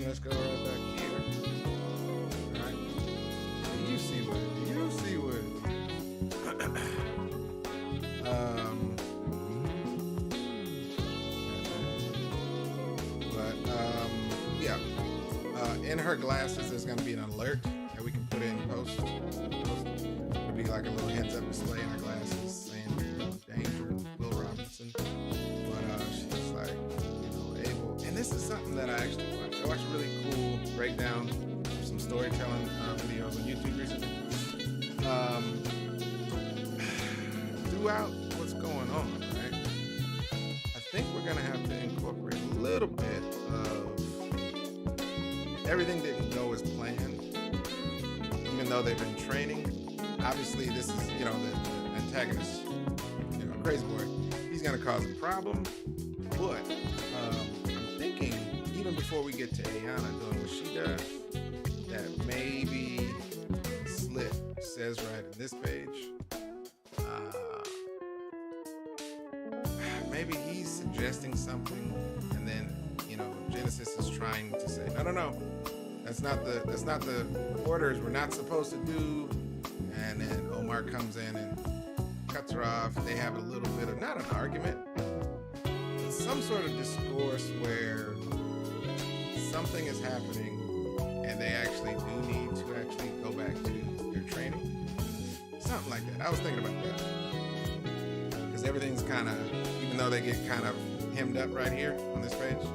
let's go right back here. All right. Do you see what? Do you see what? Yeah. In her glasses, there's going to be an alert that we can put in post. It'll be like a little heads-up display in her glasses saying, danger, Will Robinson. But she's like, able. And this is something that I actually watched. I watched a really cool breakdown of some storytelling videos on YouTube recently. Throughout what's going on, right? I think we're going to have to incorporate a little bit of everything didn't go as planned, even though they've been training. Obviously, this is, the antagonist, Crazy Boy. He's going to cause a problem, but I'm thinking, even before we get to Ayana doing what she does, that maybe Slit says right in this page, maybe he's suggesting something, and then, Genesis is trying to say, no. That's not the orders we're not supposed to do. And then Omar comes in and cuts her off. They have a little bit of, not an argument, but some sort of discourse where something is happening and they actually do need to actually go back to their training. Something like that. I was thinking about that. Because everything's kind of, even though they get kind of hemmed up right here on this page 5,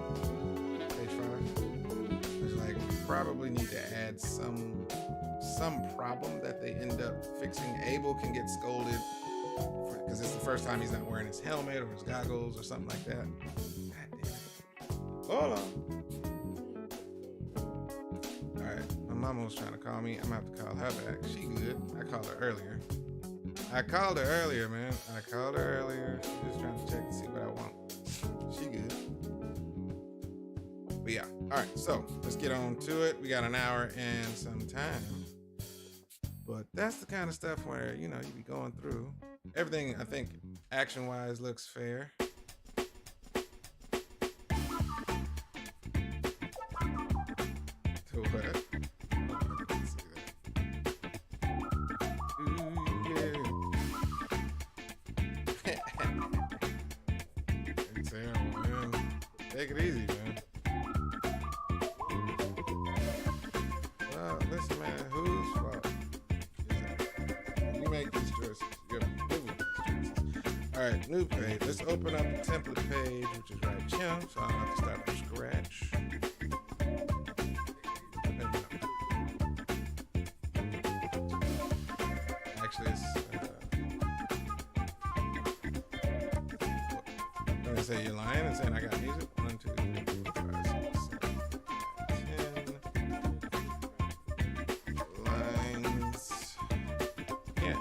there's like, probably need to add some problem that they end up fixing. Abel can get scolded because it's the first time he's not wearing his helmet or his goggles or something like that. God damn it. Hold on. Alright, my mama was trying to call me. I'm gonna have to call her back. She good. I called her earlier. Man. I called her earlier. She was trying to check to see what I want. She good. But yeah, all right, so let's get on to it. We got an hour and some time. But that's the kind of stuff where, you be going through. Everything, I think, action-wise looks fair. To what? Let's see that. Ooh, yeah. Exhale, man. Take it easy, man. Listen, man, whose fault is that? You make these choices. You have to live with these choices. All right, new page. Let's open up the template page, which is right here, so I don't have to start from scratch. Actually, it's I'm gonna say you're lying and saying I got music. 1, 2, 3, 4, 5, 6, 7, 8, 9, 10.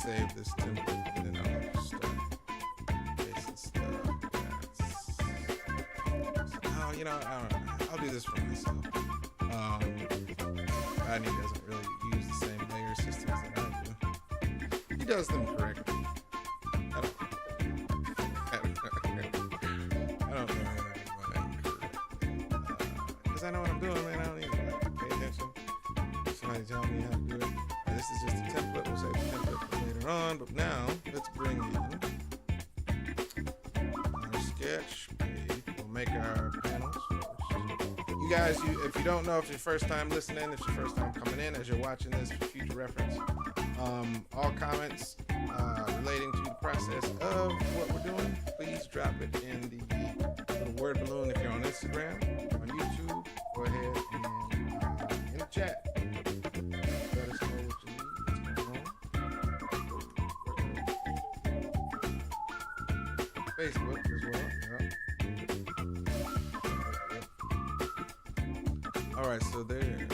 Save this template and then I'll start pasting stuff. Oh, I don't know. I'll do this for myself. Rodney doesn't really use the same layer systems that I do. He does them correctly. I don't know. Because I know what I'm doing, man. I don't need to pay attention. Somebody tell me how to do it. This is just a template. We'll save the template for later on. But now, let's bring in our sketch page. We'll make our panels first. You guys, if you don't know, if it's your first time listening, if it's your first time coming in, as you're watching this for future reference, all comments relating to the process of what we're doing, please drop it in the little word balloon. If you're on Instagram, on YouTube, go ahead and in the chat. Let us know what you need, what's going on. Facebook as well. Yeah. All right, so there.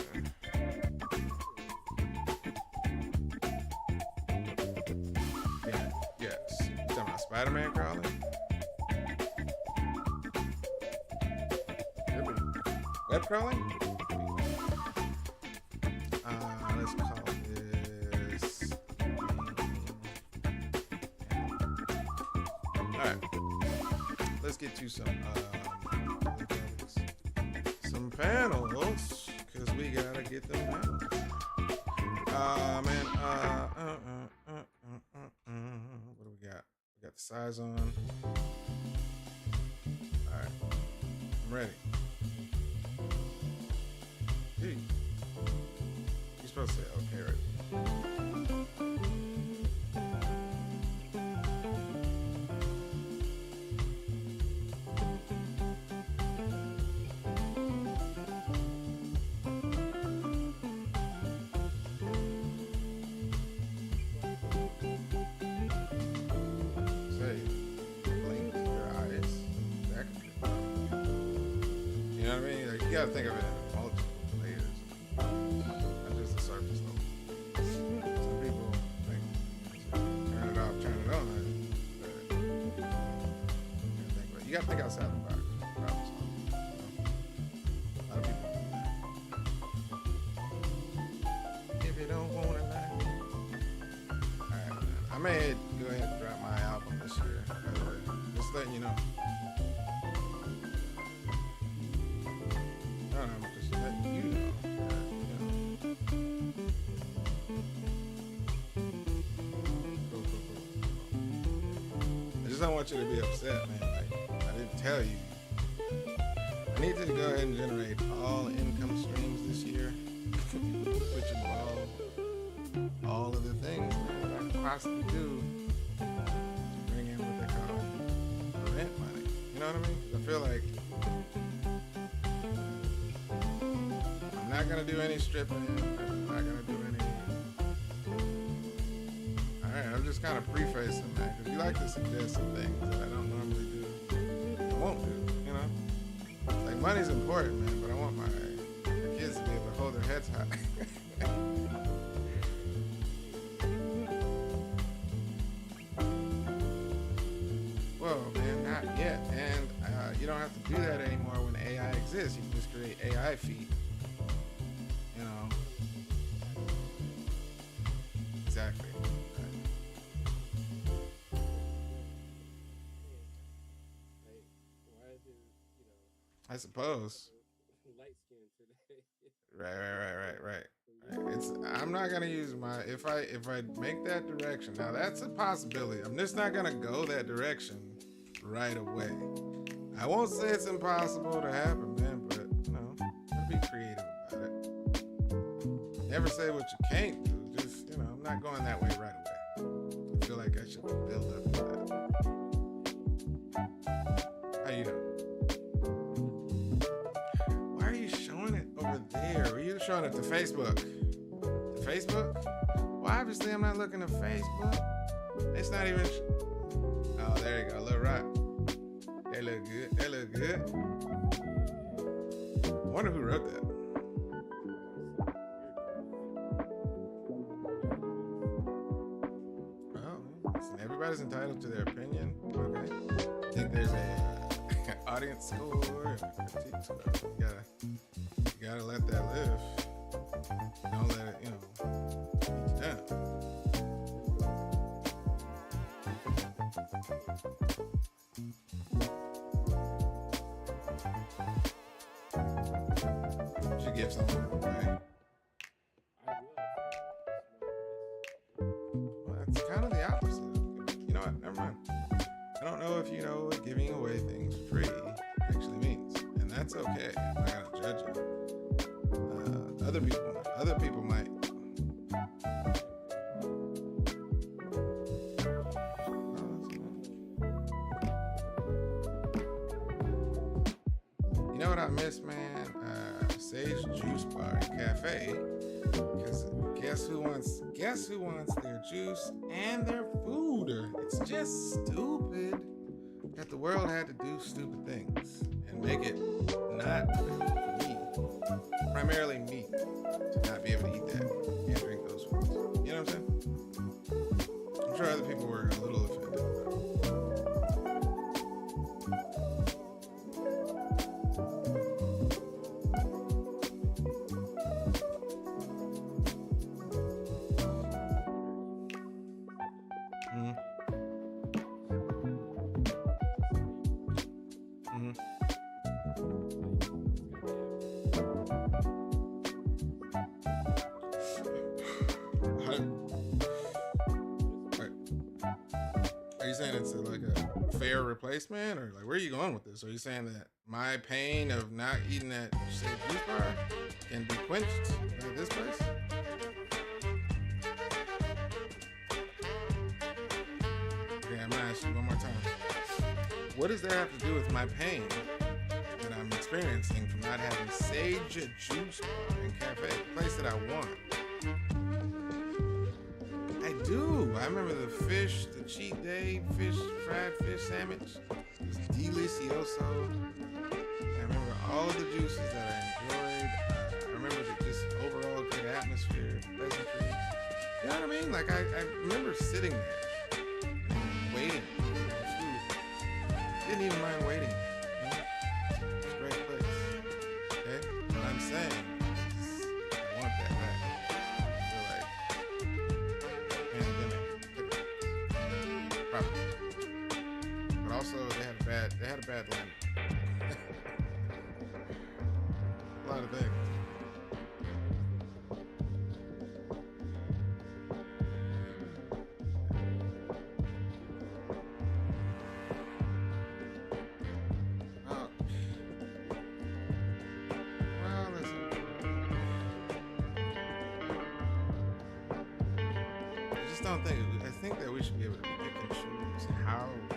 Yeah, yes. You talking about Spider-Man crawling? Web crawling? Let's call this All right, let's get to some panels, because we gotta get them panels. Man, what do we got? We got the size on. All right, I'm ready. Dude, you're supposed to say okay, right? You know what I mean? Like, you gotta think of it in multiple layers, not just the surface level. Some people like turn it off, turn it on. But you gotta think outside the box. A lot of people do that. If you don't wanna lie. Alright, I may go ahead and drop my album this year, by the way. Just letting you know. I'm just letting you know. Cool. I just don't want you to be upset, man. Like, I didn't tell you. I need to go ahead and generate all income streams this year, which involve all of the things, man, that I can possibly do to bring in what they call rent money. You know what I mean? 'Cause I feel like I'm not gonna do any stripping. I'm not gonna do any. All right, I'm just kind of prefacing that because you like to suggest some things that I don't normally do. I won't do. You know, like money's important, man, but I want my kids to be able to hold their heads high. Whoa, man, not yet. And you don't have to do that anymore when AI exists. You can just create AI feed. You know. Exactly. I suppose. Light skin today. Right. I'm not gonna use my if I make that direction. Now that's a possibility. I'm just not gonna go that direction right away. I won't say it's impossible to happen, man, but you know, be creative about it. Never say what you can't do. Just, you know, I'm not going that way right away. I feel like I should build up to that. How you doing? Why are you showing it over there? Are you showing it to Facebook? To Facebook? Well, obviously I'm not looking at Facebook. It's not even. Oh, there you go. Little rock. They look good. They look good. I wonder who wrote that. Oh, listen, everybody's entitled to their opinion. Okay. I think there's a audience score and a critique score. You gotta let that live. Don't let it, you know, beat you down. You should give something away. Well, that's kind of the opposite. You know what? Never mind. I don't know if you know what giving away things free actually means, and that's okay. I'm not gonna judge you. Other people might. You know what I miss, man? Sage Juice Bar and Cafe. Because guess who wants their juice and their food? It's just stupid that the world had to do stupid things and make it not available for me, primarily me, to not be able to eat that and drink those foods. You know what I'm saying? I'm sure other people were a little offended. you saying it's like a fair replacement, or like where are you going with this? Are you saying that my pain of not eating that say juice bar can be quenched by this place? Okay, I'm gonna ask you one more time. What does that have to do with my pain that I'm experiencing from not having Sage Juice Bar and Cafe, the place that I want? I do. I remember the fish, the cheat day fish, fried fish sandwich. It was delicioso. I remember all of the juices that I enjoyed. I remember the just overall good atmosphere, pleasantry. You know what I mean? Like I remember sitting there and waiting for food. Didn't even mind waiting. You know? It's a great place. Okay? What I'm saying is I want that back. I feel like pandemic probably. But also they had a bad line. A lot of things. I think that we should be able to pick and choose how we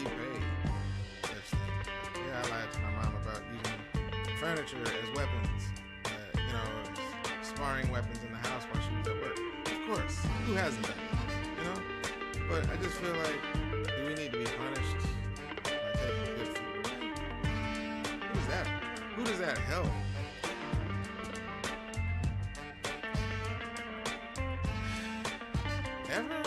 repay such things. Yeah, I lied to my mom about using furniture as weapons, sparring weapons in the house while she was at work. Of course, who hasn't done that, But I just feel like, do we need to be punished by taking good food away? Who does that help? Ever?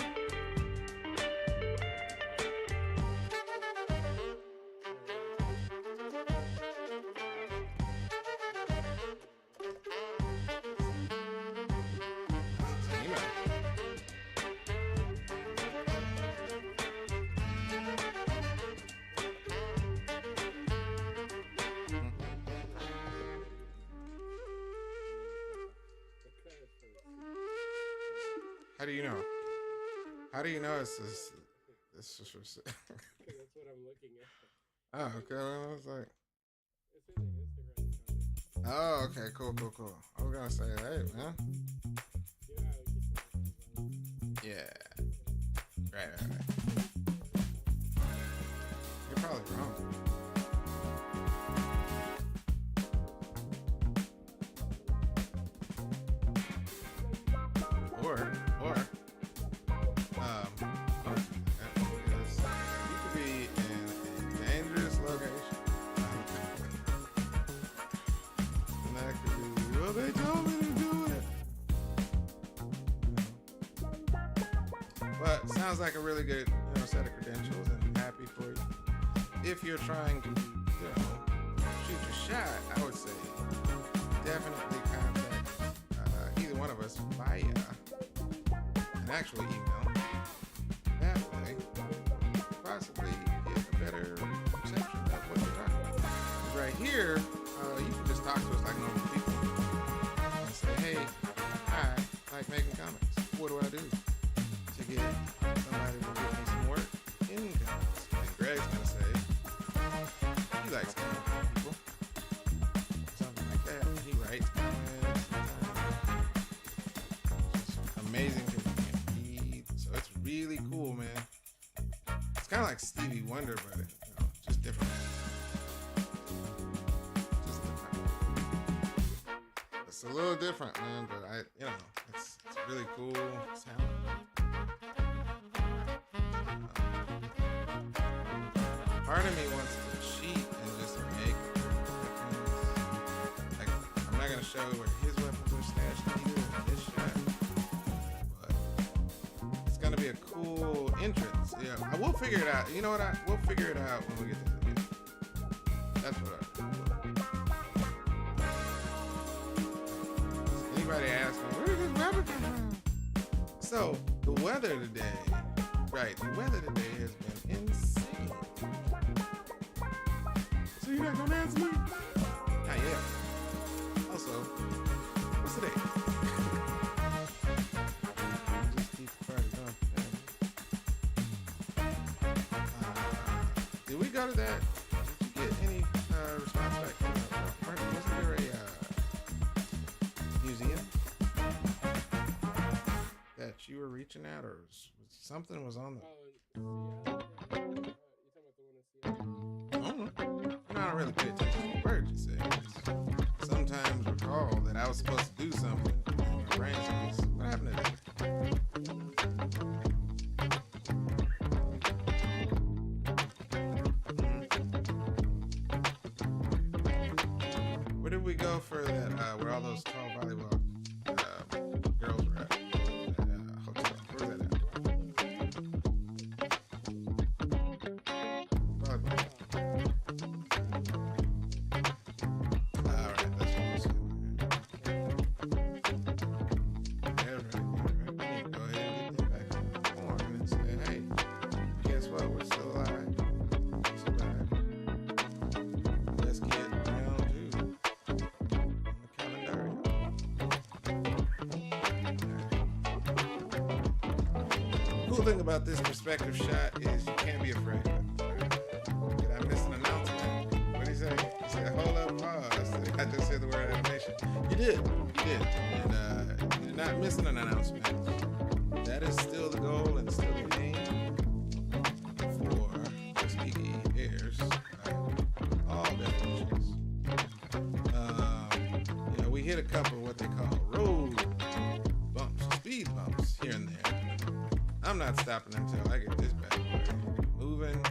How do you know? How do you know it's this? This is That's what I'm looking at. Oh, okay. Well, I was like, It's in the Instagram comment. oh, okay, cool. I was gonna say, hey, man. You know how we get Yeah. Right. You're probably wrong. Or, you could be in a dangerous location. And that could be, well, they told me to do it. But sounds like a really good, set of credentials, and I'm happy for you. If you're trying to, shoot your shot, I would say definitely contact either one of us via an actual email. That way, possibly get a better perception of what you're talking about. 'Cause right here, you can just talk to us like normal people and say, hey, I like making comics. What do I do to get somebody to give me some work in comics? And Greg's going to say, he likes comic people. Something like that. He writes comics. It's amazing because he can read. So it's really cool, man. It's kind of like Stevie Wonder, but just different. It's a little different, man, but it's really cool sound. Part of me wants to cheat and just make weapons. Like, I'm not gonna show where his weapons are stashed either in this shot, but it's gonna be a cool entrance. Yeah, I will figure it out. You know what? We'll figure it out when we get to the video. That's what Anybody ask me, where did this rapper come from? So, the weather today has been insane. So you're not gonna answer me? Not yet. Also, what's the date? Just keep the party going. go to that? Did you get any response back? Wasn't there a museum that you were reaching at, or something was on the? Oh, in Seattle? You talking about the one in Seattle? I don't really pay attention to the words you say. I just sometimes recall that I was supposed to do something, and my brain says, "What happened to that?" Where did we go for that? Where all those tall volleyball girls were at? Hotel. Where was that at? Volleyball. All right, that's what we're saying. Yeah, right. We need to go ahead and get them back on the horn and say, "Hey, guess what? We're still alive. Survive. Let's get down to the calendar." Cool thing about this perspective shot is you can't be afraid. Did I miss an announcement? What did he say? He said, "Hold up, pause." I just said the word animation. You did. And you did not miss an announcement. That is still the goal and still the aim for Tuskegee Heirs. All definitions. We hit a couple of what they call road bumps, speed bumps here and there. I'm not stopping until I get this bad boy moving.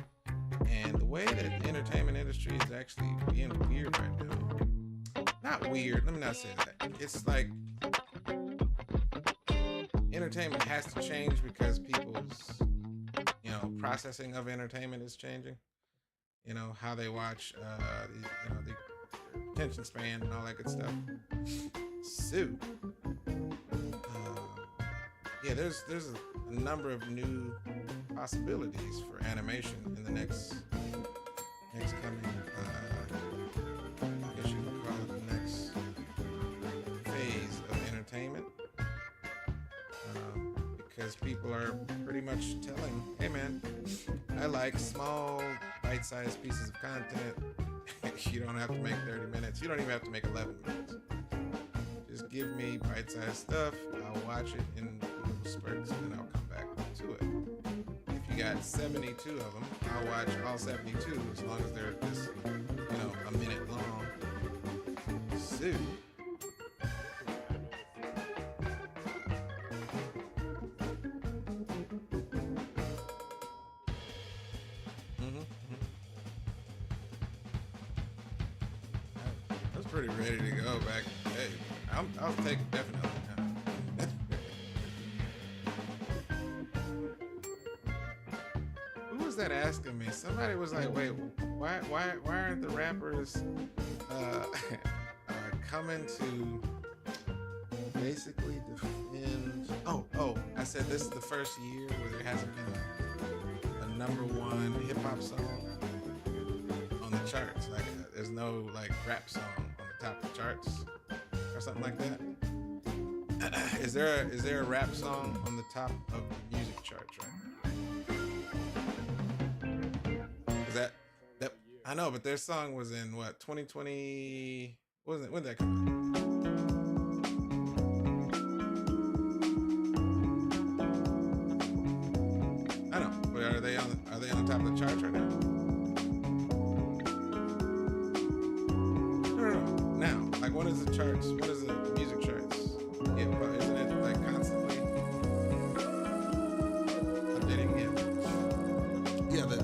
And the way that the entertainment industry is actually being weird right now. Not weird, let me not say that. It's like entertainment has to change because people's, processing of entertainment is changing. How they watch, the attention span and all that good stuff. So, there's a number of new possibilities for animation in the next coming, I guess you would call it the next phase of entertainment, because people are pretty much telling, "Hey man, I like small bite-sized pieces of content." You don't have to make 30 minutes. You don't even have to make 11 minutes. Just give me bite-sized stuff. I'll watch it in little spurts, and then I'll come back to it. If you got 72 of them, I'll watch all 72 as long as they're just, a minute long. So, I was pretty ready to go back in the day. I'll take it definitely. Who was that asking me? Somebody was like, "Wait, why aren't the rappers coming to basically defend?" Oh, I said this is the first year where there hasn't been a number one hip hop song on the charts. Like, there's no rap song on the top of the charts or something like that. Is there a rap song on the top of the music charts right now? Is that I know, but their song was in what, 2020? When did that come out? I know, but are they on the top of the charts right now? No. Now, what is the charts? What is the music charts? Yeah, but isn't it constantly updating? Yeah. The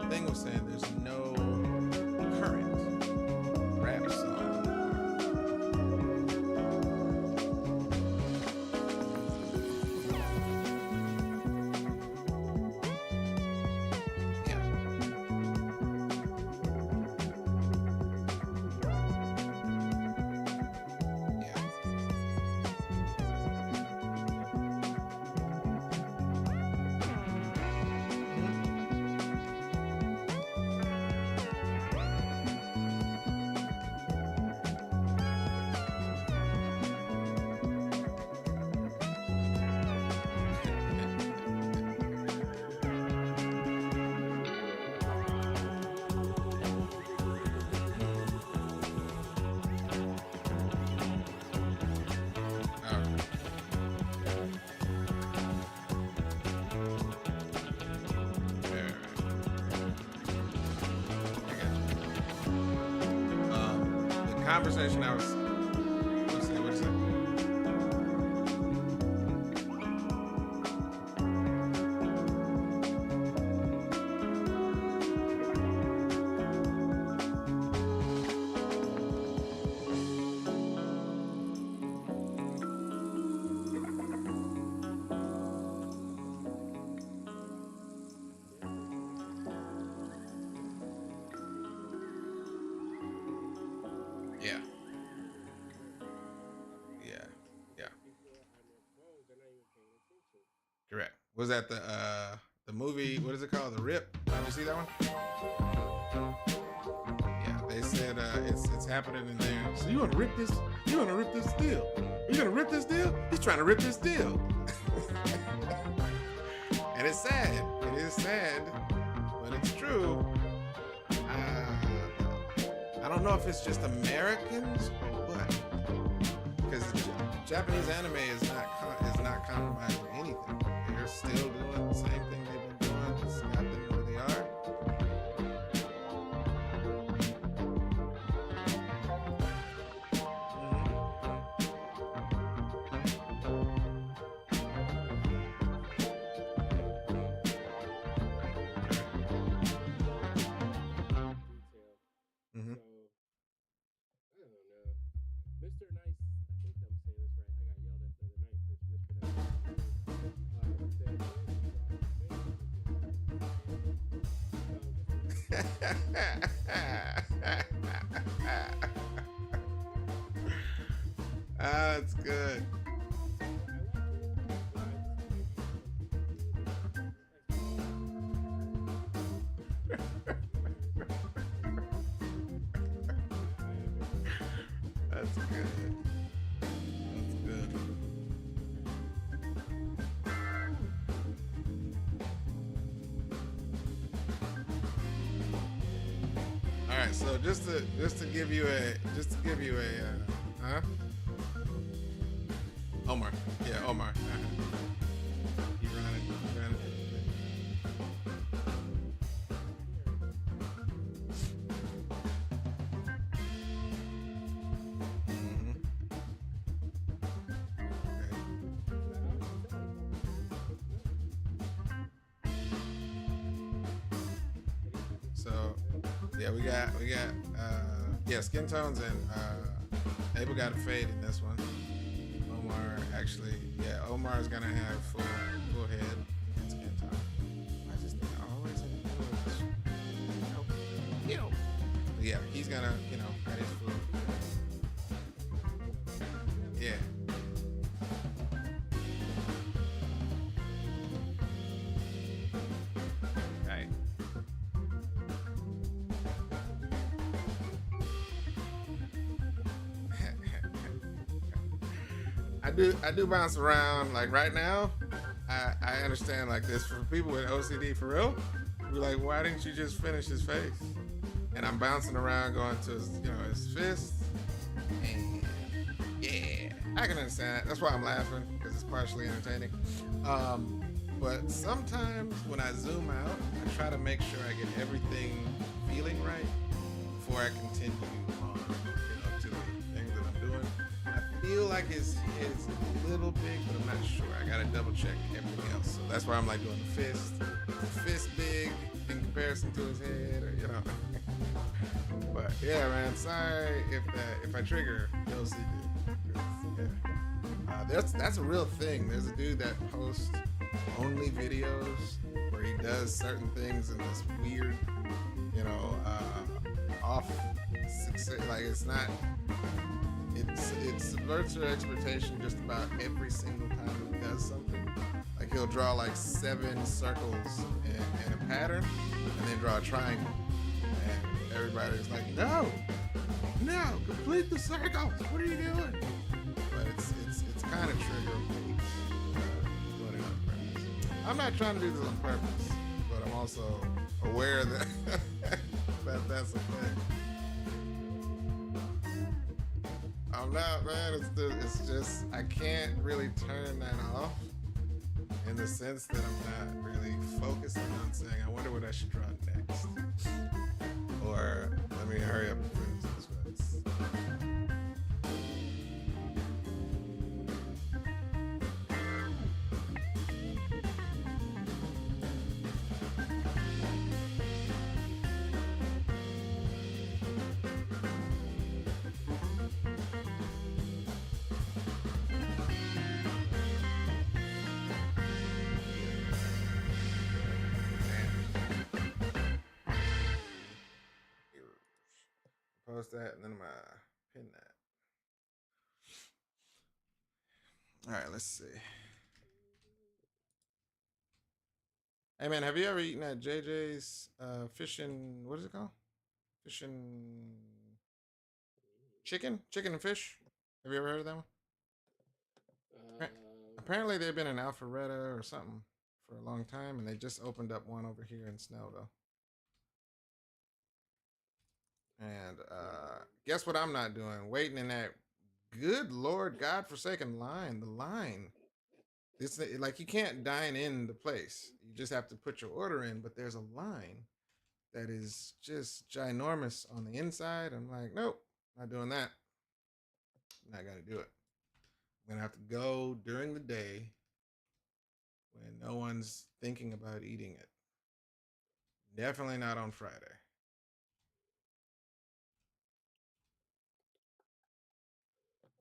thing was saying there's no current rap song. Yeah. conversation I was. What you say? What you say? Yeah. Yeah. Yeah. Correct. Was that the movie? What is it called? The Rip. Did you see that one? Yeah. They said it's happening in there. So you want to rip this? You want to rip this deal? You gonna rip this deal? He's trying to rip this deal. And it's sad. It is sad, but it's true. I don't know if it's just Americans or what, because Japanese anime is not compromising anything. They're still doing the same thing they've been doing. It's got them where they are. Mm-hmm. Mr. Nice, I think I'm saying this right. I got yelled at the other night That's good. That's good. That's good. All right, so just to give you a huh? Omar. Yeah, Omar. You running. So yeah, we got skin tones, and Abel got a fade in this one. Omar's gonna have full head and skin tone. I just think I always have yeah, he's gonna got his full. Yeah. Right. I do bounce around. Like right now, I understand like this for people with OCD for real. We're like, why didn't you just finish his face? And I'm bouncing around going to his fist. And yeah, I can understand that. That's why I'm laughing, because it's partially entertaining. But sometimes when I zoom out, I try to make sure I get everything feeling right before I continue on to the things that I'm doing. I feel like his head's a little big, but I'm not sure. I gotta double check everything else. So that's why I'm like doing the fist. The fist big in comparison to his head, or But yeah, man, sorry if I trigger OCD. Yeah. That's a real thing. There's a dude that posts only videos where he does certain things in this weird, off success. Like it subverts your expectation just about every single time he does something. Like he'll draw like 7 circles in a pattern, and then draw a triangle. And everybody's like, no, complete the circles. What are you doing? But it's kind of triggering. Doing it on purpose. I'm not trying to do this on purpose, but I'm also aware that that's a thing. I'm not, man. It's just I can't really turn that off in the sense that I'm not really focusing on saying, I wonder what I should draw next. Or let me hurry up and finish this one. Post that and then I'm gonna pin that. All right, let's see. Hey man, have you ever eaten at JJ's fish and what is it called? Fish and chicken and fish. Have you ever heard of that one? Apparently they've been in Alpharetta or something for a long time, and they just opened up one over here in Snellville. And guess what I'm not doing? Waiting in that good Lord godforsaken line. The line. It's like you can't dine in the place. You just have to put your order in, but there's a line that is just ginormous on the inside. I'm like, nope, not doing that. I'm not gonna do it. I'm gonna have to go during the day when no one's thinking about eating it. Definitely not on Friday.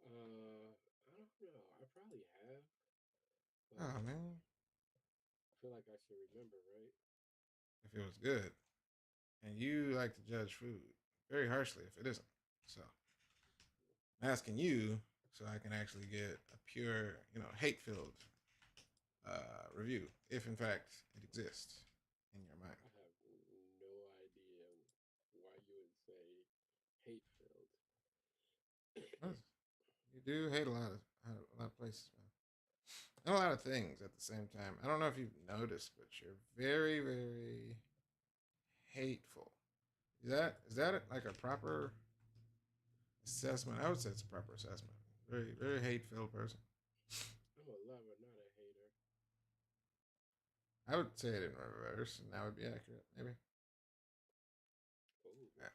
I don't know. I probably have. Oh man. I feel like I should remember, right? If it was good. And you like to judge food very harshly if it isn't. So I'm asking you so I can actually get a pure, hate-filled review, if in fact it exists in your mind. I have no idea why you would say hate filled. You do hate a lot of places, man. And a lot of things at the same time. I don't know if you've noticed, but you're very, very hateful. Is that like a proper assessment? I would say it's a proper assessment. Very, very hate-filled person. I'm a lover, not a hater. I would say it in reverse, and that would be accurate, maybe. Oh, Yeah.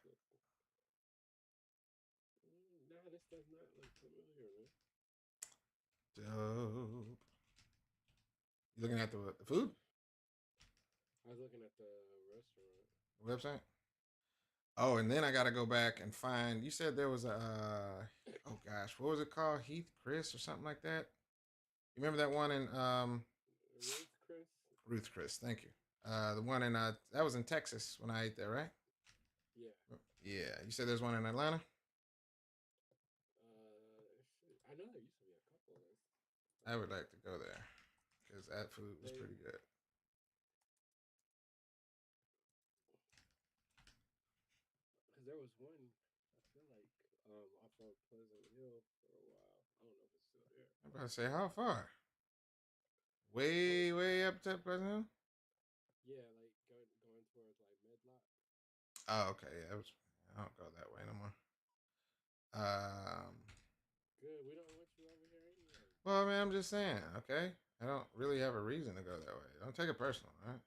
Nah, this does not look familiar, man. Dope. You looking at the food? I was looking at the restaurant. The website? Oh, and then I got to go back and find. You said there was a. Oh gosh, what was it called? Heath Chris or something like that. You remember that one in Ruth Chris? Ruth Chris? Thank you. The one in that was in Texas when I ate there, right? Yeah. Yeah. You said there's one in Atlanta. I know there used to be a couple of us. I would like to go there because that food was pretty good. Because there was one, I feel like, off of Pleasant Hill for a while. I don't know if it's still there. I'm about to say how far? Way up to Pleasant Hill. Yeah, like going towards like Medlock. Oh, okay. Yeah, I don't go that way no more. Good. We don't want you over here anyway. Well, I mean, I'm just saying, okay? I don't really have a reason to go that way. Don't take it personal, all right?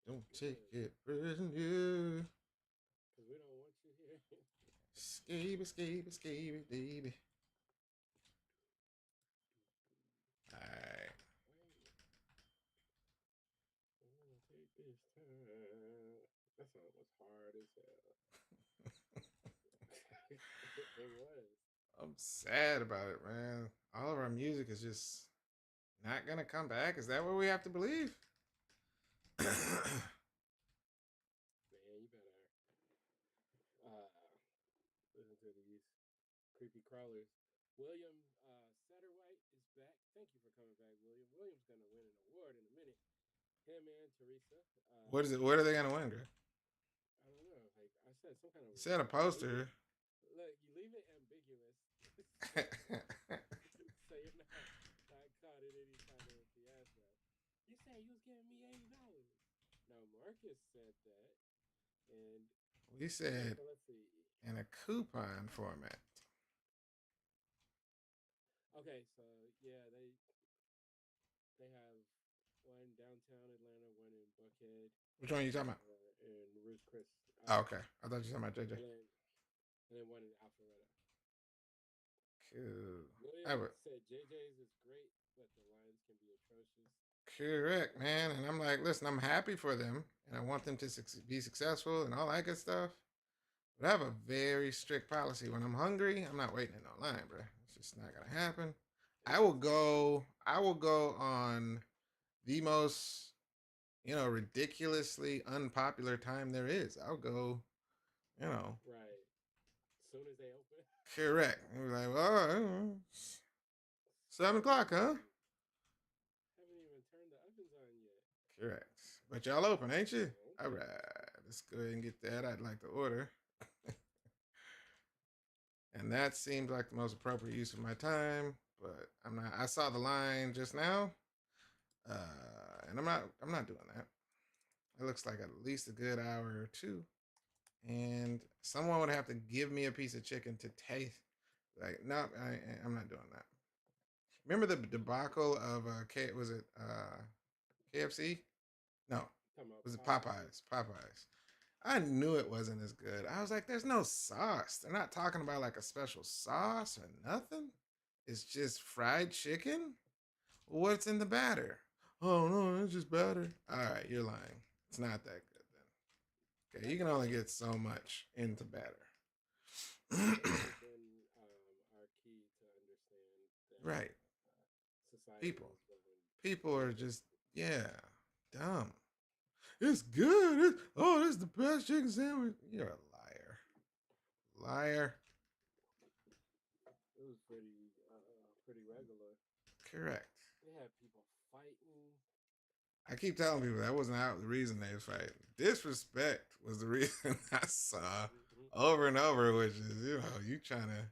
Don't take it personal. Because we don't want you here. Scaby, baby. All right. Take this time. That song was hard as hell. It was. I'm sad about it, man. All of our music is just not gonna come back. Is that what we have to believe? Man, you better listen to these creepy crawlers. William Satterwhite is back. Thank you for coming back, William. William's gonna win an award in a minute. Him and Teresa. What is it? What are they gonna win, Greg? I don't know. Like I said, some kind of. You said a poster. Look, you leave it ambiguous. So you're not caught in any kind of fiasco. You say you was giving me $80. Now Marcus said that, and we said let's see, in a coupon format. Okay, so yeah, they have one downtown Atlanta, one in Buckhead. Which one are you talking about? And Ruth Chris. Oh, okay. I thought you were talking about JJ. and then one in Alpharetta. Cool. I William would. said JJ's is great, but the lines can be atrocious. Correct, man. And I'm like, listen, I'm happy for them, and I want them to be successful and all that good stuff. But I have a very strict policy. When I'm hungry, I'm not waiting in no line, bro. It's just not gonna happen. It I will makes sense. go. I will go on the most, ridiculously unpopular time there is. I'll go. You know, Right. As soon as they open, correct. And we're like, well, I don't know, 7 o'clock, huh? haven't even turned the ovens on yet. Correct. But y'all open, ain't you? All Okay. right. Let's go ahead and get that. I'd like to order. And that seems like the most appropriate use of my time. But I'm not. I saw the line just now, and I'm not doing that. It looks like at least a good hour or two, and someone would have to give me a piece of chicken to taste. Like, no, I'm not doing that. Remember the debacle of was it KFC? No, Talking about was it Popeyes. Popeyes? Popeyes. I knew it wasn't as good. I was like, there's no sauce. They're not talking about like a special sauce or nothing. It's just fried chicken. What's in the batter? Oh no, it's just batter. All right, you're lying. It's not that good then. Okay, you can only get so much into batter. Batters have been our key to understand that Right. society People. is going People are further. just, yeah, dumb. It's good. This is the best chicken sandwich. You're a liar. Liar. It was pretty regular. Correct. They had people fighting. I keep telling people that wasn't the reason they was fighting. Disrespect was the reason I saw Mm-hmm. over and over, which is, you trying to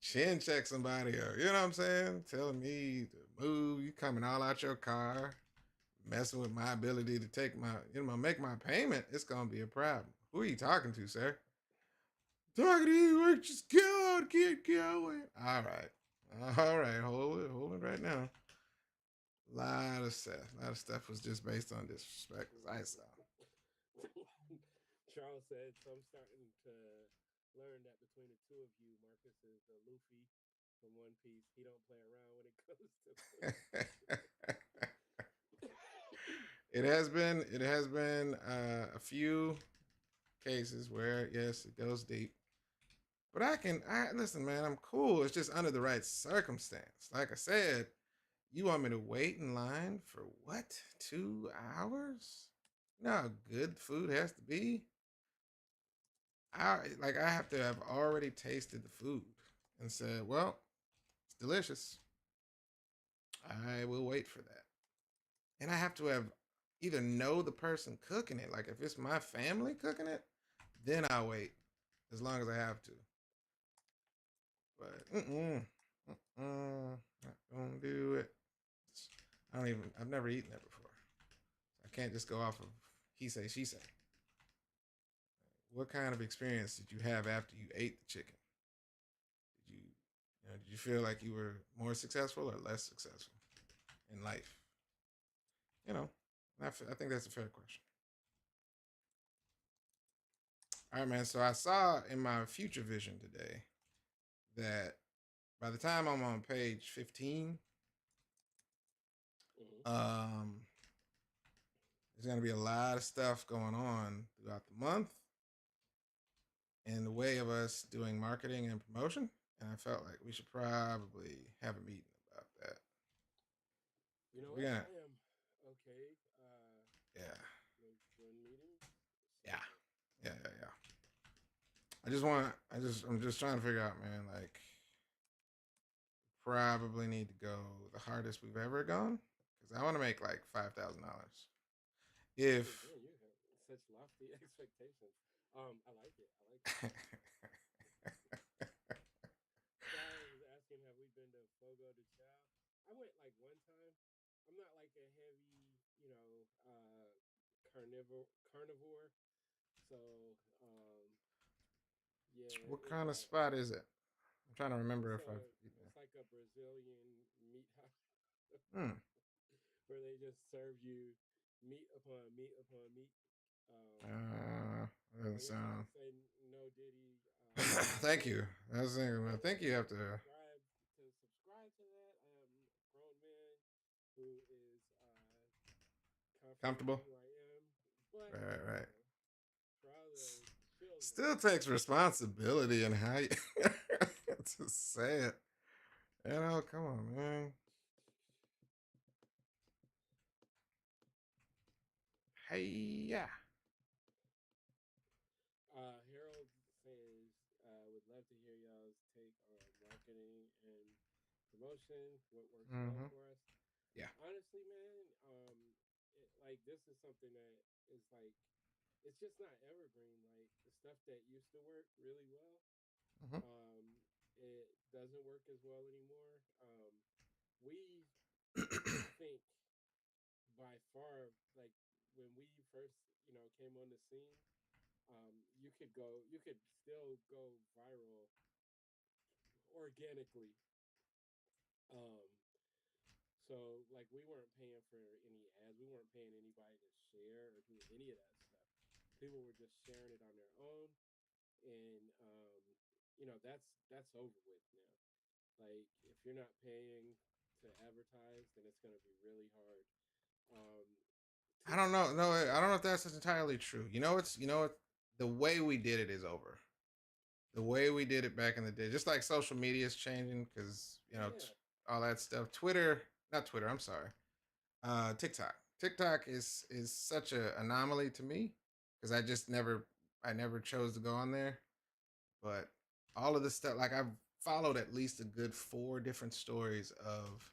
chin check somebody or, you know what I'm saying? Telling me to move, you coming all out your car, messing with my ability to make my payment, it's going to be a problem. Who are you talking to, sir? Talking to you, just get out, get going. All right, hold it right now. A lot of stuff was just based on disrespect, as I saw. Charles said, so I'm starting to learn that between the two of you, Marcus is a Luffy from One Piece. He don't play around when it comes to food. It has been a few cases where yes, it goes deep. But I listen, man. I'm cool. It's just under the right circumstance. Like I said, you want me to wait in line for what? 2 hours? You know how good food has to be. I have to have already tasted the food and said, well, it's delicious. I will wait for that. And I have to have either know the person cooking it. Like if it's my family cooking it, then I'll wait as long as I have to. But not gonna do it. I've never eaten that before. I can't just go off of he say, she say. What kind of experience did you have after you ate the chicken? Did you feel like you were more successful or less successful in life? You know, I think that's a fair question. All right, man. So I saw in my future vision today that by the time I'm on page 15, Mm-hmm. there's going to be a lot of stuff going on throughout the month in the way of us doing marketing and promotion. And I felt like we should probably have a meeting about that. You know We're what? gonna, I am okay. yeah, When meetings, yeah, schedule. yeah. I'm just trying to figure out, man. Like, probably need to go the hardest we've ever gone because I want to make like $5,000. If Man, you have such lofty expectations. I like it. I like it. Charles is asking, have we been to Fogo de Chao? I went like one time. I'm not like a heavy, carnivore. So, yeah, what kind of spot is it? I'm trying to remember if I've eaten it's like a Brazilian meat house it. Hmm. where they just serve you meat upon meat upon meat. Um, Doesn't I guess you sound. could say no Diddy. Thank you. I was thinking, I Yeah, think you have to. subscribe to that. I am a grown man who is confident in Comfortable. who I am, but Right, right, right. for all the children, Still takes responsibility in how you to say it. You know, come on, man. Hey, yeah. Harold says, would love to hear y'all's take on marketing and promotion. What works well Mm-hmm. for us? Yeah. Honestly, man, like this is something that is like it's just not evergreen. Like the stuff that used to work really well, Mm-hmm. it doesn't work as well anymore. We, I think, by far, like when we first, came on the scene, you could still go viral organically. Um, so like we weren't paying for any ads, we weren't paying anybody to share or do any of that stuff. People were just sharing it on their own, and that's over with now. Like if you're not paying to advertise, then it's gonna be really hard. Um, I don't TikTok know. No, is I good. don't know if that's entirely true. You know what? The way we did it is over. The way we did it back in the day, just like social media is changing because Yeah. all that stuff. Twitter, not Twitter. I'm sorry. TikTok. TikTok is such a anomaly to me because I never chose to go on there. But all of this stuff, like I've followed at least a good four different stories of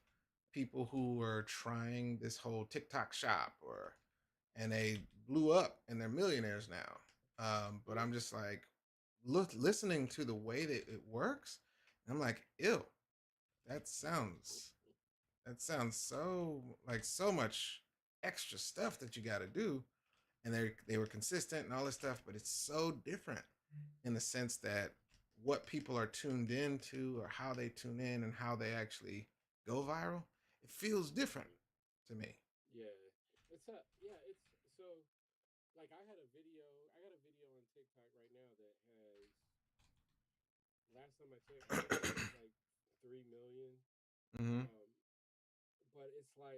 people who are trying this whole TikTok shop or and they blew up and they're millionaires now. But Mm. I'm just like listening to the way that it works. I'm like, ew, that sounds that sounds so like so much extra stuff that you got to do. And they were consistent and all this stuff, but it's so different in the sense that what people are tuned into or how they tune in and how they actually go viral, it feels different Mm. to me. Yeah. It's so like I got a video on TikTok right now that has last time I checked, I think it has like 3 million. Mm-hmm. Um, but it's not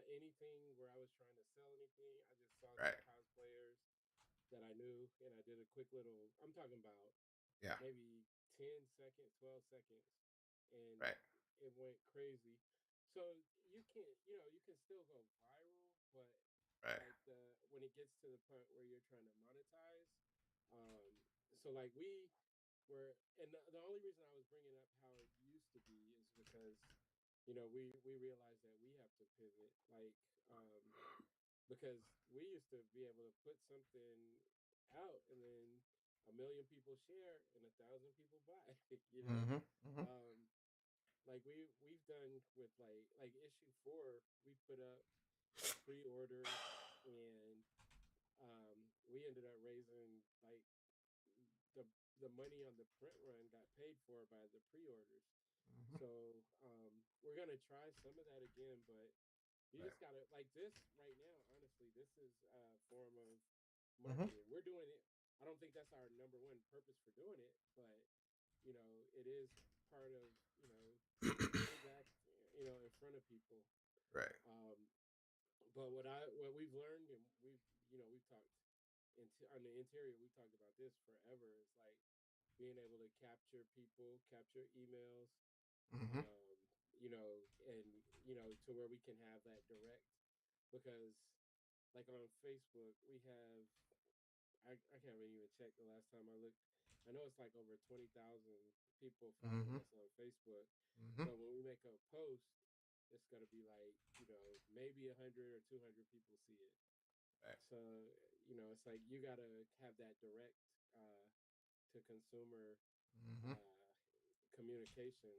anything where I was trying to sell anything. I just saw Right. some cosplayers that I knew, and I did a quick little. I'm talking about Yeah. maybe 10 seconds, 12 seconds, and Right. it went crazy. So you can still go viral, but Right. like when it gets to the point where you're trying to monetize, um, so like we where and the only reason I was bringing up how it used to be is because we realized that we have to pivot because we used to be able to put something out and then a million people share and 1,000 people buy. you know Mm-hmm. Mm-hmm. um like we've done with like issue 4, we put up pre-orders, and we ended up raising like the the money on the print run got paid for by the pre-orders. Mm-hmm. So we're gonna try some of that again, but you Right. just gotta like this right now. Honestly, this is a form of Mm-hmm. marketing. We're doing it. I don't think that's our number one purpose for doing it, but it is part of getting back in front of people. Right. Um, but what we've learned, and we've talked on the interior, we talked about this forever. Is like being able to capture people, capture emails, Mm-hmm. um, and to where we can have that direct. Because like on Facebook, we have I can't even check the last time I looked. I know it's like over 20,000 people following Mm-hmm. us on Facebook. Mm-hmm. So when we make a post, it's gonna be like maybe 100 or 200 people see it. Right. So it's like you gotta have that direct uh, to consumer Mm-hmm. uh, communication,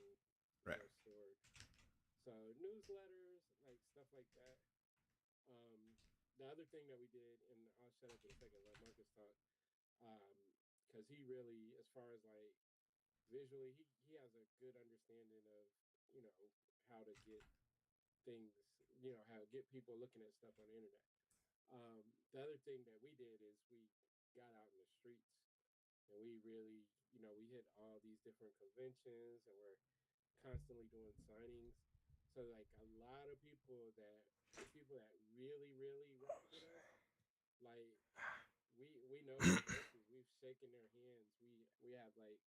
Right. stored. So newsletters, like stuff like that. Um, the other thing that we did, and I'll shut up in a second, let Marcus talk, because he really, as far as like visually, he has a good understanding of you know how to get things, how to get people looking at stuff on the internet. The other thing that we did is we got out in the streets. and we really, we hit all these different conventions, and we're constantly doing signings. So like a lot of people that the people that really really rock with us, like we know their faces, we've shaken their hands, we have like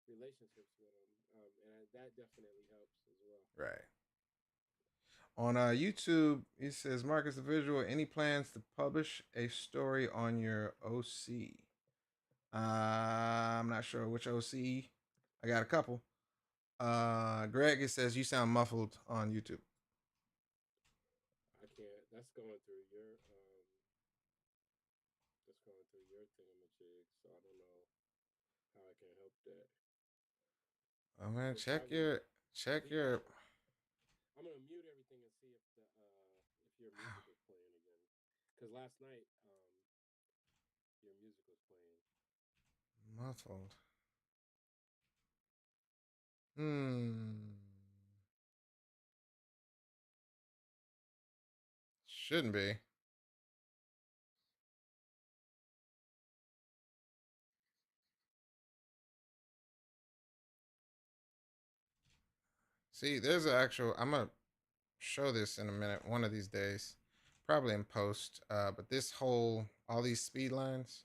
relationships with them, and that definitely helps as well. Right. On YouTube, it says Marcus the Visual. Any plans to publish a story on your OC? I'm not sure which OC. I got a couple. Greg, it says you sound muffled on YouTube. I can't. That's going through your that's going through your thingamajig, so I don't know how I can help that. Oh man, But probably check we can. your. I'm gonna mute everything and see if your music is playing again. Cause last night your music was playing. Muffled. Hmm. Shouldn't be. See, there's an actual. I'm gonna show this in a minute, one of these days, probably in post. But this whole, all these speed lines,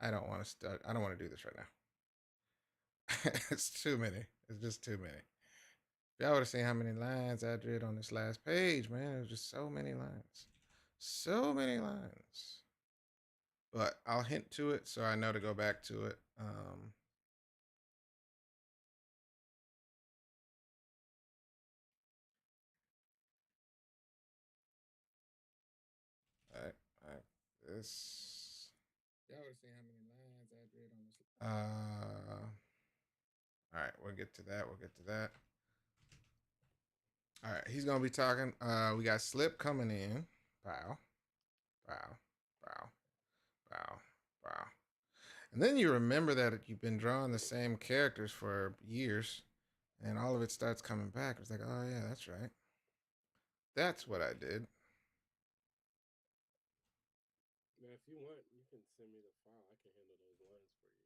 I don't want to start. I don't want to do this right now. It's too many. It's just too many. Y'all would have seen how many lines I did on this last page, man. It was just so many lines, so many lines. But I'll hint to it so I know to go back to it. All right, all right. This. Y'all would have seen how many lines I did on this. All right, we'll get to that. We'll get to that. All right, he's gonna be talking. We got Slip coming in. Bow, bow, bow, bow, bow. And then you remember that you've been drawing the same characters for years, and all of it starts coming back. It's like, oh yeah, that's right. That's what I did. Man, if you want, you can send me the file. I can handle those lines for you.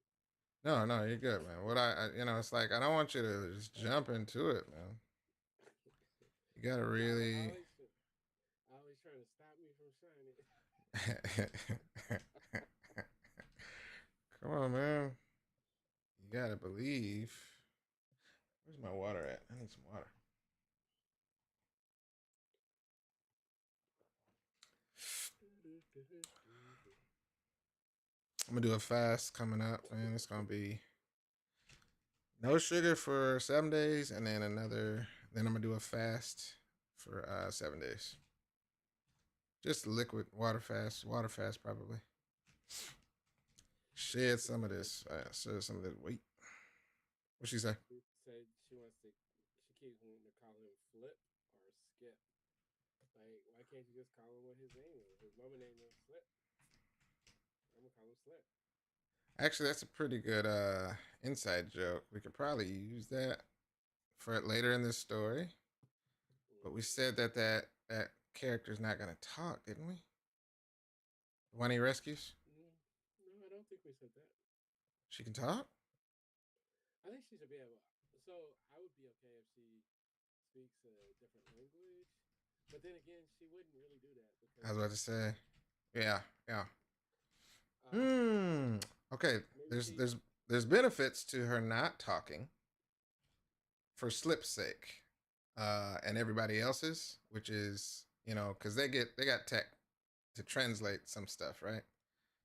No, no, you're good, man. What it's like I don't want you to just jump into it, man. You gotta Nah, really. I always trying to stop me from shining. Come on, man. You gotta believe. Where's my water at? I need some water. I'm gonna do a fast coming up, man. It's gonna be no sugar for 7 days, and then another. Then I'm gonna do a fast for 7 days. Just liquid water fast probably. Shed some of this. Shed some of this weight. What she say? She said she wants to. She keeps wanting to call him Flip or Skip. Like, why can't you just call him what his name is? His mama name is Slip. I'm gonna call him Slip. Actually, that's a pretty good inside joke. We could probably use that for it later in this story. But we said that character's not gonna talk, didn't we? The one he rescues. No, I don't think we said that. She can talk. I think she should be able. So I would be okay if she speaks a different language, but then again, she wouldn't really do that I because was about to say. Yeah, yeah. um, Okay. maybe There's she. there's there's benefits to her not talking for Slip's sake, and everybody else's, which is because they got tech to translate some stuff, right?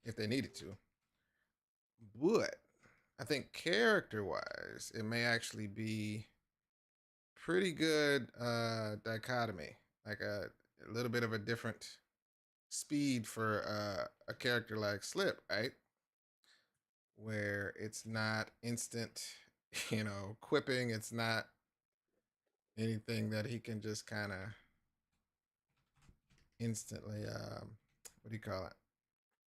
If they needed to, but I think character wise, it may actually be pretty good dichotomy, like a little bit of a different speed for a character like Slip, right? Where it's not instant, quipping. It's not anything that he can just kind of instantly, what do you call it?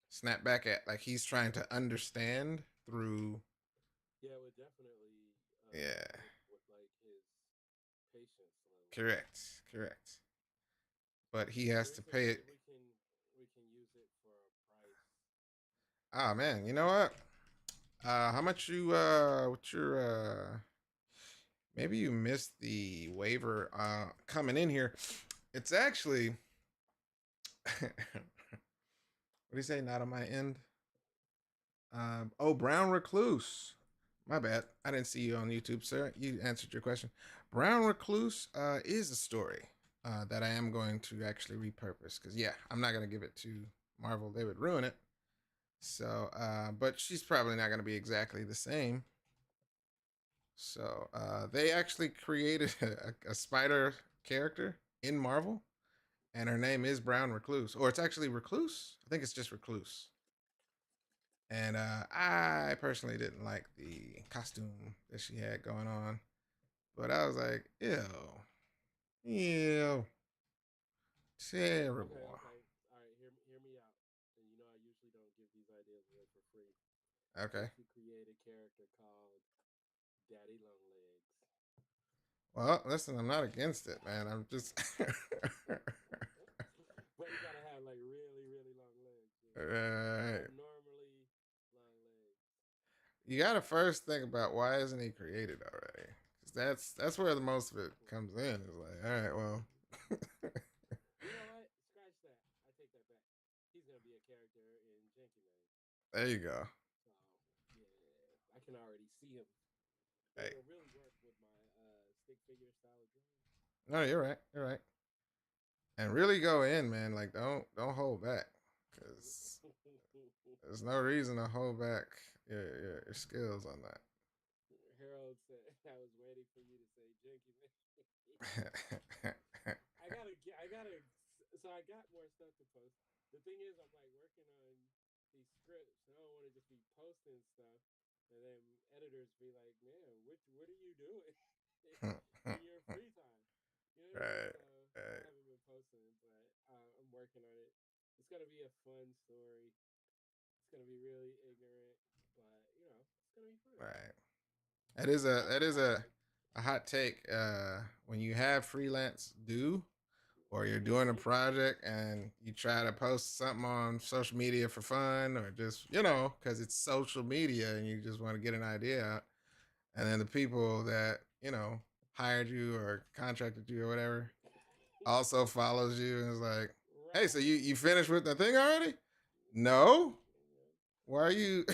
Snap back at. Like he's trying to understand through. Yeah, it would definitely Yeah. help with like his patience level. Correct. Correct. But he So has you're to saying pay it. we can use it for a price? Ah, man. You know what? How much you what's your maybe you missed the waiver coming in here. It's actually what do you say? Not on my end. Oh, Brown Recluse. My bad. I didn't see you on YouTube, sir. You answered your question. Brown Recluse is a story that I am going to actually repurpose because yeah, I'm not gonna give it to Marvel. They would ruin it. So, but she's probably not gonna be exactly the same. So they actually created a spider character in Marvel, and her name is Brown Recluse, or it's actually Recluse. I think it's just Recluse. And I personally didn't like the costume that she had going on, but I was like, ew, ew, Okay, terrible. okay. All right, hear me out. And you know I usually don't give these ideas away for free. What Okay. if you create a character called Daddy Longlegs? Well, listen, I'm not against it, man. I'm just. But he gotta have like really, really long legs, you know? Right. Abnormally long legs. You got to first think about why isn't he created already? Because that's where the most of it comes in. It's like, all right, well, You know what? Scratch that. I take that back. He's gonna be a character in Jenkins. there you go. So yeah, I can already see him. Hey, It'll really work with my stick figure style of drawing. no, you're right. You're right. And really go in, man. Like, don't hold back, because there's no reason to hold back your skills on Harold said, "I was waiting for you to say Jenkins." that. I gotta. So I got more stuff to post. The thing is, I'm like working on these scripts. And I don't want to just be posting stuff, and then editors be like, "Man, what are you doing in your free time?" You know what I mean? Right, So I right, haven't been posting, but I'm working on it. It's gonna be a fun story. It's gonna be really ignorant, but you know, it's gonna be fun. right. That is Like, a hot take. When you have freelance do, or you're doing a mm-hmm. project and you try to post something on social media for fun, or just because it's social media and you just want to get an idea out, and then the people that hired you or contracted you or whatever also follows you and is like, hey, so Right. you finished with the thing already? No. Why are you?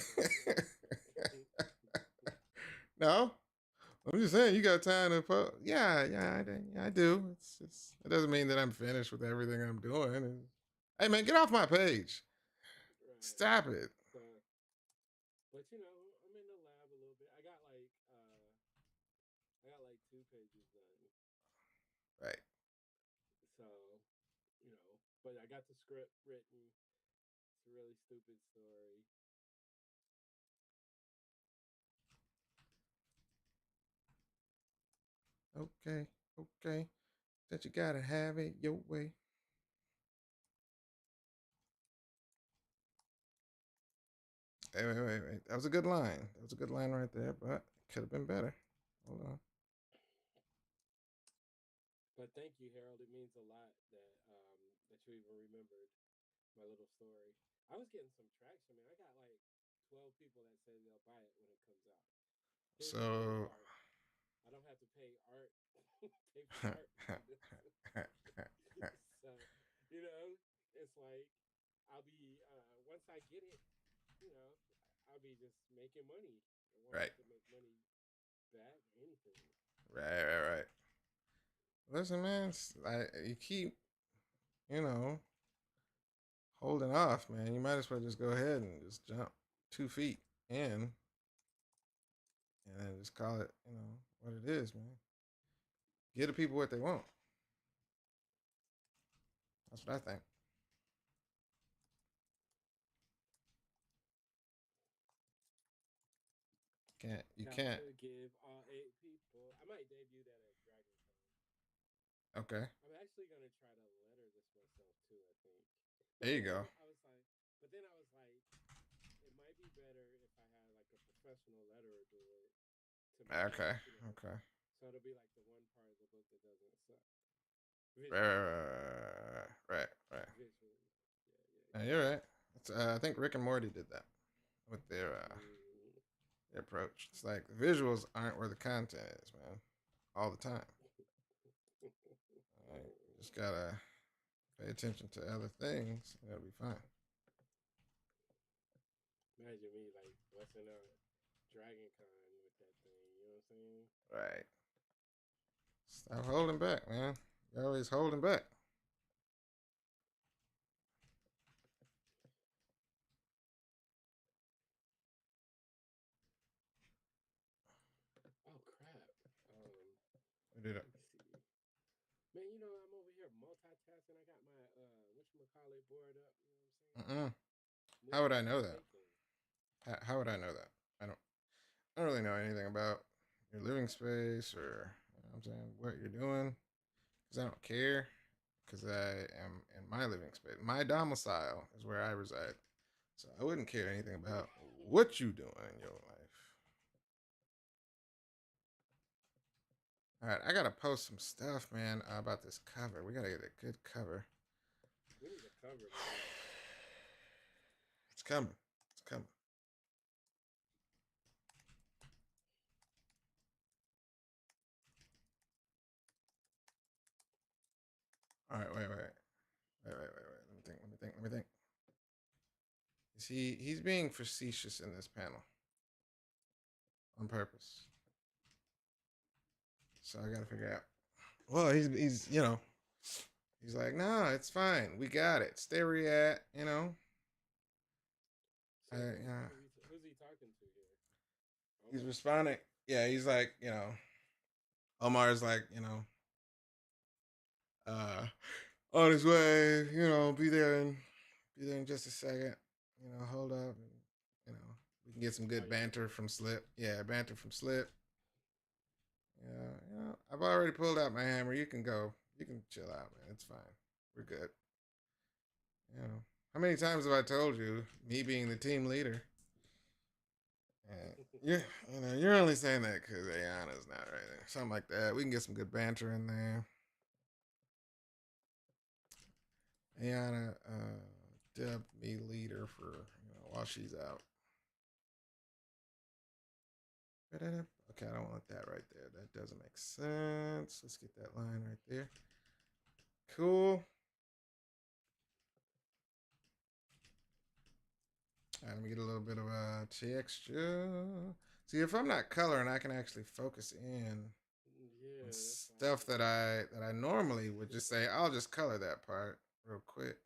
No. I'm just saying, you got time to post. Yeah, yeah, I do. It doesn't mean that I'm finished with everything I'm doing. Hey, man, get off my page. Right. Stop it. So, but you know, I'm in the lab a little bit. I got like 2 pages done. Right. So, you know, but I got the script written. It's a really stupid story. Okay. Okay. That you gotta have it your way. Hey, wait. That was a good line. That was a good line right there, but it could have been better. Hold on. But thank you, Harold. It means a lot that you even remembered my little story. I was getting some traction, man. I got like 12 people that say they'll buy it when it comes out. Here's the cool So. part. I don't have to pay pay for art for this. So, you know, it's like I'll be once I get it, you know, I'll be just making money. I won't Right. have to make money back or anything. Right. Listen, man, you keep, you know, holding off, man. You might as well just go ahead and just jump 2 feet in and then just call it, what it is, man. Give the people what they want. That's what I think. You Got can't. to give all 8 people. I might debut that at DragonCon. Okay. I'm actually gonna try to letter this myself too. I think, but There you then go. I was like, it might be better if I had like a professional letterer do it to make it, Okay. you know. Okay. So it'll be like the one part of the book that doesn't suck Right, visually. right, right. Visually, yeah, yeah, Now, yeah. you're right. I think Rick and Morty did that with their Mm. the approach. It's like the visuals aren't where the content is, man. All the time. All right, just gotta pay attention to other things, and it'll be fine. Imagine me like busting out Dragon Con with that thing. You know what I'm saying? Right. Stop holding back, man. You're always holding back. Oh crap. Did it? Let me see. Man, you know I'm over here multitasking. I got my whatchamacallit board up. You know what I'm saying? Mm-mm. How would I know that? Multitasking. How would I know that? I don't. I don't really know anything about your living space or I'm saying what you're doing because I don't care because I am in my living space. My domicile is where I reside, so I wouldn't care anything about what you doing in your life. All right, I gotta post some stuff, man, about this cover. We gotta get a good cover. We need a cover, man. It's coming. It's coming. All right, wait. Let me think. Let me think. You see, he's being facetious in this panel on purpose. So I gotta figure out. Well, he's he's like, no, it's fine. We got it. Stay where you at. So Yeah. who's he talking to here? He's Omar. responding. Yeah, he's like, Omar's like, uh, on his way. Be there in just a second. Hold up, and we can get some Oh good yeah, banter yeah. from Slip. Yeah, banter from Slip. Yeah, I've already pulled out my hammer. You can go. You can chill out, man. It's fine. We're good. How many times have I told you, me being the team leader? And you're only saying that because Ayana's not right there. Something like that. We can get some good banter in there. Ayana dubbed me leader for while she's out. Okay, I don't want that right there. That doesn't make sense. Let's get that line right there. Cool. All right, let me get a little bit of a texture. See, if I'm not coloring, I can actually focus in on Yeah, that's why I stuff was that I normally would just say, I'll just color that part real quick.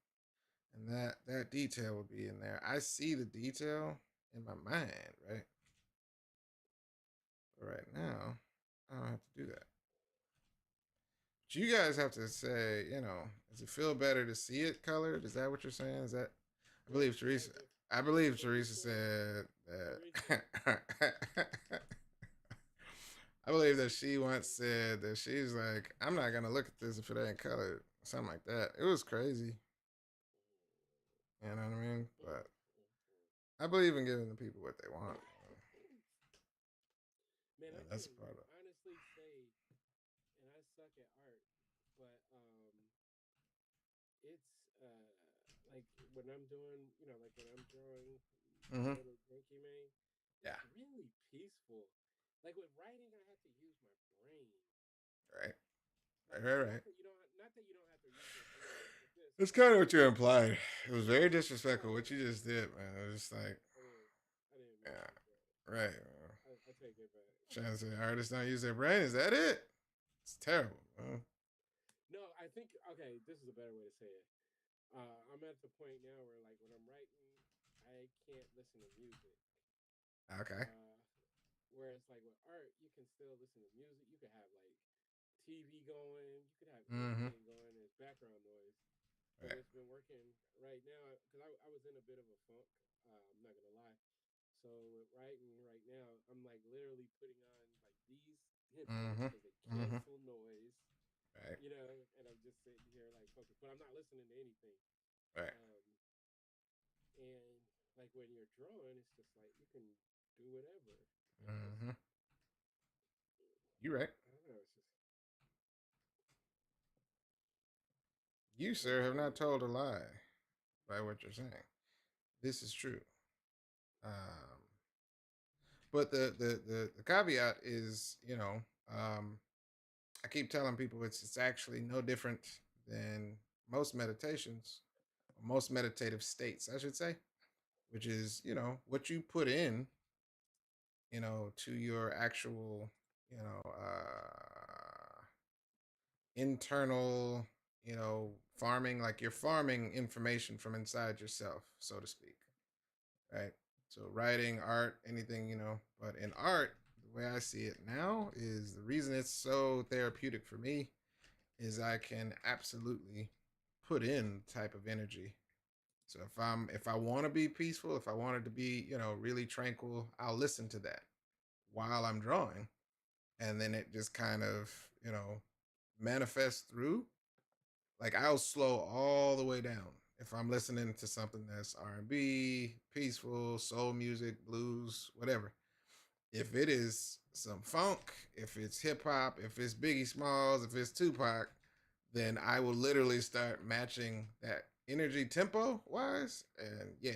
And that detail would be in there. I see the detail in my mind, right? But right now, I don't have to do that. But you guys have to say, does it feel better to see it colored? Is that what you're saying? Is that I yeah, believe Teresa like if I believe Teresa Teresa said Teresa that I believe that she once said that she's like, I'm not gonna look at this if it ain't colored. Something like that. It was crazy. You know what I mean? But I believe in giving the people what they want. man, Yeah, I that's can a part of honestly say, and I suck at art, but it's like when I'm doing, like when I'm drawing it. my Mm-hmm. little Dinky Man, Yeah. it's really peaceful. Like with writing, I have to use my brain. Right. Like Right. not that you don't have to use your brain with this, That's but kind of what you implied. It was very no, disrespectful what you just did, man. It was just like, I didn't mean yeah, it, but right. I take it back. Trying to say artists don't use their brain. Is that it? It's terrible, man. No, I think okay. This is a better way to say it. I'm at the point now where like when I'm writing, I can't listen to music. Okay. Uh, Whereas like with art, you can still listen to music. You could have like TV going. You could have Mm-hmm. anything going as background noise. But Right. what's been working right now, because I was in a bit of a funk. I'm not gonna lie. So with writing right now, I'm like literally putting on like these headphones Mm-hmm. because they Mm-hmm. cancel noise, Right. and I'm just sitting here like focused, but I'm not listening to anything. Right. Um, and like when you're drawing, it's just like you can do whatever. Like it's, Mm-hmm. You right. I don't know. It's just You, what sir, you have saying, not man? told a lie by what you're saying. This is true. Um, But the caveat is, um, I keep telling people it's actually no different than most meditations, most meditative states, I should say, which is, what you put in, to your actual, internal, farming, like you're farming information from inside yourself, so to speak, right? So writing, art, anything, but in art, the way I see it now is the reason it's so therapeutic for me is I can absolutely put in type of energy. So if I want to be peaceful, if I want it to be, really tranquil, I'll listen to that while I'm drawing. And then it just kind of, manifests through. Like I'll slow all the way down if I'm listening to something that's R&B, peaceful, soul music, blues, whatever. If it is some funk, if it's hip hop, if it's Biggie Smalls, if it's Tupac, then I will literally start matching that energy tempo wise. And yeah,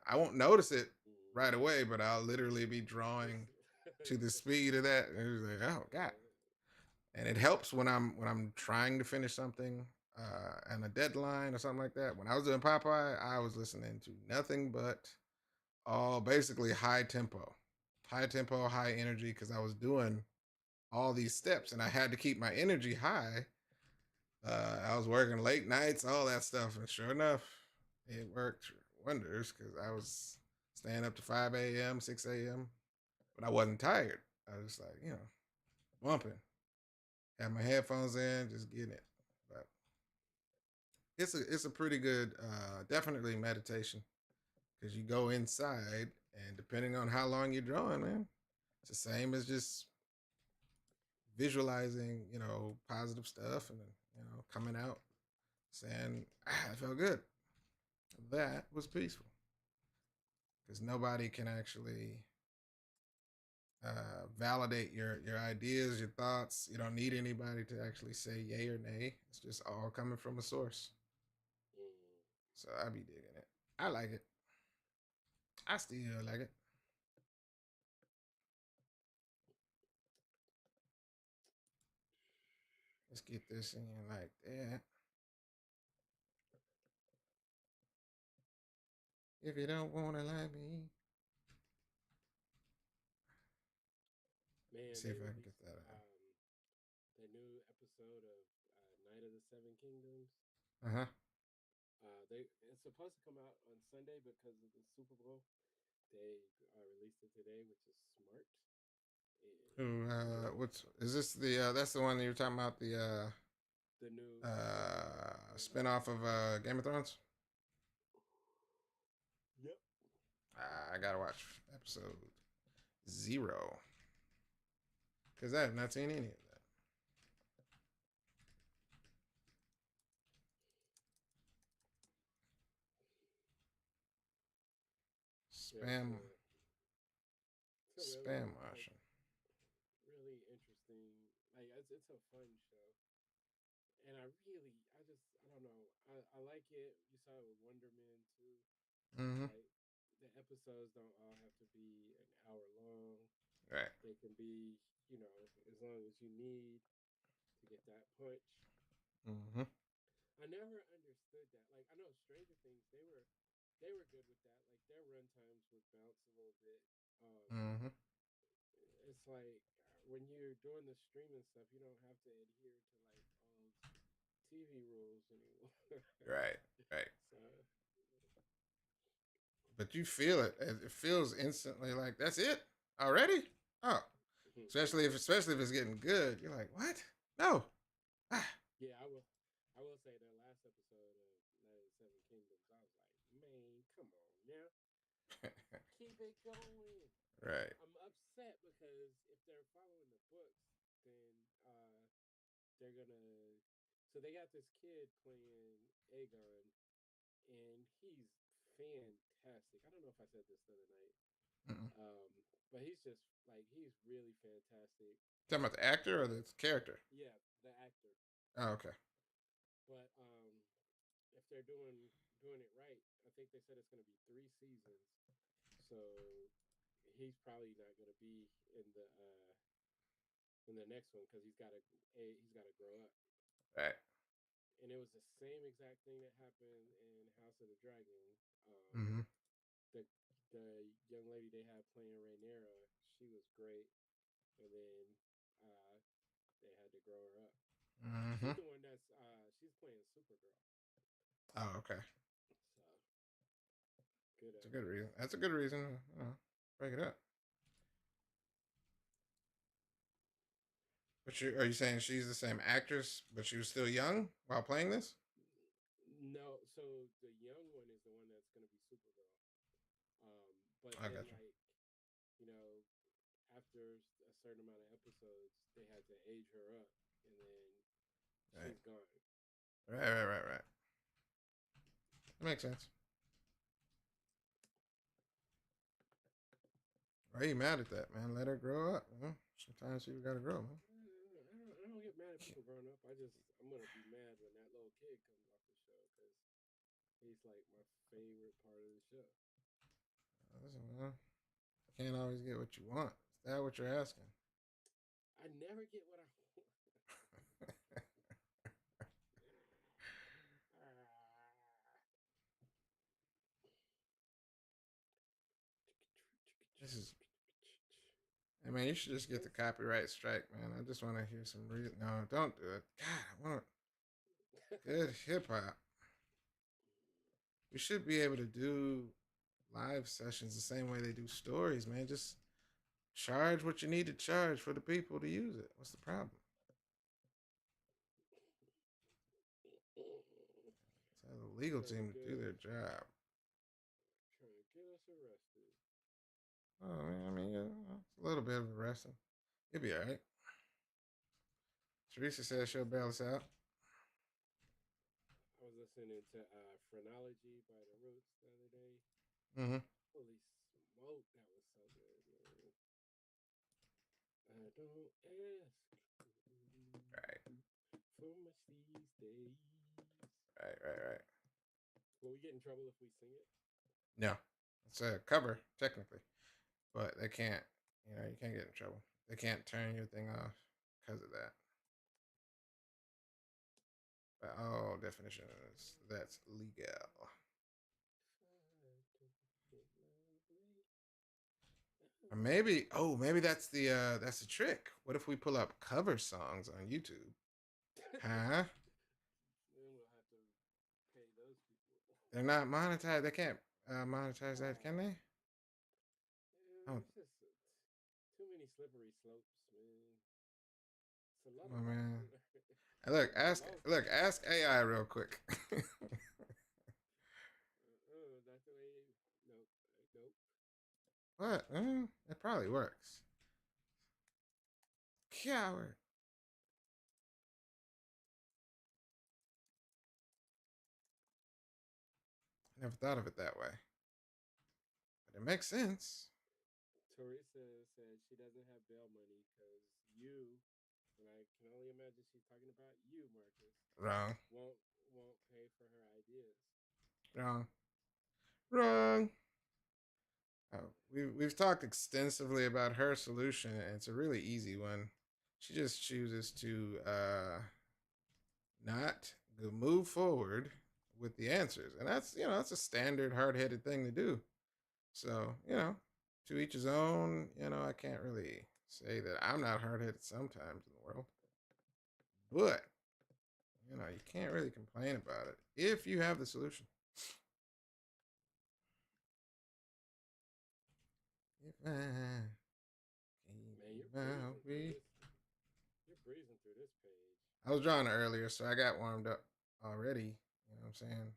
I won't notice it right away, but I'll literally be drawing to the speed of that. And it's like, oh God. And it helps when I'm trying to finish something and a deadline or something like that. When I was doing Popeye, I was listening to nothing but all basically high tempo, high energy because I was doing all these steps and I had to keep my energy high. I was working late nights, all that stuff, and sure enough, it worked wonders because I was staying up to 5 a.m., 6 a.m., but I wasn't tired. I was just like, bumping, have my headphones in, just getting it. But it's a pretty good, definitely meditation because you go inside and depending on how long you're drawing, man, it's the same as just visualizing, positive stuff and then, coming out saying, I felt good. That was peaceful because nobody can actually validate your ideas, your thoughts. You don't need anybody to actually say yay or nay. It's just all coming from a source. So I be digging it. I like it. I still like it. Let's get this in like that. If you don't want to like me, Man, see they if I can get released that out. the new episode of Night of the Seven Kingdoms. Uh huh. It's supposed to come out on Sunday because of the Super Bowl. They released it today, which is smart. Who? And What's is this? The that's the one that you're talking about. the new Spinoff of Game of Thrones. Yep. I gotta watch episode 0 because I have not seen any of that. Yeah, it's Spam, a really spam like washing. really interesting. Like it's a fun show, and I don't know. I like it. You saw it with Wonder Man too. Mm-hmm. Like the episodes don't all have to be an hour long. Right. They can be, as long as you need to get that punch. Mm-hmm. I never understood that. Like I know Stranger Things, they were good with that. Like their run times would bounce a little bit. Um, Mm-hmm. it's like when you're doing the streaming stuff, you don't have to adhere to like all TV rules anymore. Right. Right. So But you feel it. It feels instantly like that's it already. Oh, especially if it's getting good. You're like, what? No. Ah. yeah, I will say the last episode of Night of the Seven Kingdoms, I was like, man, come on now, keep it going. Right. I'm upset because if they're following the books, then they're gonna. So they got this kid playing Aegon, and he's fantastic. I don't know if I said this the other night, Mm-mm. but he's just like he's really fantastic. Talking about the actor or the character? Yeah, the actor. Oh, okay. But if they're doing it right, I think they said it's going to be 3 seasons. So he's probably not going to be in the next one because he's got to grow up. Right. And it was the same exact thing that happened in House of the Dragon. Mm-hmm. The young lady they had playing Rhaenyra, she was great, and then uh, they had to grow her up. Mm-hmm. She's the one that's she's playing Supergirl. Oh, okay. So good That's a good actress. reason. That's a good reason. Break it up. But are you saying she's the same actress, but she was still young while playing this? No, so the young one is the one that's going to be Supergirl. But I then got you. you know, after a certain amount of episodes, they had to age her up, and then Right. she's gone. Right. That makes sense. Why are you mad at that, man? Let her grow up. Sometimes you gotta grow, man. I don't get mad at people growing up. I'm gonna be mad when that little kid comes off the show because he's like my favorite part of the show. Listen, man. Can't always get what you want. Is that what you're asking? I never get what I want. This is. I mean, you should just get the copyright strike, man. I just want to hear some real. No, don't do it. God, I want good hip hop. We should be able to do live sessions the same way they do stories, man. Just charge what you need to charge for the people to use it. What's the problem? Tell the legal team to do their job. Trying to get us arrested. Oh, man, I mean, yeah, it's a little bit of arresting. You'll be all right. Teresa says she'll bail us out. I was listening to Phrenology by the Roots the other day. Mm-hmm. Holy smoke, that was so good, man. I don't ask Right. for much these days. Right. Will we get in trouble if we sing it? No, it's a cover technically, but they can't. You can't get in trouble. They can't turn your thing off because of that. By all definitions, that's legal. Or maybe that's the trick. What if we pull up cover songs on YouTube? Huh? Then we'll have to pay those people. They're not monetized. They can't monetize that, can they? Oh, It's just too many slippery slopes, man. It's a lot come of on, man. money. Ask AI real quick. That's the way. Nope. What? It probably works. Coward. I never thought of it that way, but it makes sense. Teresa says she doesn't have bail money because you, and I can only imagine she's talking about you, Marcus, Wrong. won't pay for her ideas. Wrong. Wrong. We've talked extensively about her solution, and it's a really easy one. She just chooses to not move forward with the answers, and that's a standard hard headed thing to do. So to each his own. I can't really say that I'm not hard headed sometimes in the world, but you can't really complain about it if you have the solution. If I Man, you're breezing through this. You're breezing through this page. I was drawing earlier, so I got warmed up already. You know what I'm saying?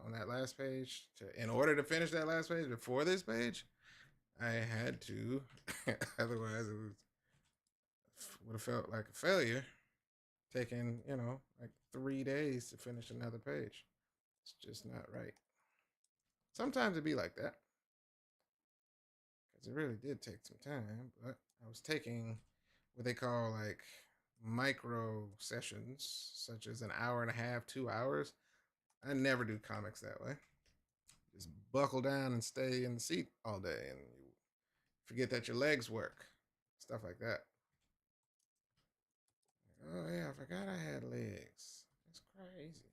On that last page, in order to finish that last page before this page, I had to. Otherwise, would have felt like a failure. Taking like 3 days to finish another page. It's just not right. Sometimes it be like that because it really did take some time. But I was taking what they call like micro sessions, such as an hour and a half, 2 hours. I never do comics that way. Just buckle down and stay in the seat all day, and you forget that your legs work, stuff like that. Oh yeah, I forgot I had legs. It's crazy.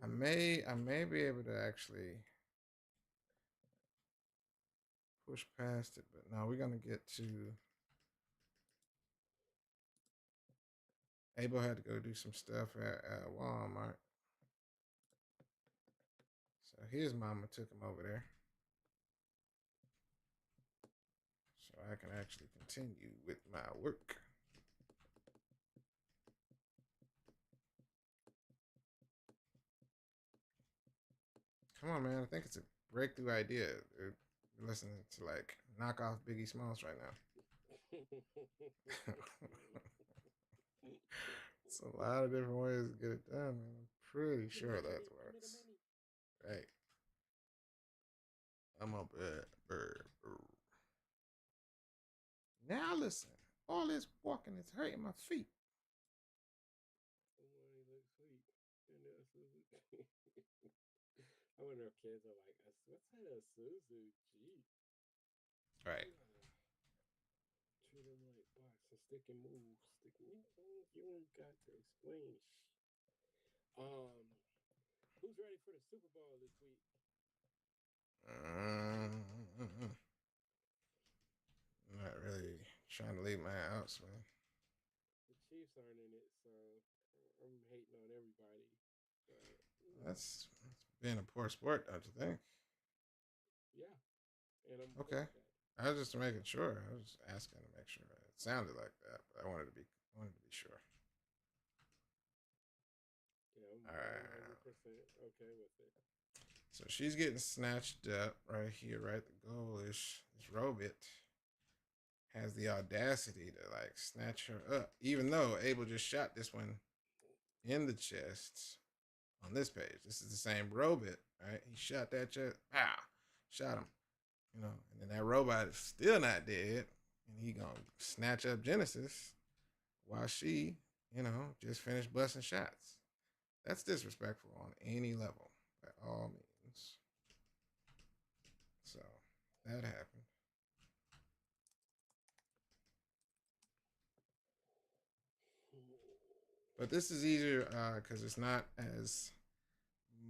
I may be able to actually push past it, but now we're gonna get to. Abel had to go do some stuff at Walmart, so his mama took him over there, so I can actually continue with my work. Come on, man! I think it's a breakthrough idea. We're listening to like knock off Biggie Smalls right now. It's a lot of different ways to get it done, man. I'm pretty sure that works. Right. I'm a bird. Now listen. All this walking is hurting my feet. I wonder if kids are like, what's that a Suzu Jeep? Right. Treat them like box and stick and move. You ain't got to explain. Who's ready for the Super Bowl this week? Not really trying to leave my house, man. The Chiefs aren't in it, so I'm hating on everybody. That's being a poor sport, don't you think? Yeah, and I'm okay. I was just making sure. I was asking to make sure. It sounded like that, but I wanted to be sure. Yeah, I'm all right. 100% okay with it. So she's getting snatched up right here, right? The goal is this robot has the audacity to like snatch her up, even though Abel just shot this one in the chest on this page. This is the same robot, right? He shot that chest, shot him, and then that robot is still not dead, and he gonna snatch up Genesis while she, just finished busting shots. That's disrespectful on any level, by all means. So that happened. But this is easier because it's not as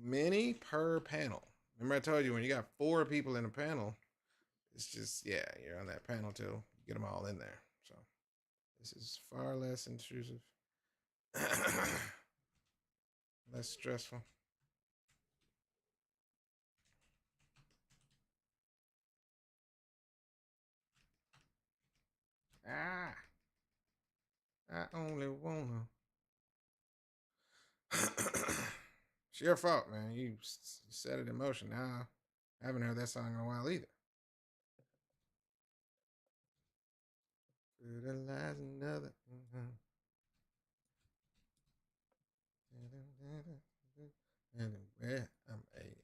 many per panel. Remember I told you when you got 4 people in a panel, it's just, you're on that panel till you get them all in there. So this is far less intrusive, less stressful. I only wanna. It's your fault, man. You set it in motion. Now I haven't heard that song in a while either. Fertilize another. And where I'm a.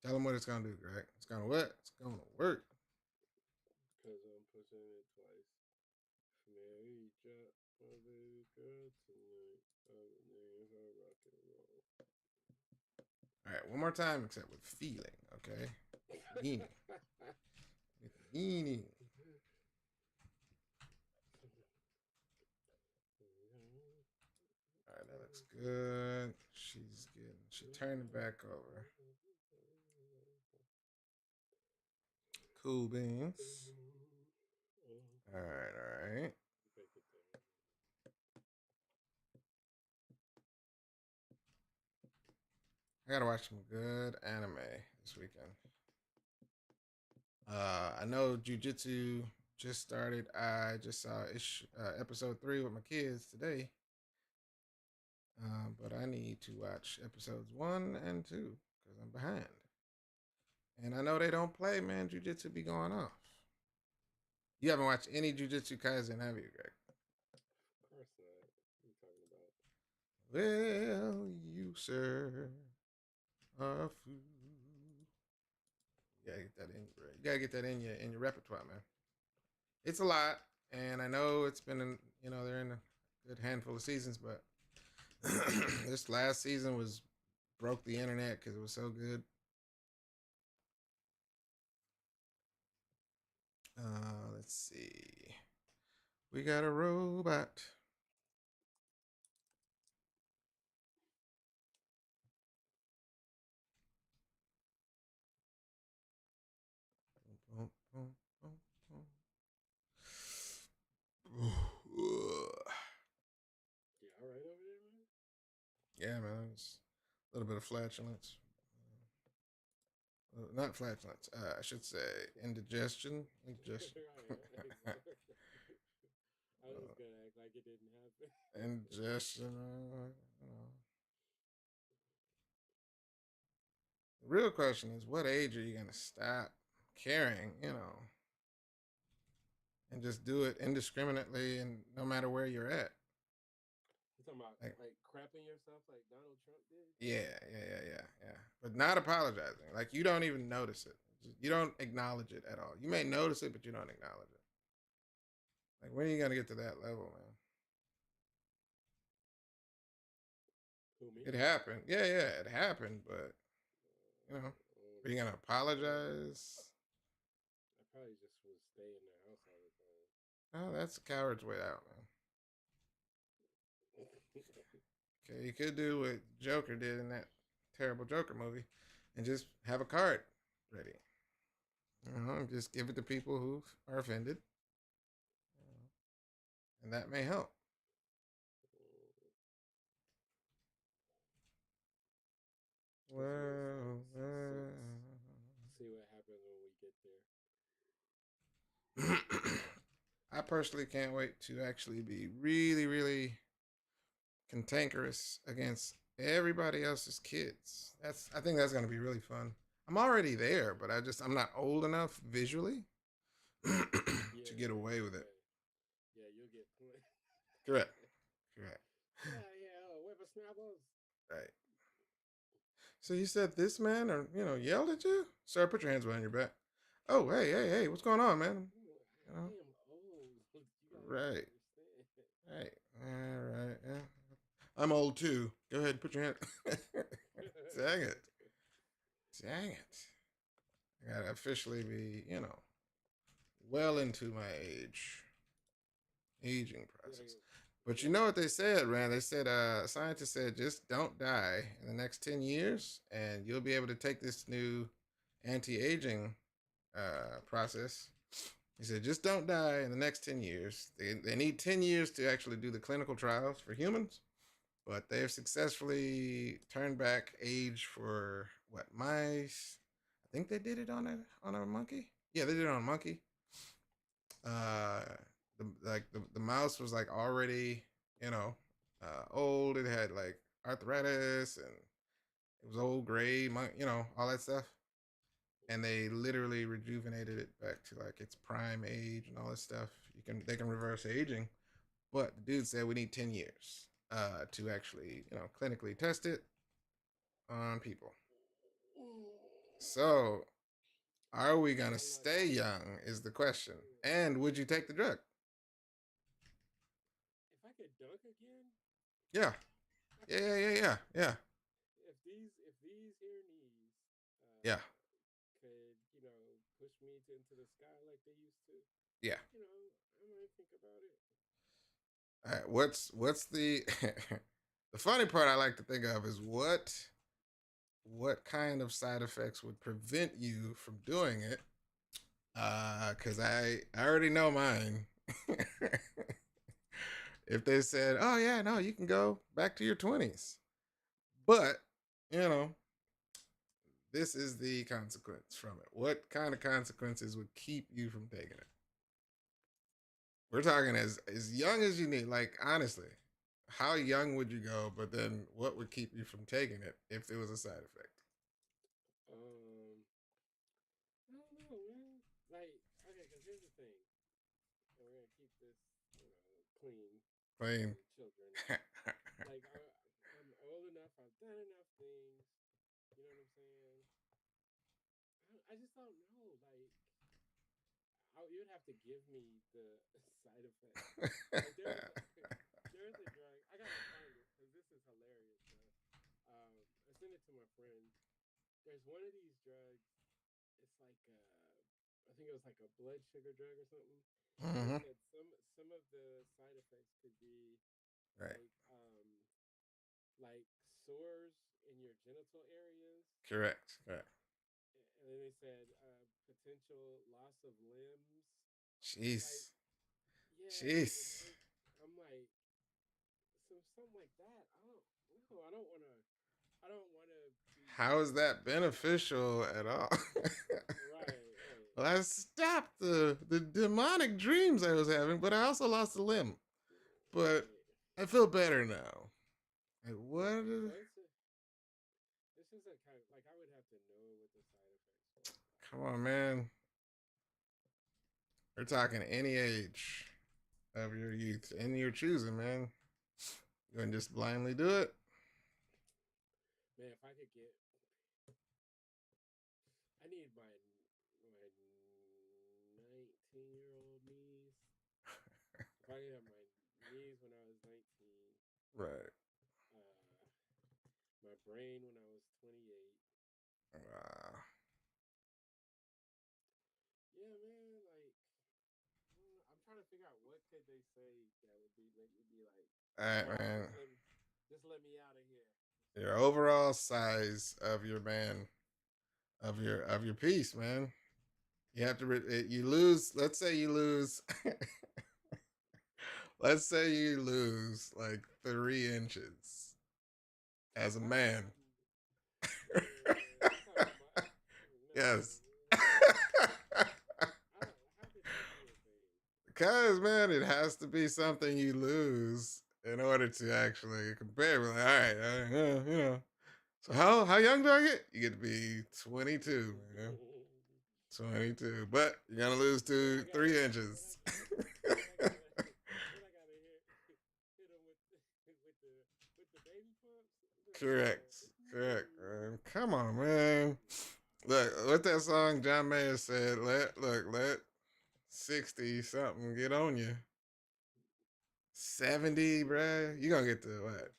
Tell them what it's gonna do, Greg. It's gonna what? It's gonna work. Because I'm pushing it twice. Mary drop my baby girl tonight. Other names are rock and roll. All right, one more time, except with feeling, okay? Meaning. With meaning. All right, that looks good. She turned it back over. Cool beans. All right. I gotta watch some good anime this weekend. I know Jiu-Jitsu just started. I just saw episode 3 with my kids today. But I need to watch episodes 1 and 2 because I'm behind. And I know they don't play, man. Jiu-Jitsu be going off. You haven't watched any Jiu-Jitsu Kaisen, have you, Greg? Of course not. What are you talking about? Well, you, sir, are a fool. gotta get that in, bro. You gotta get that in your repertoire, man. It's a lot, and I know it's been they're in a good handful of seasons, but this last season was broke the internet because it was so good. Let's see. We got a robot. Boom, boom, boom, boom. You all right over there, man? Yeah, man. It's a little bit of flatulence. Not flatulence. I should say indigestion. Indigestion. Right. I was gonna act like it didn't happen. Indigestion. The real question is, what age are you gonna stop caring? And just do it indiscriminately and no matter where you're at. You talking about Like, like crapping yourself like Donald Trump did? yeah. But not apologizing. Like you don't even notice it. You don't acknowledge it at all. You may notice it, but you don't acknowledge it. Like when are you gonna get to that level, man? Who, me? It happened. Yeah, it happened, but are you gonna apologize? I probably just would stay in the house all the time. Oh, that's a coward's way out, man. Okay, you could do what Joker did in that terrible Joker movie and just have a card ready. Just give it to people who are offended. And that may help. Well, see what happens when we get there. I personally can't wait to actually be really, really cantankerous against everybody else's kids. I think that's going to be really fun. I'm already there, but I'm not old enough visually to get away with it. Yeah, you'll get plenty. Correct. Whippersnappers. Right. So you said this man, or yelled at you? Sir, put your hands behind your back. Oh, hey, what's going on, man? I am old. Right. All right. Yeah. I'm old too. Go ahead, put your hand. Dang it. I gotta officially be, well into my aging process. But you know what they said, man? They said, scientists said, just don't die in the next 10 years, and you'll be able to take this new anti-aging process. He said, just don't die in the next 10 years. They need 10 years to actually do the clinical trials for humans, but they've successfully turned back age for mice? I think they did it on a monkey. Yeah, they did it on a monkey. The mouse was like already old. It had like arthritis and it was old gray, all that stuff. And they literally rejuvenated it back to like its prime age and all this stuff. They can reverse aging, but the dude said we need 10 years to actually clinically test it on people. So are we gonna stay young is the question. And would you take the drug? If I could dunk again? Yeah. Yeah. If these here knees yeah. could, push me into the sky like they used to. Yeah. I might think about it. All right, what's the the funny part I like to think of is what kind of side effects would prevent you from doing it? Because I already know mine. If they said, "Oh yeah, no, you can go back to your 20s," but this is the consequence from it. What kind of consequences would keep you from taking it? We're talking as young as you need. Like honestly, how young would you go? But then, what would keep you from taking it if it was a side effect? I don't know, man. Like, okay, because here's the thing, and we're gonna keep this, clean. Clean. Children. Like, I'm old enough. I've done enough things. You know what I'm saying? I just don't know. Like, you'd have to give me the side effects. Like, there's a drug. I gotta find it because this is hilarious, bro. I sent it to my friend. There's one of these drugs. It's like I think it was like a blood sugar drug or something. And they Mm-hmm. said some of the side effects could be Right. like sores in your genital areas, Correct. Correct. and then they said potential loss of limbs. Like, Jeez. yeah, it Jeez. makes. I'm like, something like that. I don't. No, I don't want to. I don't want to be How is doing that beneficial at all? right, right, Well, I stopped the demonic dreams I was having, but I also lost a limb. But right. I feel better now. Like, what? So it's just a kind of like I would have to know what the side effects were. Come on, man. We're talking any age of your youth and your choosing, man. You gonna just blindly do it? Man, if I could get, I need my 19-year-old knees. If I could have my knees when I was 19, Right. uh, my brain when I was 28. Wow. Yeah, man. Like, I'm trying to figure out what could they say that would be make you be like, All all right, right, man. just let me out of here. Your overall size of your man, of your piece, man. You have to. You lose. Let's say you lose. Let's say you lose like 3 inches as a man. You talking about my? Yes. How could that be a thing? Because, man, it has to be something you lose in order to actually compare. We're like, all right, you know. So how young do I get? You get to be 22, man. 22, but you're gonna lose Then to I gotta, 3 inches. then I gotta, then I gotta hit him with the baby pumps. Correct, correct, man. Come on, man. Look, what that song John Mayer said. Let 60 something get on you. 70, bruh. You gonna get to what?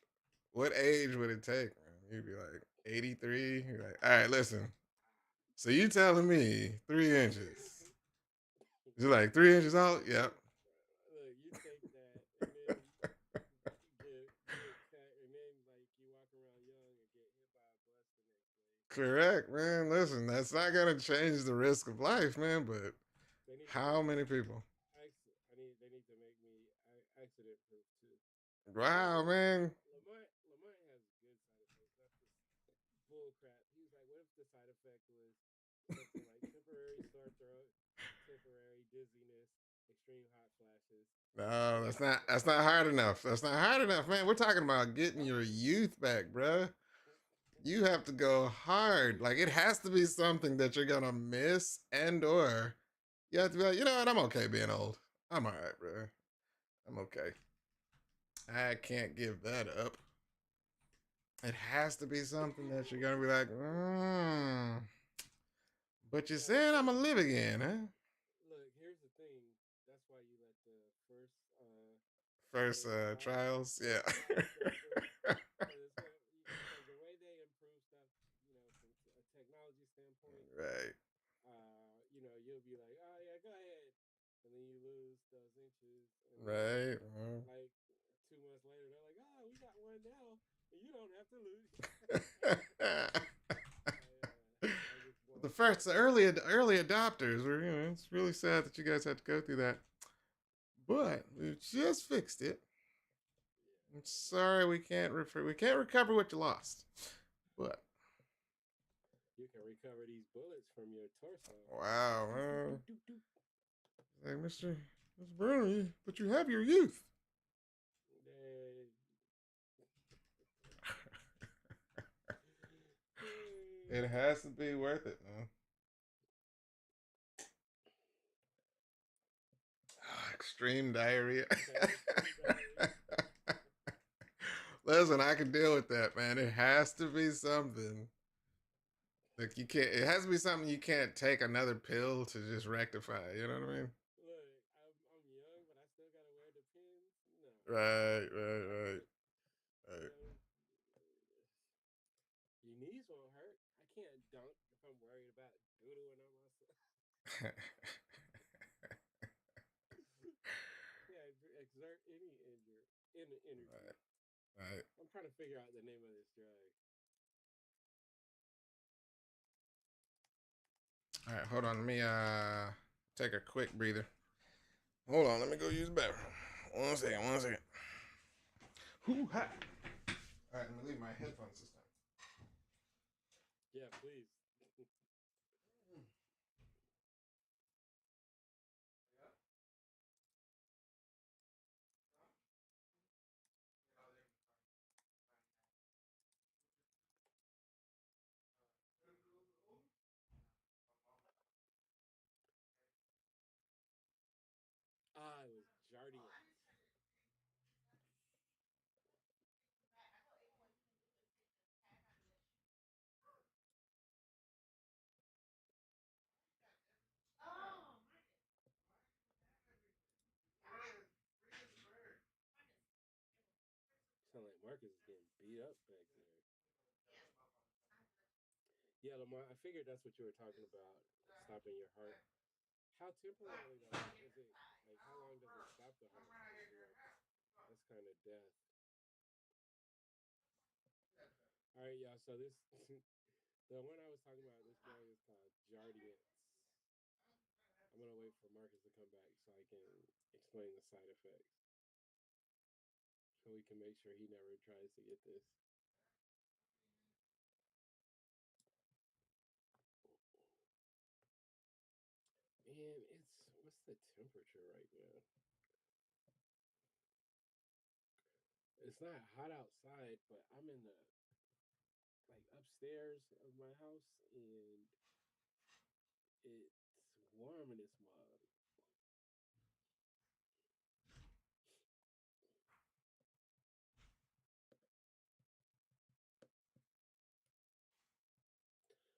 What age would it take, man? You'd be like 83. You're like, all right, listen. So you telling me 3 inches? You're like 3 inches out? Yep. Look, you take that, and then get cut, and then like you walk around young and get hit by a bus the next day. Correct, man. Listen, that's not gonna change the risk of life, man. But They need to how make many me. people? They need to make me accident proof too. Wow, man. Lamont has good side effects. That's just bull crap. He was like, what if the side effect was something like temporary sore throat, temporary dizziness, extreme hot flashes? No, Like that's not hard enough. That's not hard enough, man. We're talking about getting your youth back, bruh. You have to go hard. Like it has to be something that you're gonna miss and or you have to be like, you know what, I'm okay being old. I'm all right, bro. I'm okay. I can't give that up. It has to be something that you're gonna be like, but you're Like, saying I'm gonna live again, huh? look, here's the thing. That's why you let the first First clinical trials, yeah. trials go first, because the way they improve stuff, from a technology standpoint, Right. you'll be like, oh yeah, go ahead, and then you lose those inches, and then Right. like 2 months later, they're like, oh, we got one now, and you don't have to lose. The first, the early adopters were, it's really sad that you guys had to go through that. But we just fixed it. I'm sorry we can't recover what you lost. But you can recover these bullets from your torso. wow, man. Like Mr. Bernie, but you have your youth. It has to be worth it, man. Extreme diarrhea. Listen, I can deal with that, man. It has to be something Like you can't. It has to be something you can't take another pill to just rectify. You know what I mean? Look, I'm young, but I still gotta wear the pins. No, Right, right, I'm right, good. right. Um, your knees won't hurt. I can't dunk if I'm worried about doodling on myself. Yeah, exert any injury in energy. Right, right. I'm trying to figure out the name of this drug. All right, hold on. Let me take a quick breather. Hold on, let me go use the bathroom. One second, one second. Hoo ha. All right, let me leave my headphones this time. Yeah, please. Ah, it was Jardian. Sound like Marcus is getting beat up back there. Yeah, Lamar, I figured that's what you were talking about, stopping your heart. How temporarily though? Is it like how long does it stop the heart? That's kind of death. All right, y'all. So this, the one I was talking about, this drug is called Jardiance. I'm gonna wait for Marcus to come back so I can explain the side effects, so we can make sure he never tries to get this. And what's the temperature right now? It's not hot outside, but I'm in the like upstairs of my house, and it's warm in this mug.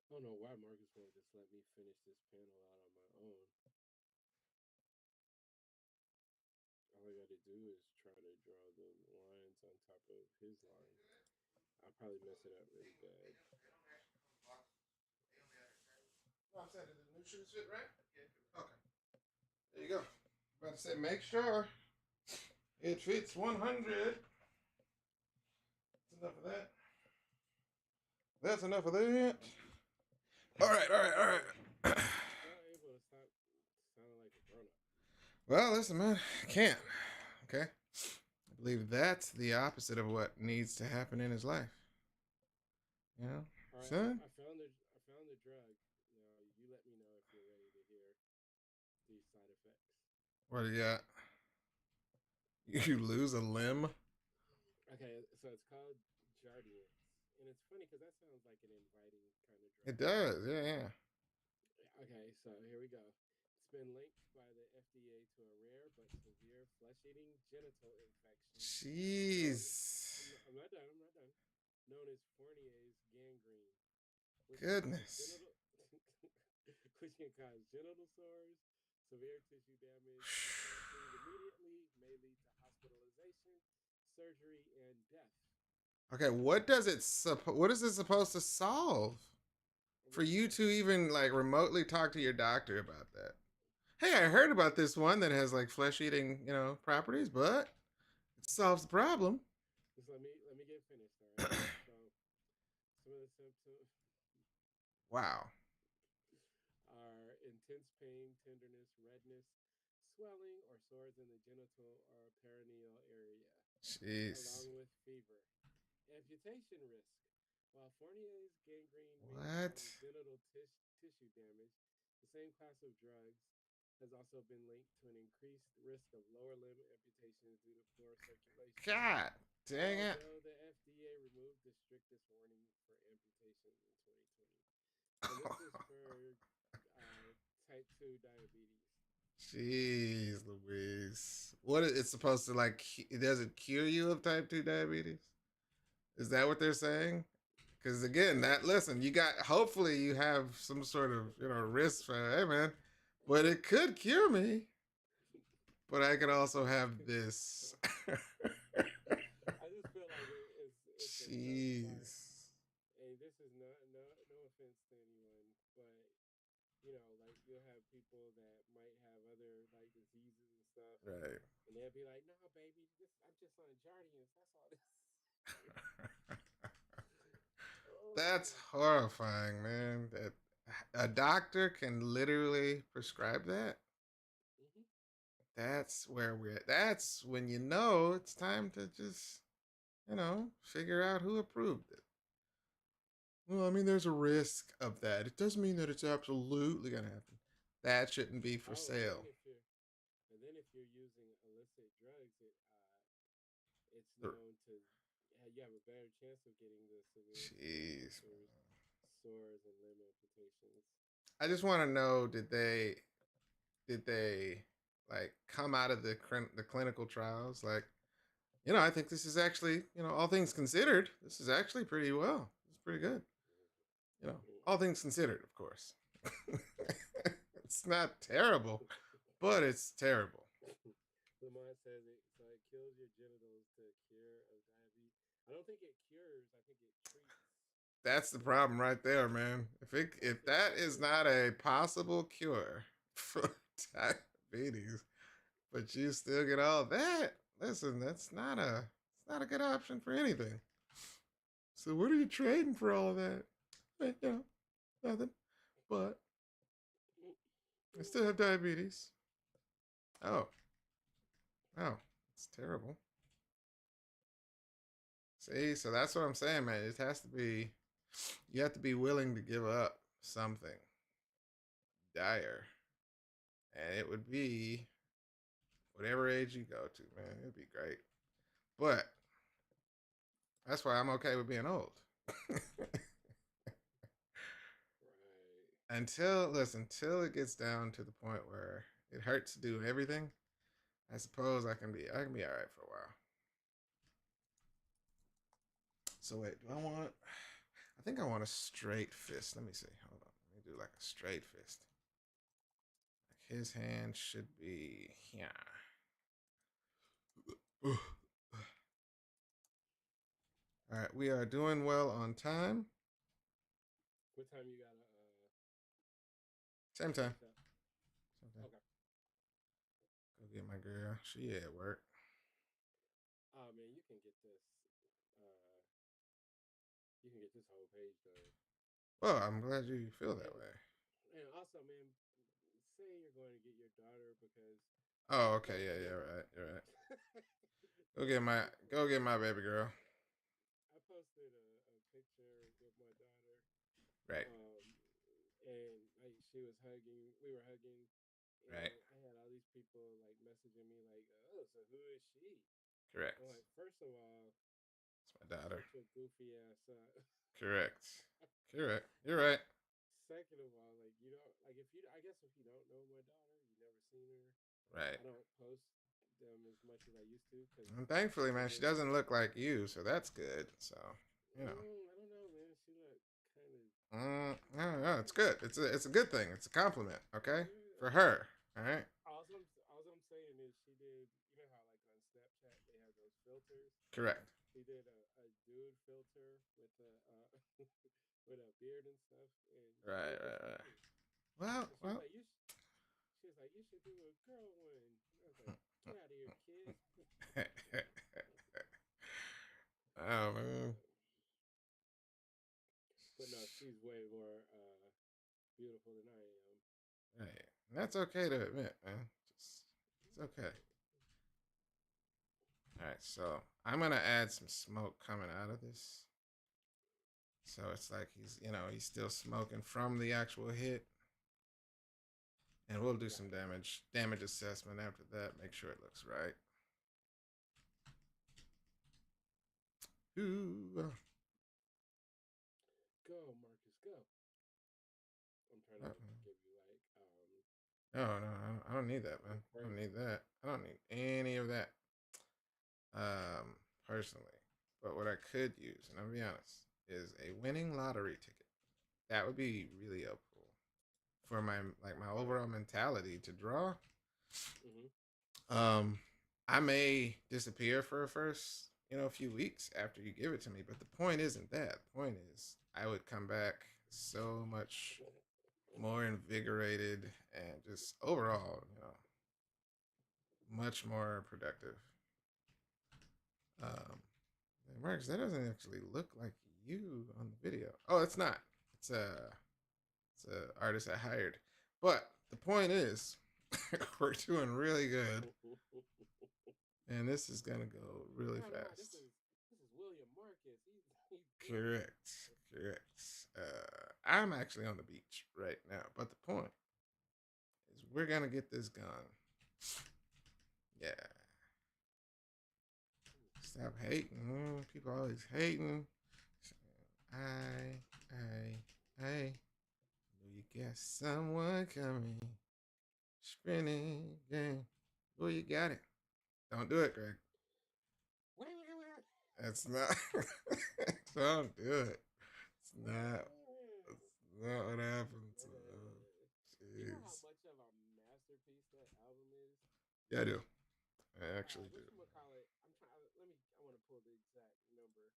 I don't know why Marcus won't just let me finish this panel out on my own. All I got to do is try to draw the lines on top of his line. I'll probably mess it up really bad. No, I'm saying, did the new shoes fit right? Okay. There you go. About to say, make sure it fits 100. That's enough of that. That's enough of that. All right, all right, all right. Still able to stop sounding like a grown up. Well, listen, man, I can't. Okay. I believe that's the opposite of what needs to happen in his life. You know, All right, son. I found the drug. You let me know if you're ready to hear these side effects. What do you got? You lose a limb? Okay, so it's called Jardiance, and it's funny because that sounds like an inviting kind of It drug. does, yeah, yeah. Okay, so here we go. It's been linked by the FDA to a rare but severe flesh-eating genital infection known. Jeez. I'm not done. I'm not done. Known as Fournier's gangrene, which can cause Goodness. genital, which can cause genital sores, severe tissue damage. If not treated immediately, may lead to hospitalization, surgery, and death. Okay, what is it supposed to solve? For What you part? to even like remotely talk to your doctor about that. Hey, I heard about this one that has like flesh eating, properties, but it solves the problem. Just let me get finished. All right. So some of the symptoms Wow. are intense pain, tenderness, redness, swelling, or sores in the genital or perineal area, Jeez. along with fever. Amputation risk. While Fournier's gangrene may What? cause genital tissue damage, the same class of drugs has also been linked to an increased risk of lower limb amputations due to poor circulation. God dang it. Although the FDA removed the strictest warning for amputations in 2020. And this is for type 2 diabetes. Jeez, Louise. What it's supposed to like? Does it cure you of type 2 diabetes? Is that what they're saying? Because again, listen, you got, hopefully you have some sort of, risk for, hey man, but it could cure me. But I could also have this. I just feel like it's a tough spot. Jeez. And this is no offense to anyone, but like you'll have people that might have other like diseases and stuff, Right. and they'll be like, "No, baby, this I'm just on Jardians. That's all this." That's Oh. horrifying, man. That a doctor can literally prescribe that. Mm-hmm. That's where we're at. That's when you know it's time to just, figure out who approved it. Well, I mean, there's a risk of that. It doesn't mean that it's absolutely going to happen. That shouldn't be for Oh, and then sale. if you're using illicit drugs, it's The- known to you have a better chance of getting the severe skin Jeez. cancers, sores, and limb amputations. I just want to know, did they like come out of the clinical trials like, I think this is actually, all things considered, this is actually pretty well. It's pretty good. All things considered, of course. It's not terrible, but it's terrible. Lamont says it kills your genitals to cure of diabetes. I don't think it cures. I think it treats. That's the problem right there, man. If that is not a possible cure for diabetes, but you still get all that, listen, it's not a good option for anything. So what are you trading for all of that? Nothing. But I still have diabetes. Oh, oh, it's terrible. See, so that's what I'm saying, man. It has to be, you have to be willing to give up something dire. And it would be whatever age you go to, man. It'd be great. But that's why I'm okay with being old. Right. Until it gets down to the point where it hurts to do everything, I suppose I can be all right for a while. So wait, do I want? I think I want a straight fist. Let me see. Hold on. Let me do like a straight fist. Like his hand should be here. All right, we are doing well on time. What time you gotta Same time. finish up? Same time. Okay. Go get my girl. She at work. Oh man, you can get this. Uh, you can get this whole page though. Well, I'm glad you feel that And way. and also, man, say you're going to get your daughter because Oh, I okay, yeah, posted. yeah, right, you're right. Go get I my posted. go get my baby girl. I posted a picture with my daughter, Right, and like she was hugging. We were hugging, right, and I had all these people like messaging me like, "Oh, so who is she?" correct. I'm like, first of all, It's my daughter. shut your goofy ass up. Correct, correct. You're right. Second of all, like you don't like if you. I guess if you don't know my daughter, you never seen her. Right. I don't post them as much as I used to because And thankfully, man, I've she been. doesn't look like you, so that's good. So, you know. I don't know, man. She looked kind of. No, no, it's good. It's a good thing. It's a compliment. Okay, Yeah. for her. All right. All I'm saying is she did. You know how like on Snapchat they have those filters. Correct. She did a dude filter with a with a beard and stuff, and Right, it was right, right. funny. Well, And well. she was like, you should do a girl one. I was like, get out of here, kid. Oh man. But no, she's way more beautiful than I am. Right. And that's okay to admit, man. It's okay. All right, so I'm gonna add some smoke coming out of this. So it's like he's still smoking from the actual hit. And we'll do some Gotcha. damage assessment after that. Make sure it looks right. Ooh. Go, Marcus, go. I'm trying to give you like No, no, I don't need that, man. I don't praise. need that. I don't need any of that. Personally. But what I could use, and I'll be honest, is a winning lottery ticket. That would be really helpful for my overall mentality to draw. Mm-hmm. Um, I may disappear for a first, a few weeks after you give it to me, but the point isn't that. The point is I would come back so much more invigorated and just overall, much more productive. Um, Marcus, that doesn't actually look like you on the video. Oh, it's not. It's a artist I hired. But the point is, we're doing really good, and this is gonna go really fast. This is William Marcus. He's Correct, correct. I'm actually on the beach right now, but the point is, we're gonna get this gone. Yeah. Stop hating. People always hating. I know you got someone coming. Spinning game. Oh, you got it. Don't do it, Greg. That's not. Don't do it. It's not. It's not what happens. You know how Jeez. much of a masterpiece that album is? Yeah, I do. I actually do. Whatchamacallit, I'm trying. I want to pull the exact number.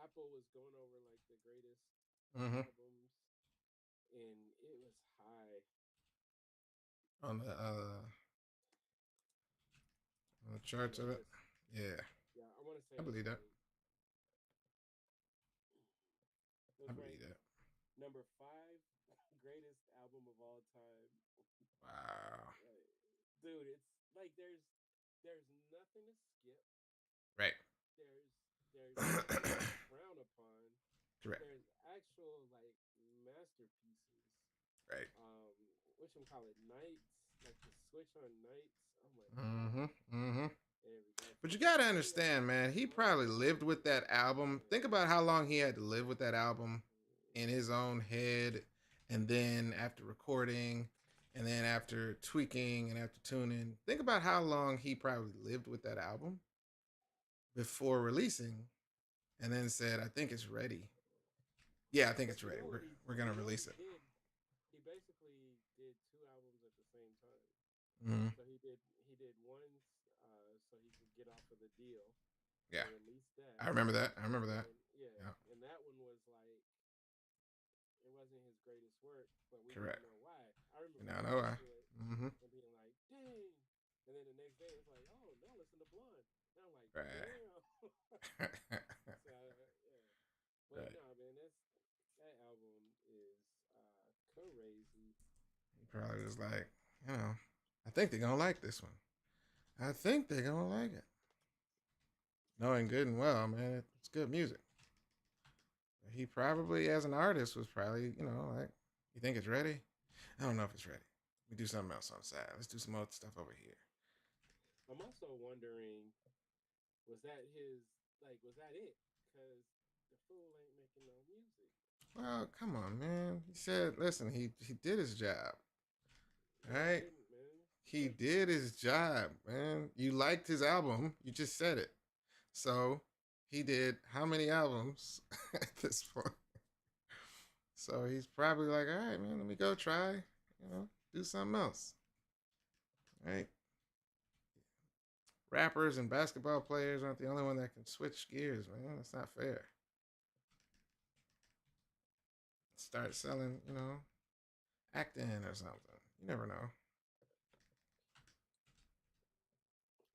Apple was going over like the greatest Mm-hmm. albums, and it was high On the charts of it. list. Yeah, Yeah, I want to say I believe that. it I was believe ranked that. number 5 greatest album of all time. Wow. Dude, it's like there's nothing to skip. Right. There's nothing to frown upon. Correct. There's actual like masterpieces. Right. Whatchamacallit, Nights, like the switch on Nights. Oh my Mm-hmm. god. Mm-hmm. There we go. But you gotta understand, man, he probably lived with that album. Think about how long he had to live with that album in his own head, and then after recording, and then after tweaking and after tuning. Think about how long he probably lived with that album before releasing, and then said, "I think it's ready." Yeah, I think But it's ready. We're gonna release it. did? He basically did 2 albums at the same time. Mm-hmm. So he did one so he could get off of the deal. Yeah, Release that. I remember that. I remember that. Yeah, and that one was like it wasn't his greatest work, but we Correct. didn't know why. I remember Now I know why. listening to it Mm-hmm. and being like, dang. And then the next day it's like, oh, now listen to Blonde. And I'm like, Right. damn. So, yeah. But Right. nah, man, that album is crazy. He probably was like, I think they're gonna like this one. I think they're gonna like it. Knowing good and well, man, it's good music. He probably, as an artist, was probably, like, you think it's ready? I don't know if it's ready. We do something else on the side. Let's do some other stuff over here. I'm also wondering, was that it? Because the fool ain't making no music. Well, come on, man. He said, listen, he did his job. No, Right? he didn't, man. He did his job, man. You liked his album. You just said it. So he did how many albums at this point? So he's probably like, all right, man, let me go try, do something else. Right? Rappers and basketball players aren't the only one that can switch gears, man. That's not fair. Start selling, acting or something. You never know.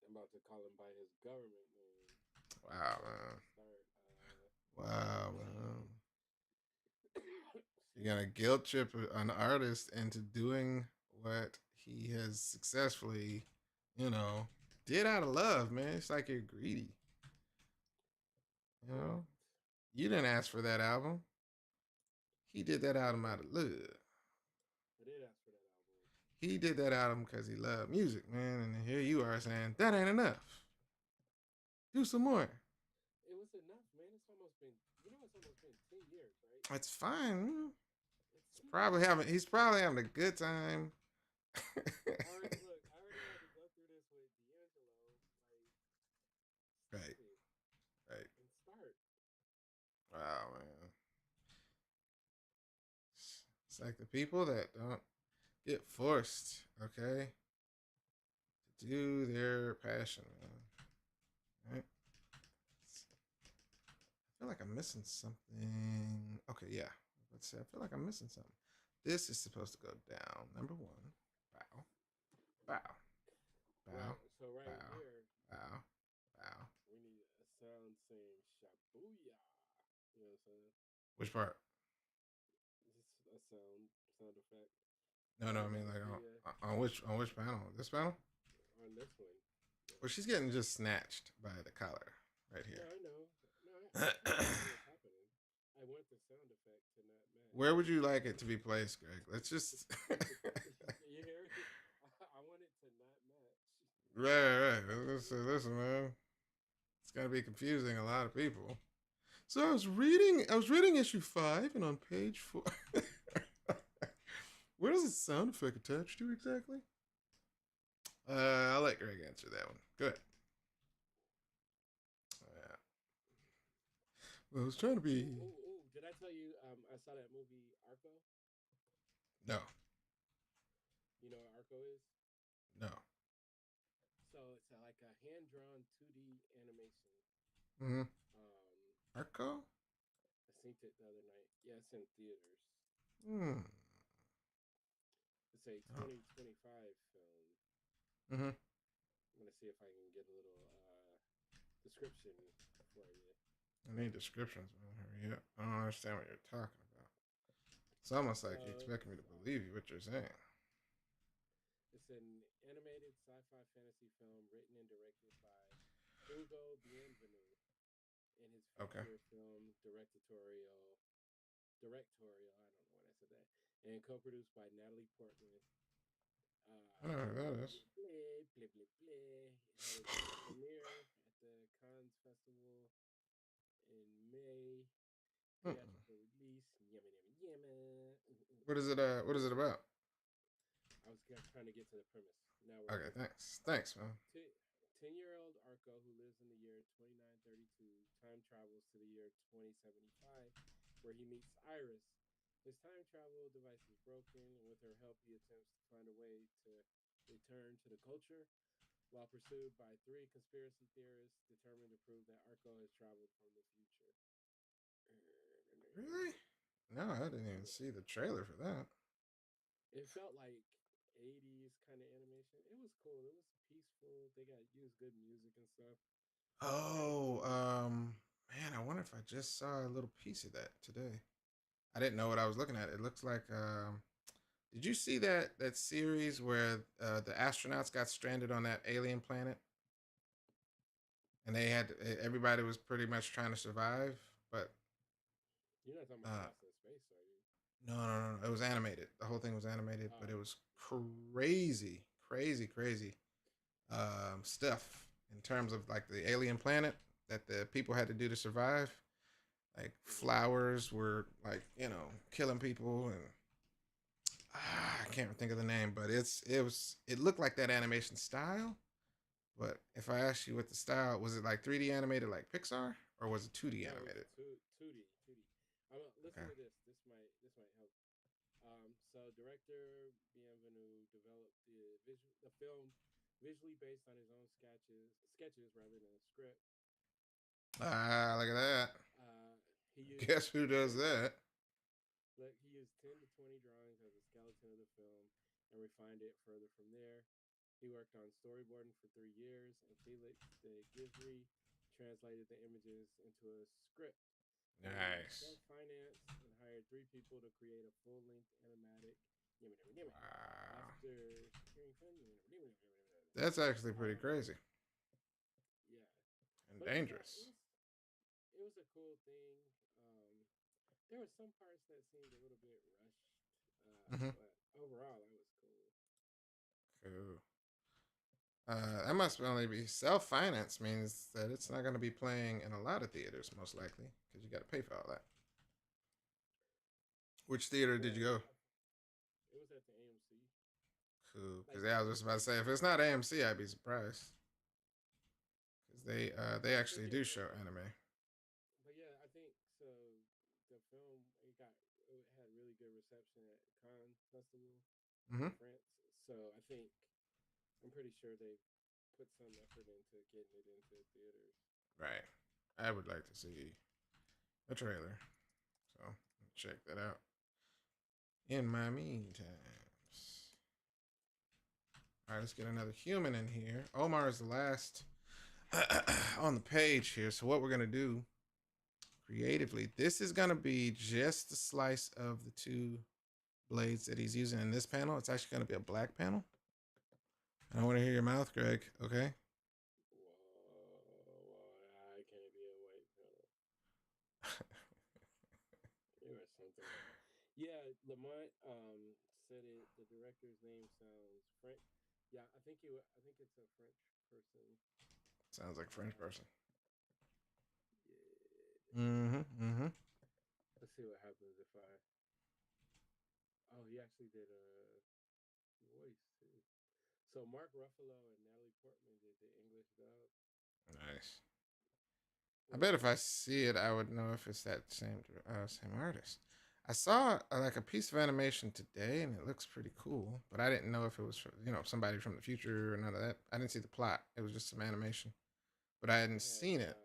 I'm about to call him by his government name. Wow, man. Wow, man. You're gonna guilt trip an artist into doing what he has successfully, did out of love, man. It's like you're greedy. You didn't ask for that album. He did that album out of love. I did ask for that album. He did that album because he loved music, man. And here you are saying that ain't enough. Do some more. It was enough, man. It's almost been 10 years, right? That's fine. He's probably having a good time. I already had to go through this with D'Angelo. Like, Right. Right. And start. It's like the people that don't get forced, okay, to do their passion, man. Right? I feel like I'm missing something. Okay, yeah. Let's see. I feel like I'm missing something. This is supposed to go down. Number one. Bow. Bow. Bow. Right. So right Bow. here, Bow. Bow. we need a sound saying "shabuya." You know what I'm saying? Which part? Just a sound effect. No, no. I mean, like Shabuya on which panel? This panel? on this one. Yeah. Well, she's getting just snatched by the collar right No, here. I know. No, I know what's happening. I want the sound effect to not match. Where would you like it to be placed, Greg? Let's just. You hear me? I want it to not match. Right. Listen, man. It's gonna be confusing a lot of people. So I was reading issue 5, and on page 4. Where does the sound effect attach to exactly? I'll let Greg answer that one. Go ahead. Yeah. Well, I was trying to be. Ooh. Did I tell you I saw that movie Arco? No. You know what Arco is? No. So it's like a hand-drawn 2D animation. Mm-hmm. Um, Arco? I seen it the other night. Yeah, it's in theaters. Hmm. It's a 2025 film. Mm-hmm. I'm gonna see if I can get a little description for you. I need descriptions, man. Hurry up. I don't understand what you're talking about. It's almost like you expect me to believe you what you're saying. It's an animated sci-fi fantasy film written and directed by Hugo Bienvenu in his Okay. feature film directorial. I don't know when I said that. And co-produced by Natalie Portman. I don't know who that is. It had its premiere at the Cannes Festival in May. Theatrical release. Yummy. What is it? What is it about? I was trying to get to the premise. Now Okay, thanks, man. 10-year-old Arco, who lives in the year 2932, time travels to the year 2075, where he meets Iris. His time travel device is broken, and with her help, he attempts to find a way to return to the culture, while pursued by 3 conspiracy theorists determined to prove that Arco has traveled from the future. Really? No, I didn't even see the trailer for that. It felt like 80s kind of animation. It was cool. It was peaceful. They got used good music and stuff. Oh, man, I wonder if I just saw a little piece of that today. I didn't know what I was looking at. It looks like, did you see that series where the astronauts got stranded on that alien planet, and everybody was pretty much trying to survive, but You're not talking about Lost in Space, are you? no. It was animated. The whole thing was animated, but it was crazy, stuff in terms of like the alien planet that the people had to do to survive. Like flowers were like killing people, and I can't think of the name, but it looked like that animation style. But if I ask you what the style was, it like 3D animated like Pixar, or was it 2D animated? 2D. Listen to this. This might help. So director Bienvenu developed the film visually based on his own sketches rather than a script. Look at that. Guess who does that? He used 10 to 20 drawings as a skeleton of the film and refined it further from there. He worked on storyboarding for 3 years, and Felix de Givry translated the images into a script. Nice. He self-financed and hired 3 people to create a full-length animatic. Wow. After hearing That's actually pretty crazy. Yeah. And dangerous. It was a cool thing. There were some parts that seemed a little bit rushed, but overall, that was cool. Cool. That must only be self-finance, means that it's not going to be playing in a lot of theaters, most likely, because you got to pay for all that. Which theater did you go? It was at the AMC. Cool. Because I was just about to say, if it's not AMC, I'd be surprised. Because they actually do show anime. But yeah, I think so. the film it had really good reception at Cannes Festival Mm-hmm. in France. So I'm pretty sure they put some effort into getting it into theaters. Right. I would like to see a trailer. So check that out. In my meantime, all right, let's get another human in here. Omar is the last on the page here. So what we're gonna do creatively, this is gonna be just a slice of the two blades that he's using in this panel. It's actually gonna be a black panel. I want to hear your mouth, Greg. Okay. Whoa, I can't be a white panel. Or something. Yeah, Lamont said it. The director's name sounds French. Yeah, I think it's a French person. Sounds like a French person. Yeah. Mm-hmm. Mm-hmm. Let's see what happens if I. Oh, he actually did a voice too. So Mark Ruffalo and Natalie Portman did the English dub. Nice. I bet if I see it, I would know if it's that same artist. I saw like a piece of animation today, and it looks pretty cool. But I didn't know if it was somebody from the future or none of that. I didn't see the plot. It was just some animation, but I hadn't seen it.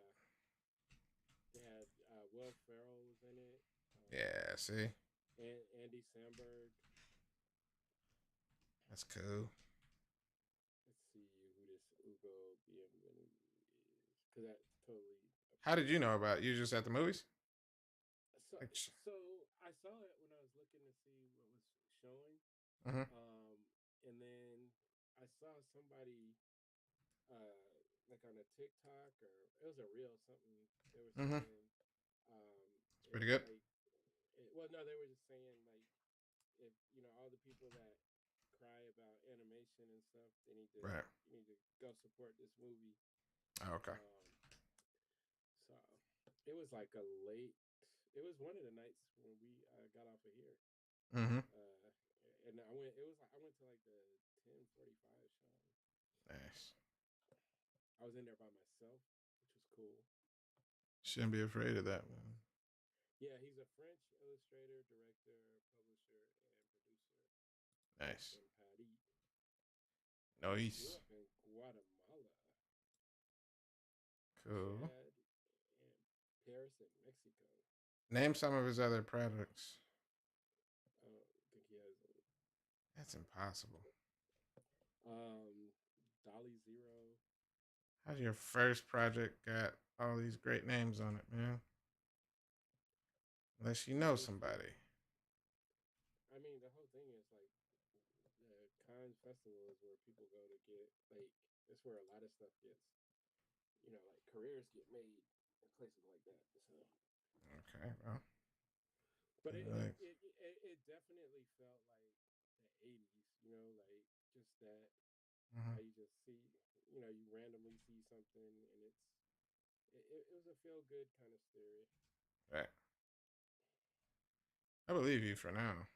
They had Will Ferrell was in it. Yeah, see, And Andy Samberg. that's cool. Let's see who this Ugo Bienvenu is, because that totally. How did you know about it? You just at the movies? So, so I saw it when I was looking to see what was showing, Mm-hmm. And then I saw somebody, like on a TikTok or it was a reel something they were Mm-hmm. saying, It's pretty good. like, well, no, they were just saying like if all the people that cry about animation and stuff, they need to Right. you need to go support this movie. Oh, okay. So it was like a late. It was one of the nights when we got off of here. Mm-hmm. And I went. It was like I went to like the 10:45 show. Nice. I was in there by myself, which was cool. Shouldn't be afraid of that, man. Yeah, he's a French illustrator, director, publisher, and producer. Nice. In Paris. Nice. Grew up in Guatemala. Cool. Chad, and Paris and Mexico. Name some of his other projects. I don't think he has any. That's impossible. Dolly Zero. How's your first project got all these great names on it, man? Unless you know somebody. I mean, the whole thing is like the Cannes Festival is where people go to get like it's where a lot of stuff gets, like careers get made in places like that. So. Okay, well. But it definitely felt like the 80s, like just that how you just see, you randomly see something and it was a feel good kind of story. Right. I believe you for now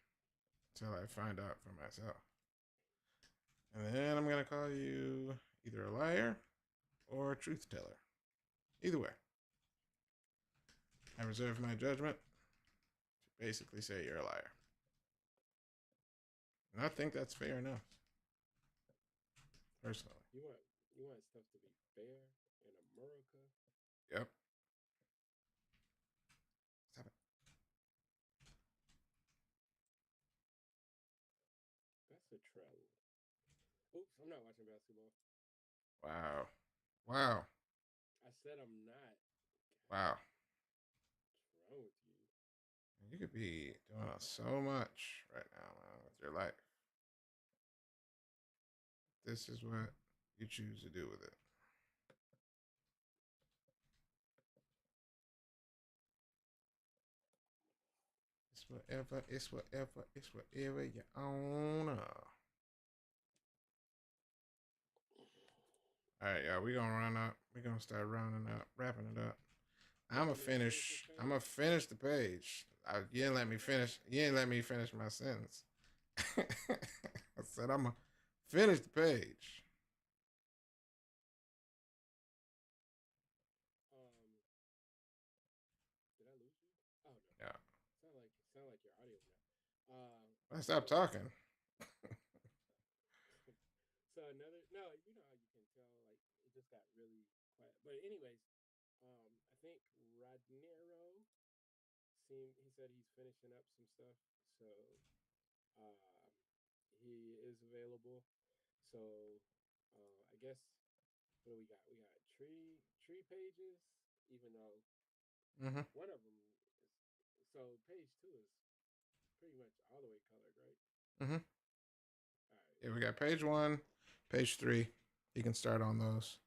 until I find out for myself. And then I'm going to call you either a liar or a truth teller. Either way. I reserve my judgment to basically say you're a liar. And I think that's fair enough. Personally. You want stuff to be fair in America? Yep. Stop it. That's a travel. Oops, I'm not watching basketball. Wow. Wow. I said I'm not. Wow. What's wrong with you? You could be doing so much right now, man, with your life. This is what you choose to do with it. It's whatever you own. All right, y'all. We're gonna start rounding up, wrapping it up. I'm gonna finish the page. You didn't let me finish. You didn't let me finish my sentence. I said I'm gonna finish the page. Did I lose you? Oh no. Yeah. sound like your audio went out. I So stopped talking. so another no, you know how you can tell like it just got really quiet. But anyways, I think Rodnero he said he's finishing up some stuff, so uh, he is available. So I guess what do we got? We got tree pages, even though Mm-hmm. one of them is so page two is pretty much all the way colored, right? Mm-hmm. All right, Yeah, we got page 1, page 3. You can start on those.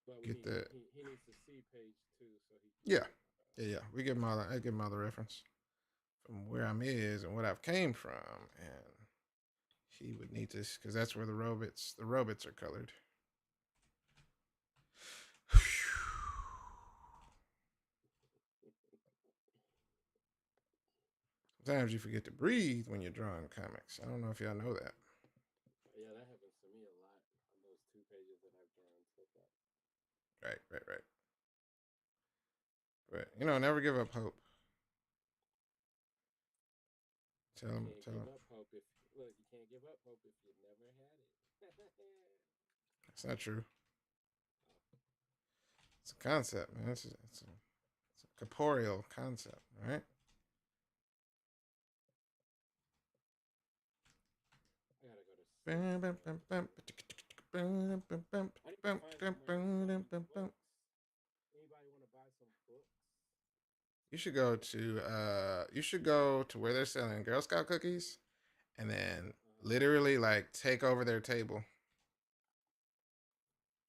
but we Get need the he needs to see page two so he can. yeah, yeah. We give him all. I give him all the reference from where I'm is and what I've came from, and he would need to because that's where the robots are colored. Sometimes you forget to breathe when you're drawing comics. I don't know if y'all know that. Yeah, that happens to me a lot on those two pages that I've drawn so far. Right, right, right. But never give up hope. Tell You him, can't tell give him. up hope if look. You can't give up hope if you never had it. That's not true. It's a concept, man. It's a corporeal concept, right? I gotta go to sleep. I need to find somewhere to sell these books. Anybody want to buy some books? You should go to where they're selling Girl Scout cookies and then Uh-huh. literally like take over their table.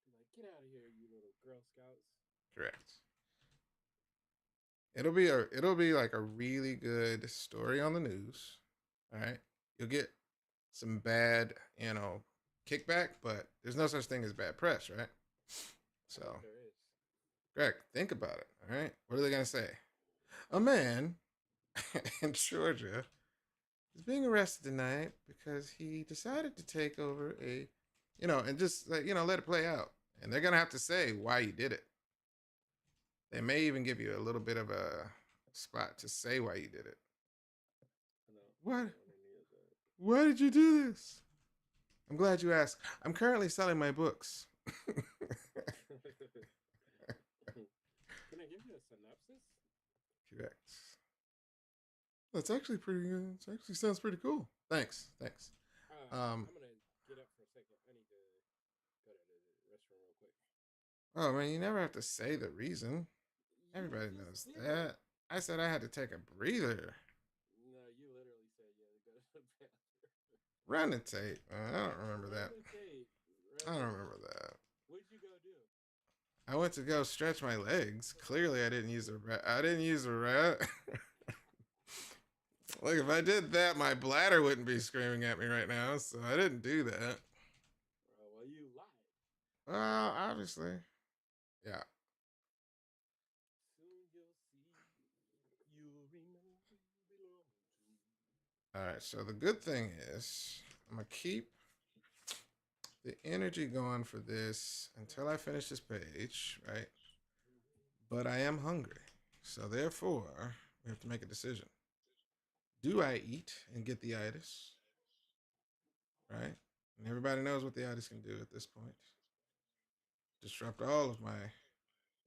Be like, get out of here, you little Girl Scouts. Correct. It'll be like a really good story on the news. All right. You'll get some bad, kickback, but there's no such thing as bad press, right? I So, think there is. Greg, think about it. All right. What are they gonna say? A man in Georgia is being arrested tonight because he decided to take over and just like, let it play out. And they're gonna have to say why you did it. They may even give you a little bit of a spot to say why you did it. I know. I What? don't want any of that. Why did you do this? I'm glad you asked. I'm currently selling my books. Can I give you a synopsis? Correct. That's actually pretty good. It actually sounds pretty cool. Thanks. Thanks. I'm gonna get up for a second. I need to go to the restroom real quick. Oh man, you never have to say the reason. You Everybody just knows did. that. I said I had to take a breather. No, you literally said you had to go to the bathroom. Run the tape, man. I don't remember Run that. the tape. I Run don't the remember tape. that. What'd you go do? I went to go stretch my legs. Clearly, I didn't use a rat. I didn't use a rat. Look, if I did that, my bladder wouldn't be screaming at me right now. So I didn't do that. Well, you lied. Well, obviously, yeah. Soon you'll see. You'll remember you belong to. All right. So the good thing is, I'm gonna keep the energy going for this until I finish this page, right? But I am hungry. So therefore, we have to make a decision. Do I eat and get the itis? Right? And everybody knows what the itis can do at this point. Disrupt all of my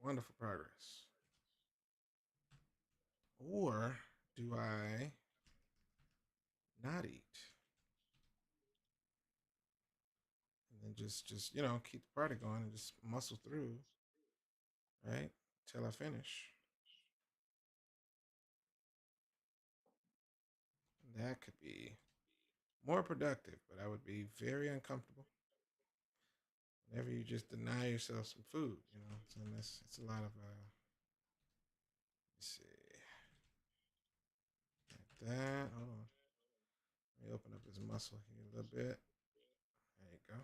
wonderful progress. Or do I not eat? And then just keep the party going and just muscle through, right? Till I finish. And that could be more productive, but I would be very uncomfortable. Whenever you just deny yourself some food, it's a lot of let's see, like that. Hold on, let me open up his muscle here a little bit. There you go.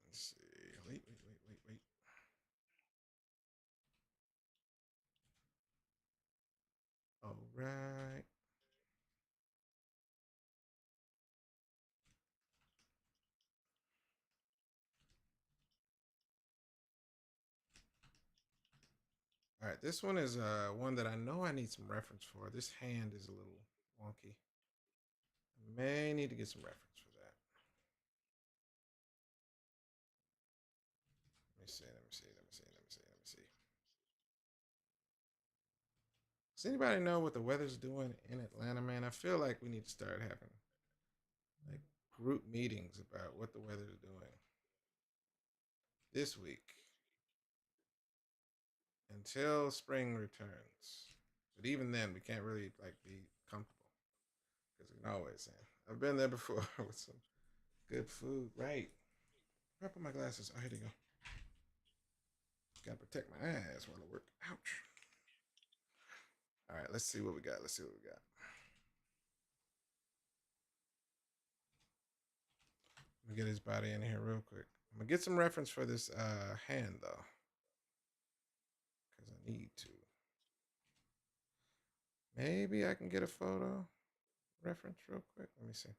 Let's see. Wait. All right. All right, this one is one that I know I need some reference for. This hand is a little wonky. I may need to get some reference for that. Let me see. Let me see. Let me see. Let me see. Let me see. Does anybody know what the weather's doing in Atlanta, man? I feel like we need to start having like group meetings about what the weather's doing this week until spring returns. But even then, we can't really like be comfortable because we can always. I've been there before with some good food. Right. Where I put my glasses? Oh, here they go. Gotta protect my eyes while I work. Ouch. All right, let's see what we got. Let's see what we got. Let me get his body in here real quick. I'm gonna get some reference for this hand though, because I need to. Maybe I can get a photo reference real quick. Let me see.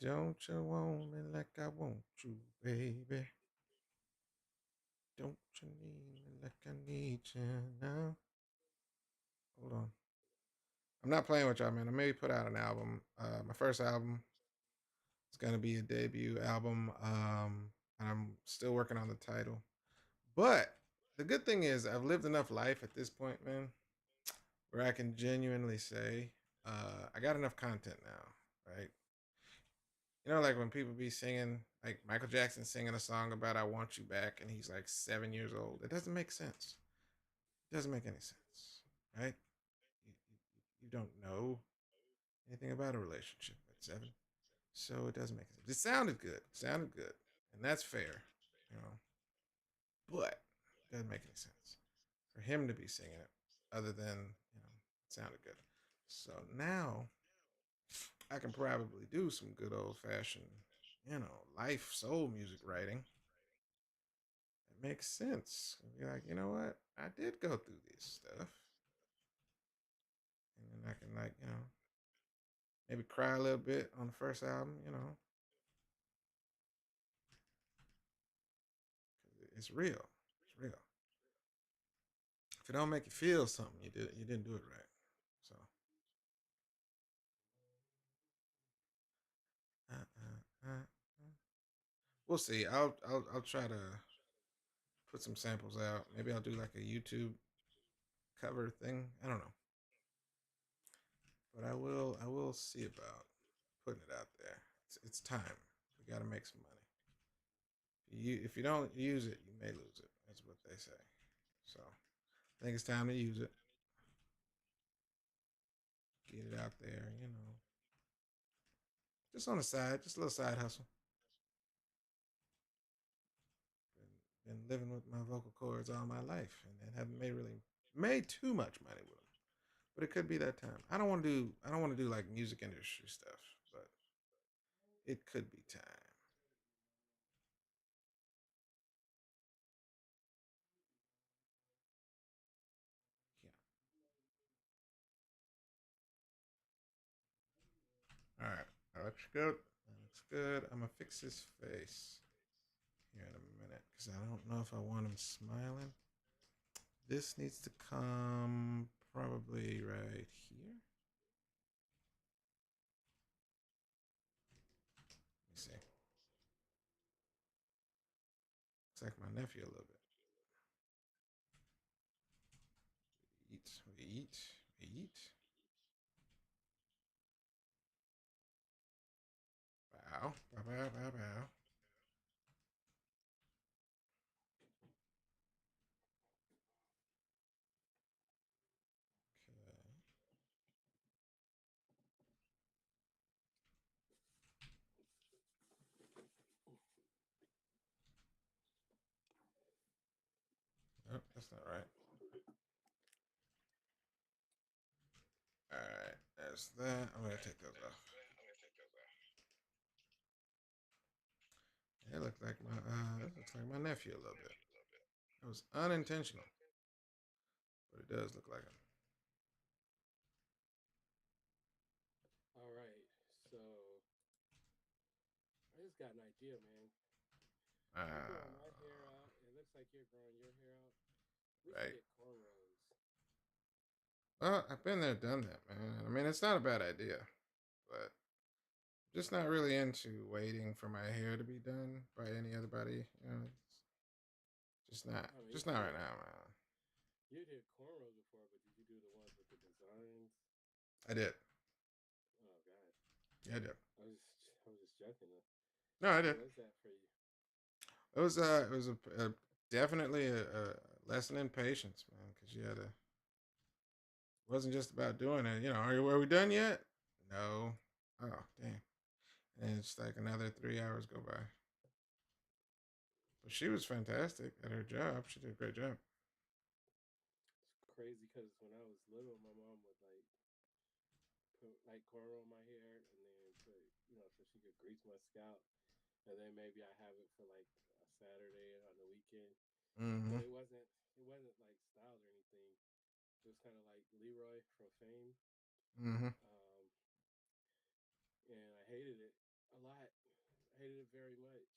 Don't you want me like I want you, baby? Don't you need me like I need you now? Hold on. I'm not playing with y'all, man. I maybe put out an album. My first album is gonna be a debut album. And I'm still working on the title. But the good thing is I've lived enough life at this point, man, where I can genuinely say I got enough content now, right? You know, like when people be singing, like Michael Jackson singing a song about "I Want You Back" and he's like 7 years old. It doesn't make sense. It doesn't make any sense, right? You don't know anything about a relationship at 7, so it doesn't make sense. It sounded good, and that's fair, you know. But it doesn't make any sense for him to be singing it, other than it sounded good. So now I can probably do some good old fashioned, life soul music writing. It makes sense. Be like, you know what? I did go through this stuff, and then I can maybe cry a little bit on the first album. It's real. It's real. If it don't make you feel something, you didn't do it right. So, we'll see. I'll try to put some samples out. Maybe I'll do like a YouTube cover thing. I don't know, but I will see about putting it out there. It's time. We got to make some money. If you don't use it, you may lose it. That's what they say. So I think it's time to use it. Get it out there. Just on the side, just a little side hustle. Been living with my vocal cords all my life, and haven't made too much money with them. But it could be that time. I don't want to do like music industry stuff, but it could be time. Yeah. All right. That looks good. That looks good. I'm gonna fix his face here in a minute because I don't know if I want him smiling. This needs to come probably right here. Let me see. Looks like my nephew a little bit. Eat, we eat, we eat. Bow, bow, bow, bow, bow. Okay. Nope, that's not right. All right, there's that. I'm gonna take those off. It looks like my nephew a little bit. It was unintentional, but it does look like him. All right. So just got an idea, man. I'm Uh, growing my hair out. It looks like you're growing your hair out. We should right. get cornrows. Well, I've been there, done that, man. I mean, it's not a bad idea, but just not really into waiting for my hair to be done by any other body. I mean, just not right now, man. you did cornrows before, but did you do the ones with the designs? I did. Oh God, Yeah, I did. I was just joking. No, I How did. was that for you? It was a definitely a lesson in patience, man, because you had to. It wasn't just about doing it. Are we done yet? No. Oh, damn. And it's like another 3 hours go by. But she was fantastic at her job. She did a great job. It's crazy because when I was little, my mom would like put like cornrow in my hair and then put, so she could grease my scalp, and then maybe I have it for like a Saturday on the weekend. Mm-hmm. But it wasn't like styled or anything. It was kind of like Leroy from Fame, Mm-hmm. and I hated it a lot. I hated it very much.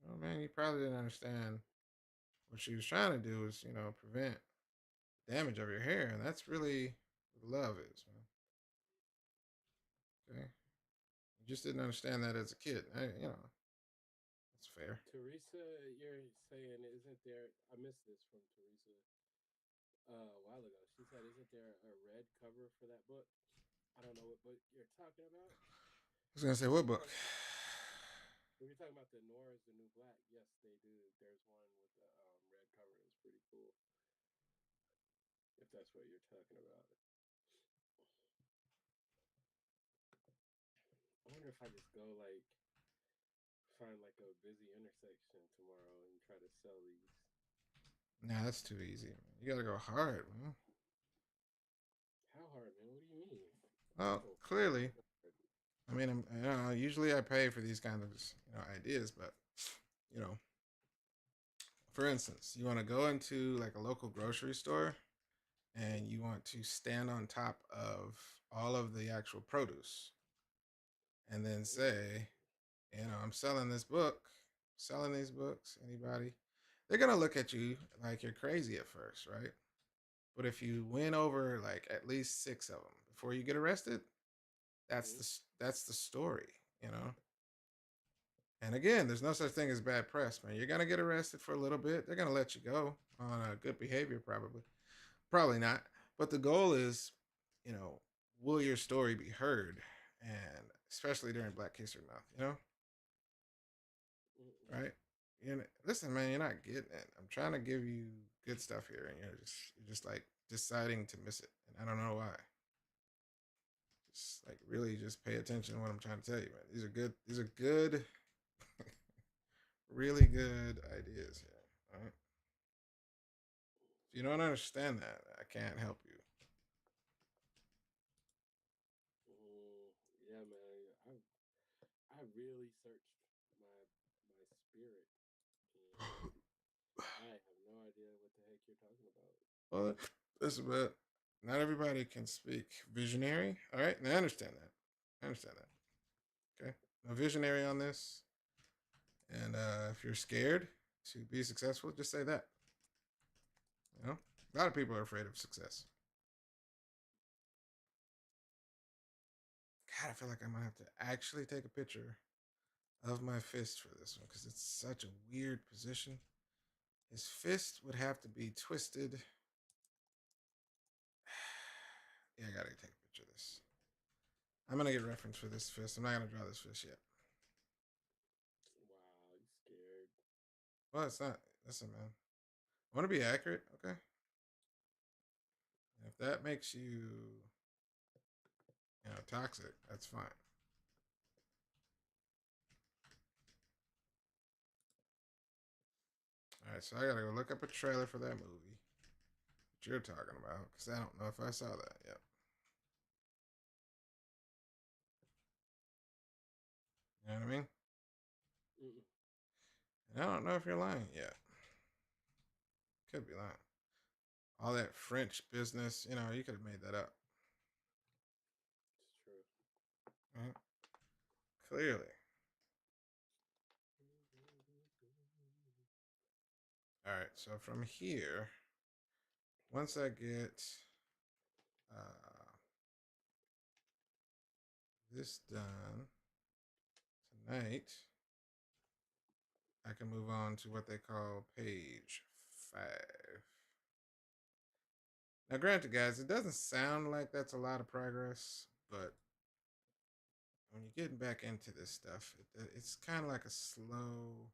Oh man, you probably didn't understand what she was trying to do was, prevent damage of your hair, and that's really what love is, man. Okay, you just didn't understand that as a kid. That's fair. Teresa, you're saying, isn't there? I missed this from Teresa a while ago. She said, isn't there a red cover for that book? I don't know what book you're talking about. I was gonna say what If you're book? talking, if you're talking about the Noir is the New Black, yes, they do. There's one with the red cover. It's pretty cool. If that's what you're talking about. I wonder if I just go like find like a busy intersection tomorrow and try to sell these. Nah, that's too easy, man. You gotta go hard, man. How hard, man? What do you mean? Well, Go clearly, hard. I mean, usually I pay for these kind of ideas, but you know, for instance, you want to go into like a local grocery store and you want to stand on top of all of the actual produce and then say, I'm selling this book, selling these books. Anybody? They're gonna look at you like you're crazy at first, right? But if you win over like at least six of them before you get arrested, Mm-hmm. that's the story, you know. And again, there's no such thing as bad press, man. You're gonna get arrested for a little bit. They're gonna let you go on good behavior, probably. Probably not. But the goal is, you know, will your story be heard? And especially during Black History Month, right? Listen, man, you're not getting it. I'm trying to give you good stuff here, and you're just like deciding to miss it, and I don't know why. Just like really, just pay attention to what I'm trying to tell you, man. These are good. These are good, really good ideas here. All right. If you don't understand that, I can't help you. Yeah, man. I really searched my spirit, and I have no idea what the heck you're talking about. Well, listen, but not everybody can speak visionary. All right, and I understand that. I understand that. Okay, no visionary on this. And if you're scared to be successful, just say that. A lot of people are afraid of success. God, I feel like I'm gonna have to actually take a picture of my fist for this one because it's such a weird position. His fist would have to be twisted. Yeah, I gotta take a picture of this. I'm gonna get a reference for this fist. I'm not gonna draw this fist yet. Wow, you scared? Well, it's not. Listen, man. I want to be accurate, okay? If that makes you, toxic, that's fine. All right, so I gotta go look up a trailer for that movie that you're talking about because I don't know if I saw that yet. You know what I mean? Mm-mm. And I don't know if you're lying yet. Could be lying. All that French business, you could have made that up. It's true. Right? Clearly. so from here, once I get uh, this done tonight, I can move on to what they call page 5. Now, granted, guys, it doesn't sound like that's a lot of progress, but when you're getting back into this stuff, it's kind of like a slow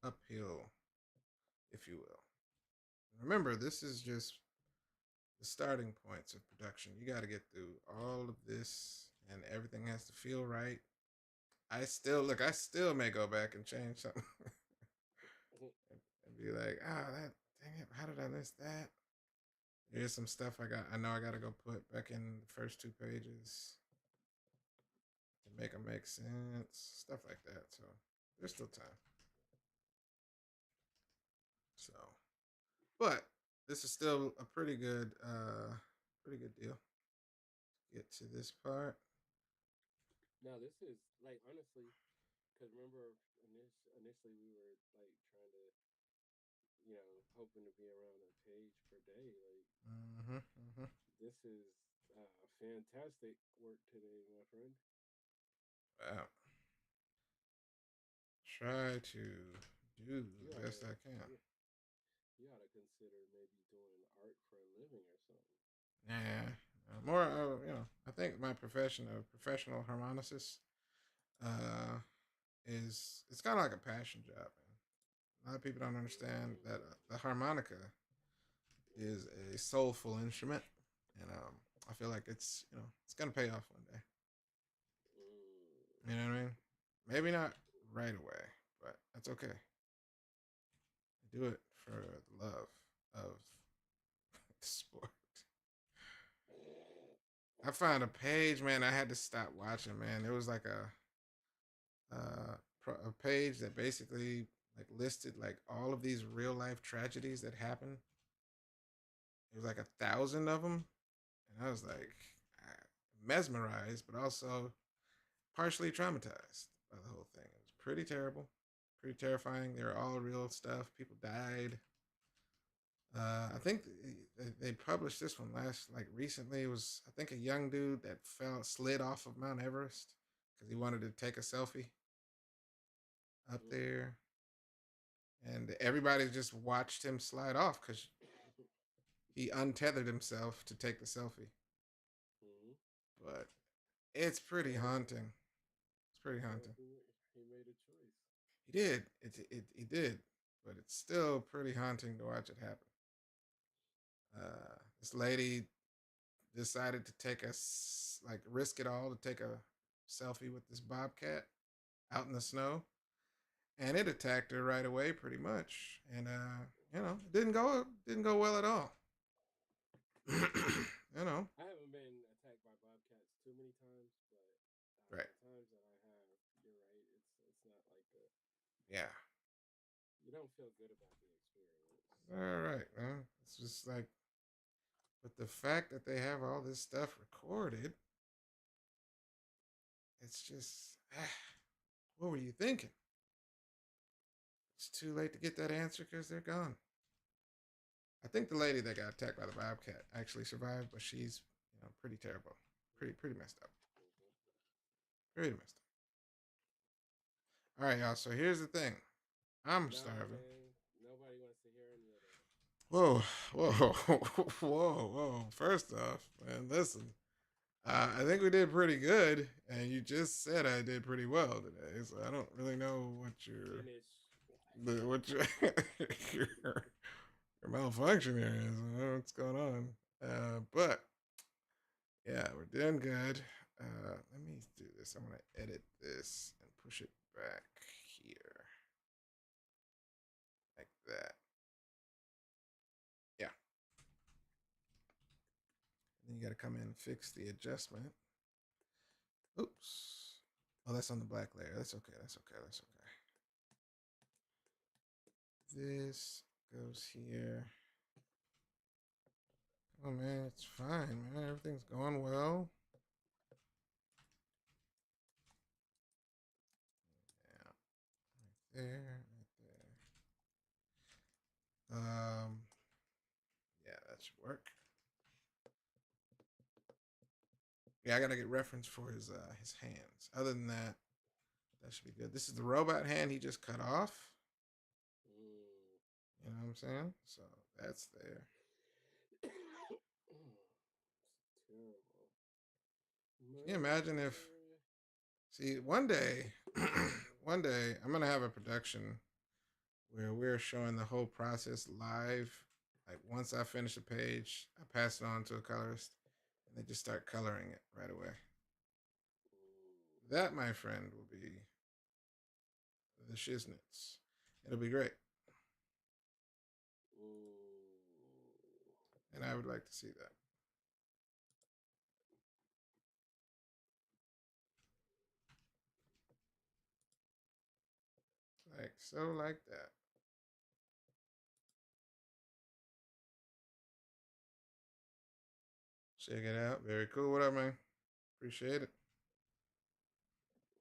uphill, if you will. Remember, this is just the starting points of production. You got to get through all of this, and everything has to feel right. I still may go back and change something and be like, that, dang it, how did I miss that? Here's some stuff I know I got to go put back in the first 2 pages to make them make sense, stuff like that. So there's still time. So, but this is still a pretty good deal. Get to this part. Now this is like honestly, because remember initially we were like trying to, hoping to be around a page per day. Like this is fantastic work today, my friend. Wow. Try to do the best I can. You ought to consider maybe doing art for a living or something. Yeah, more. I think my profession of professional harmonicist is it's kind of like a passion job, man. A lot of people don't understand that the harmonica is a soulful instrument, and I feel like it's it's gonna pay off one day. You know what I mean? Maybe not right away, but that's okay. Do it for the love of the sport. I found a page, man. I had to stop watching, man. It was like a page that basically like listed like all of these real life tragedies that happened. It was like 1,000 of them, and I was like mesmerized, but also partially traumatized by the whole thing. It was pretty terrible, pretty terrifying. They were all real stuff. People died. I think they published this one like recently. It was I think a young dude that slid off of Mount Everest because he wanted to take a selfie up there, and everybody just watched him slide off because he untethered himself to take the selfie. But it's pretty haunting. It's pretty haunting. He made a choice. He did. He did, but it's still pretty haunting to watch it happen. This lady decided to risk it all to take a selfie with this bobcat out in the snow, and it attacked her right away, pretty much. And it didn't go well at all. I haven't been attacked by bobcats too many times, but right. The times that I have, you're right. It's not like a yeah. You don't feel good about the experience. All right, man. It's just like, but the fact that they have all this stuff recorded, it's just, what were you thinking? It's too late to get that answer because they're gone. I think the lady that got attacked by the bobcat actually survived, but she's pretty terrible, pretty messed up, pretty messed up. All right, y'all. So here's the thing. I'm starving. Man, nobody wants to hear any of Whoa, that. whoa. First off, man, listen. I think we did pretty good, and you just said I did pretty well today, so I don't really know what your your malfunction here is. I don't know what's going on, but yeah, we're doing good. Let me do this. I'm gonna edit this and push it back here, like that. Yeah. And then you got to come in and fix the adjustment. Oops. Oh, that's on the black layer. That's okay. This goes here. Oh man, it's fine, man. Everything's going well. Yeah, right there. should work. Yeah, I gotta get reference for his hands. Other than that, that should be good. This is the robot hand he just cut off. You know what I'm saying? So that's there. Can you imagine if? See, one day, one day, I'm gonna have a production where we're showing the whole process live. Like once I finish a page, I pass it on to a colorist, and they just start coloring it right away. That, my friend, will be the shiznits. It'll be great. And I would like to see that. Like so, like that. Check it out. Very cool. What up, man? Appreciate it.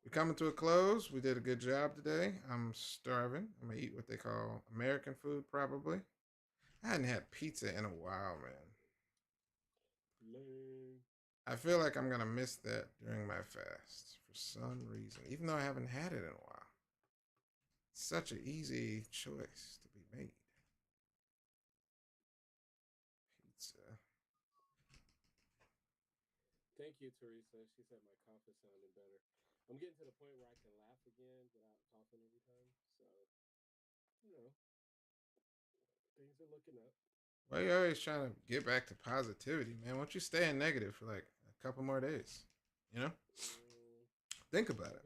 We're coming to a close. We did a good job today. I'm starving. I'm gonna eat what they call American food, probably. I hadn't had pizza in a while, man. I feel like I'm gonna miss that during my fast for some reason, even though I haven't had it in a while. It's such an easy choice to be made. Pizza. Thank you, Teresa. She said my cough is sounding better. I'm getting to the point where I can laugh again without coughing every time. So, things are looking up. Why are you always trying to get back to positivity, man? Why don't you stay in negative for like a couple more days? You know? Think about it.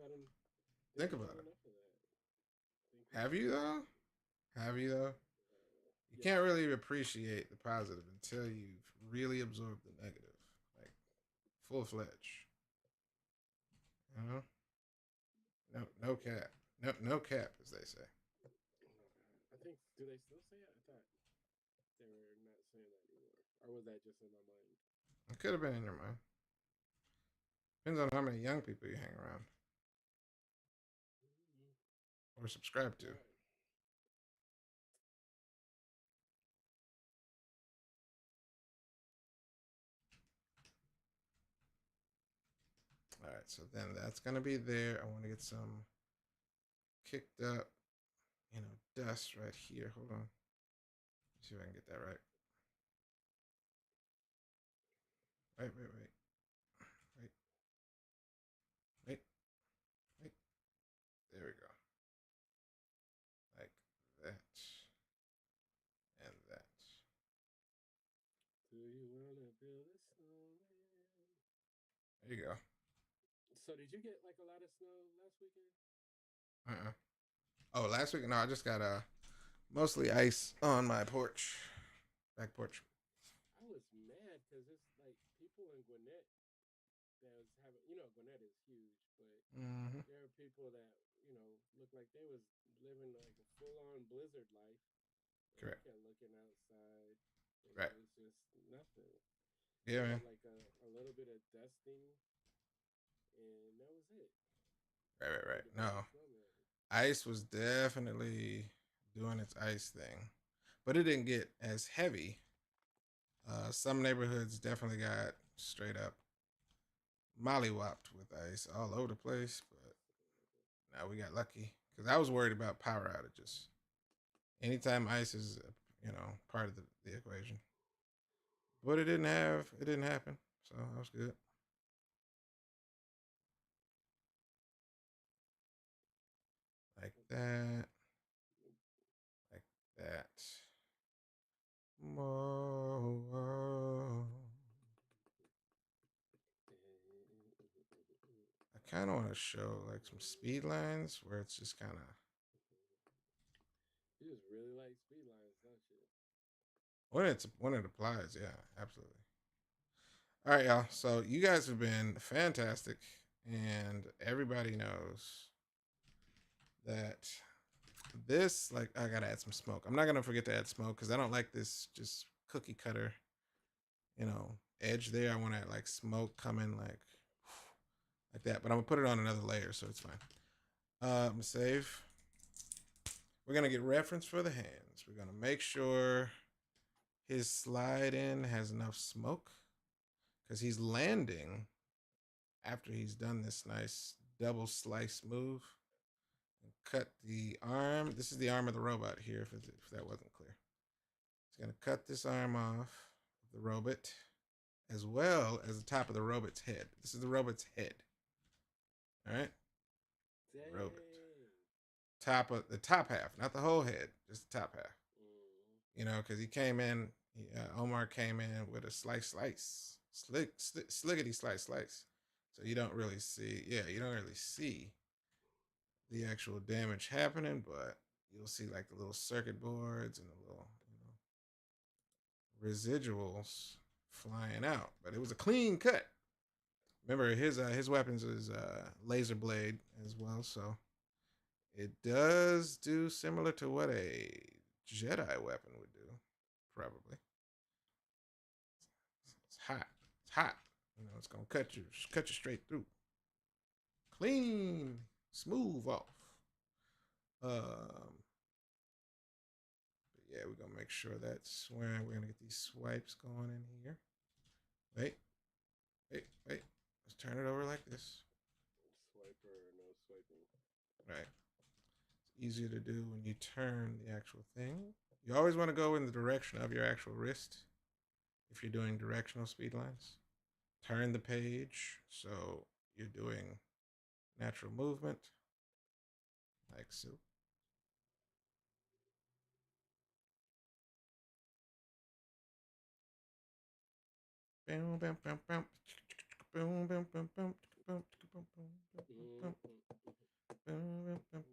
Think about it. Have you though? Have you though? You can't really appreciate the positive until you've really absorbed the negative, like full fledged. You know? No cap. No cap, as they say. I think, do they still say it? I thought they were not saying that anymore. Or was that just in my mind? It could have been in your mind. Depends on how many young people you hang around or subscribe to. All right, so then that's gonna be there. I want to get some kicked up, dust right here. Hold on. See if I can get that right. Wait. There we go. Like that. And that. Do you want to build a snowman? There you go. So did you get like a lot of snow last weekend? Oh, last week? No, I just got mostly ice on my porch. Back porch. I was mad because it's like people in Gwinnett that was having, Gwinnett is huge, but there are people that, look like they was living like a full-on blizzard life. Correct. Kept looking outside. Right. It was just nothing. Yeah, man. Like a little bit of dusting, and that was it. Right. No. Ice was definitely doing its ice thing, but it didn't get as heavy. Some neighborhoods definitely got straight up mollywopped with ice all over the place, but now we got lucky because I was worried about power outages. Anytime ice is, part of the equation, but it didn't happen, so that was good. Like that. Like that. Whoa. I kind of want to show like some speed lines where it's just kind of. You just really like speed lines, don't you? When it applies, yeah, absolutely. All right, y'all. So you guys have been fantastic, and everybody knows that this, like, I gotta add some smoke. I'm not gonna forget to add smoke because I don't like this just cookie cutter, edge there. I want to like smoke coming like that, but I'm gonna put it on another layer, so it's fine. I'm gonna save. We're gonna get reference for the hands. We're gonna make sure his slide in has enough smoke because he's landing after he's done this nice double slice move and cut the arm. This is the arm of the robot here, if that wasn't clear. He's going to cut this arm off of the robot as well as the top of the robot's head. This is the robot's head. All right? Dang. Robot. Top of the top half, not the whole head, just the top half. You know, because he came in, Omar came in with a sliggity slice. So you don't really see, you don't really see the actual damage happening, but you'll see like the little circuit boards and the little, residuals flying out. But it was a clean cut. Remember, his weapons is laser blade as well, so it does do similar to what a Jedi weapon would do, probably. It's hot. It's hot. It's gonna cut you straight through. Clean, smooth off. But yeah, we're gonna make sure that's where we're gonna get these swipes going in here. Wait. Let's turn it over like this. Swiper or no swiping. Right. It's easier to do when you turn the actual thing. You always want to go in the direction of your actual wrist if you're doing directional speed lines. Turn the page so you're doing natural movement, like so. Boom, boom, boom, boom. Boom, boom, boom, boom, boom, boom,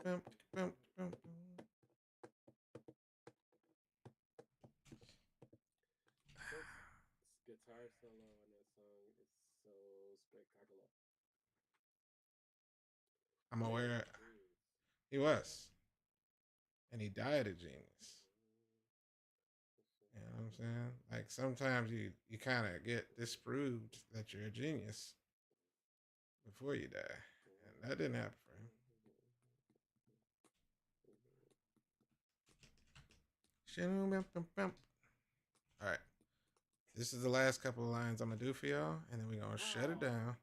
boom. Guitar solo on that song is so spectacular. I'm aware he was. And he died a genius. You know what I'm saying? Like sometimes you kind of get disproved that you're a genius before you die. And that didn't happen for him. All right. This is the last couple of lines I'm going to do for y'all. And then we're going to shut it down.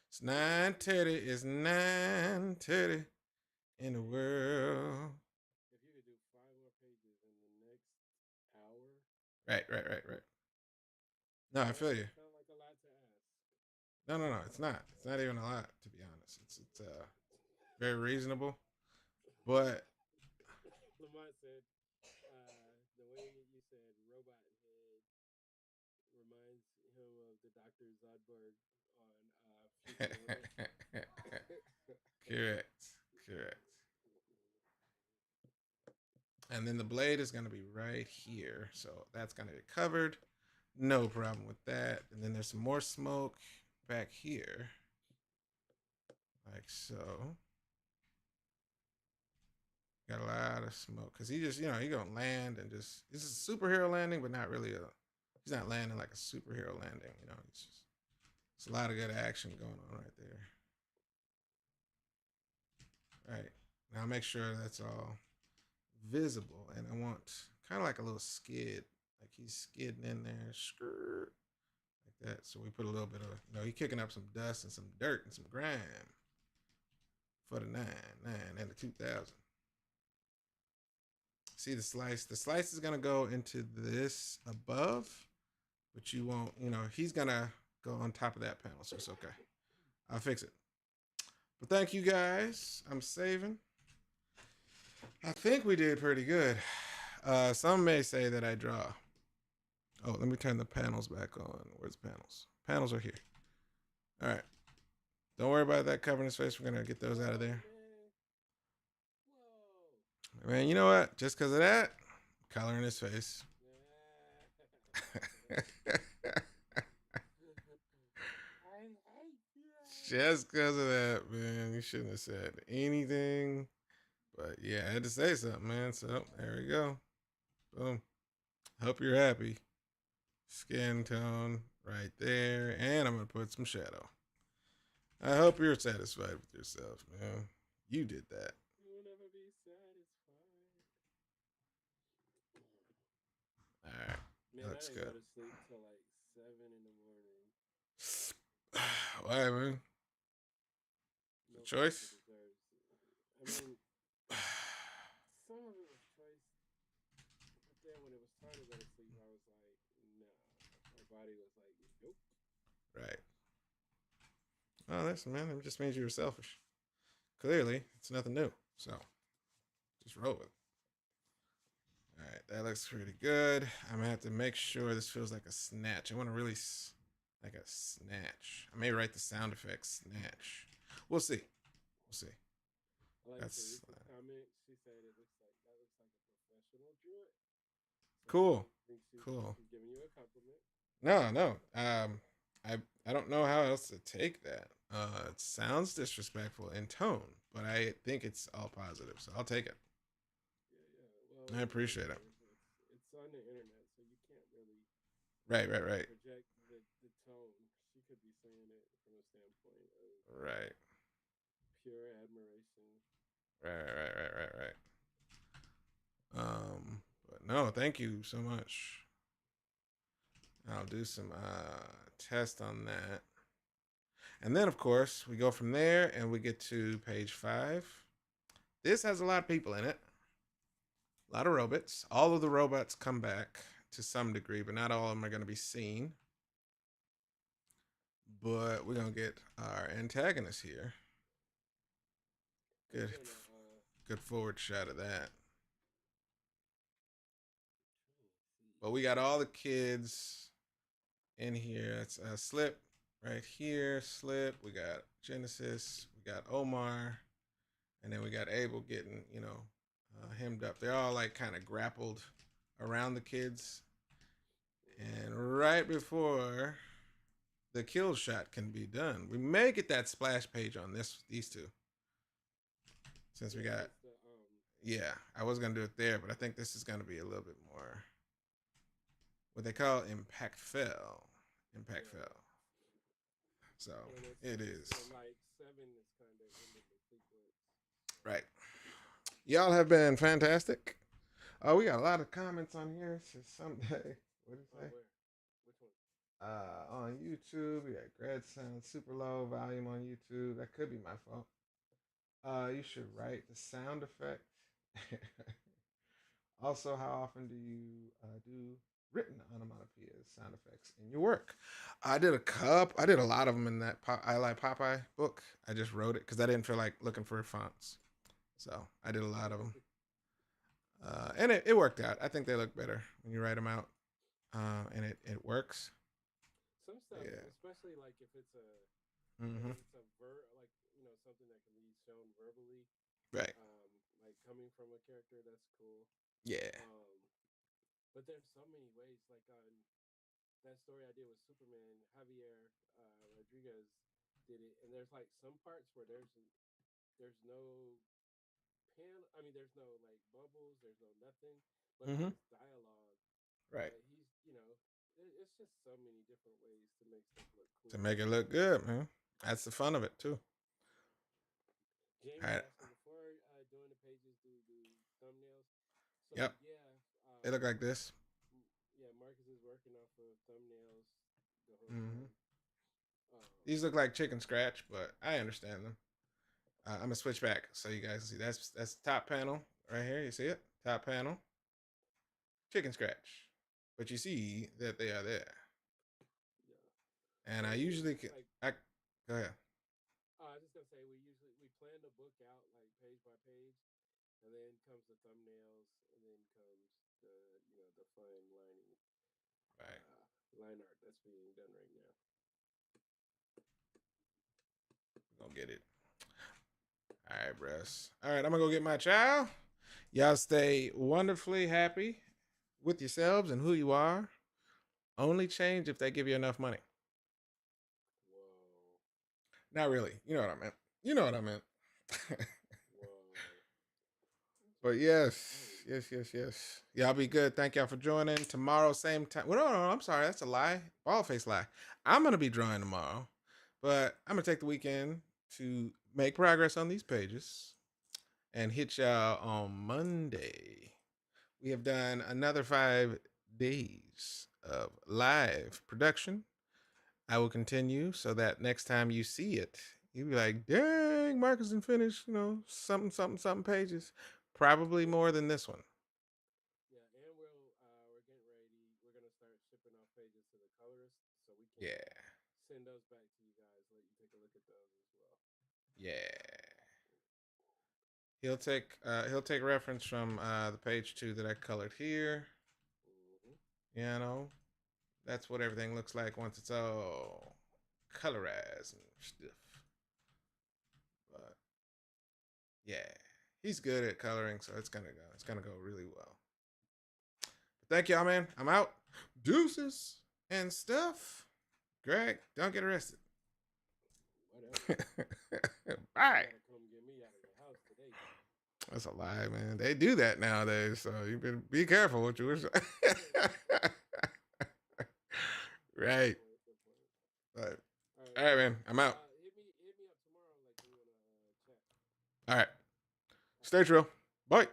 It's 9:30. It's 9:30 in the world. If you could do 5 more pages in the next hour. Right. No, I feel you. Sound like a lot to ask. No. It's not. It's not even a lot, to be honest. It's very reasonable. But Lamont said, the way you said robot head reminds him of the Dr. Zodberg on Correct. And then the blade is going to be right here. So that's going to be covered. No problem with that. And then there's some more smoke back here. Like so. Got a lot of smoke. Because he just, he going to land and just, this is a superhero landing, but not really he's not landing like a superhero landing. It's a lot of good action going on right there. Right. Now make sure that's all visible. And I want kind of like a little skid. Like he's skidding in there. Skirt. Like that. So we put a little bit of, he's kicking up some dust and some dirt and some grime for the 9 and the 2000. See the slice? The slice is going to go into this above, but you won't, he's going to go on top of that panel. So it's okay. I'll fix it. But thank you guys. I'm saving. I think we did pretty good. Some may say that I draw. Oh, let me turn the panels back on. Where's the panels? Panels are here. All right. Don't worry about that covering his face. We're going to get those out of there. Man, you know what? Just because of that, coloring his face. Just because of that, man. You shouldn't have said anything. But yeah, I had to say something, man. So there we go. Boom. Hope you're happy. Skin tone right there. And I'm going to put some shadow. I hope you're satisfied with yourself, man. You did that. You will never be satisfied. All right. Man, I Looks didn't good. go to sleep till like 7 in the morning. Why, man? No father Choice? deserves. I mean, some of it was choice, but then when it was time to go to sleep, I was like, nah. My body was like, nope. Right. Oh, listen, man. It just means you were selfish. Clearly, it's nothing new. So, just roll with it. All right, that looks pretty good. I'm gonna have to make sure this feels like a snatch. I want to really like a snatch. I may write the sound effect snatch. We'll see. We'll see. I like That's Teresa's comment. She said it looks like that looks like a professional druid. So cool. I think Cool. she's giving you a compliment. No, no. I don't know how else to take that. It sounds disrespectful in tone, but I think it's all positive, so I'll take it. Yeah, yeah. Well, I appreciate it. remember, it's on the internet, so you can't really Right, right, right, project the tone. She could be saying it from a standpoint of right, pure admiration. right. But no, thank you so much. I'll do some test on that. And then, of course, we go from there and we get to page 5. This has a lot of people in it, a lot of robots. All of the robots come back to some degree, but not all of them are going to be seen. But we're going to get our antagonist here. Good, good forward shot of that. But we got all the kids in here. It's Slip right here. Slip. We got Genesis. We got Omar. And then we got Abel getting, hemmed up. They're all like kind of grappled around the kids. And right before the kill shot can be done, we may get that splash page on these two. Since we got, yeah, I was gonna do it there, but I think this is gonna be a little bit more what they call impactful. So it is. Like 7 is kind of in the sequence. Right. Y'all have been fantastic. Oh, we got a lot of comments on here. So someday, what did you say? Where? Which one? On YouTube, we got Grad Sound super low volume on YouTube. That could be my fault. You should write the sound effect. Also, how often do you do written onomatopoeias, sound effects in your work? I did a lot of them in that I Like Popeye book. I just wrote it because I didn't feel like looking for fonts. So I did a lot of them. And it worked out. I think they look better when you write them out. And it works. Some stuff, yeah. Especially like if it's a mm-hmm. if it's a like something that can be shown verbally, right? Like coming from a character, that's cool. Yeah. But there's so many ways. Like on that story I did with Superman, Javier Rodriguez did it, and there's like some parts where there's no there's no like bubbles, there's no nothing, but mm-hmm. it's dialogue. Right. He's it's just so many different ways to make stuff look cool. To make it look good, man. That's the fun of it too. James asked me before doing the pages, do thumbnails. So, yep. Yeah. They look like this. Yeah, Marcus is working off of thumbnails the whole mm-hmm. time. These look like chicken scratch, but I understand them. I'm gonna switch back so you guys can see. That's the top panel right here. You see it? Top panel. Chicken scratch. But you see that they are there. Yeah. And I usually go ahead. I was just gonna say we plan the book out like page by page, and then comes the thumbnails, and then comes the fun lining, right? Line art that's being done right now. We're gonna get it. All right, bros. All right, I'm gonna go get my child. Y'all stay wonderfully happy with yourselves and who you are. Only change if they give you enough money. Whoa. Not really. You know what I meant. But yes. Y'all be good. Thank y'all for joining. Tomorrow, same time. Well, no, I'm sorry. That's a lie. Bald-faced lie. I'm going to be drawing tomorrow. But I'm going to take the weekend to make progress on these pages and hit y'all on Monday. We have done another 5 days of live production. I will continue so that next time you see it, you'll be like, dang, Marcus didn't finish, something pages. Probably more than this one. Yeah, and we're getting ready. We're gonna start shipping off pages to the colorist, so we can Yeah. send those back to you guys. Let you take a look at those as well. Yeah. He'll take reference from the page 2 that I colored here. Mm-hmm. That's what everything looks like once it's all colorized and stuff. But yeah, he's good at coloring, so it's gonna go really well. But thank y'all, man. I'm out. Deuces and stuff. Greg, don't get arrested. Whatever. Bye. Come get me out of the house today. That's a lie, man. They do that nowadays, so you better be careful what you wish. Right. But, all right, man. I'm out. Hit me up tomorrow, like we wanna chat. All right. Stay true. Bye.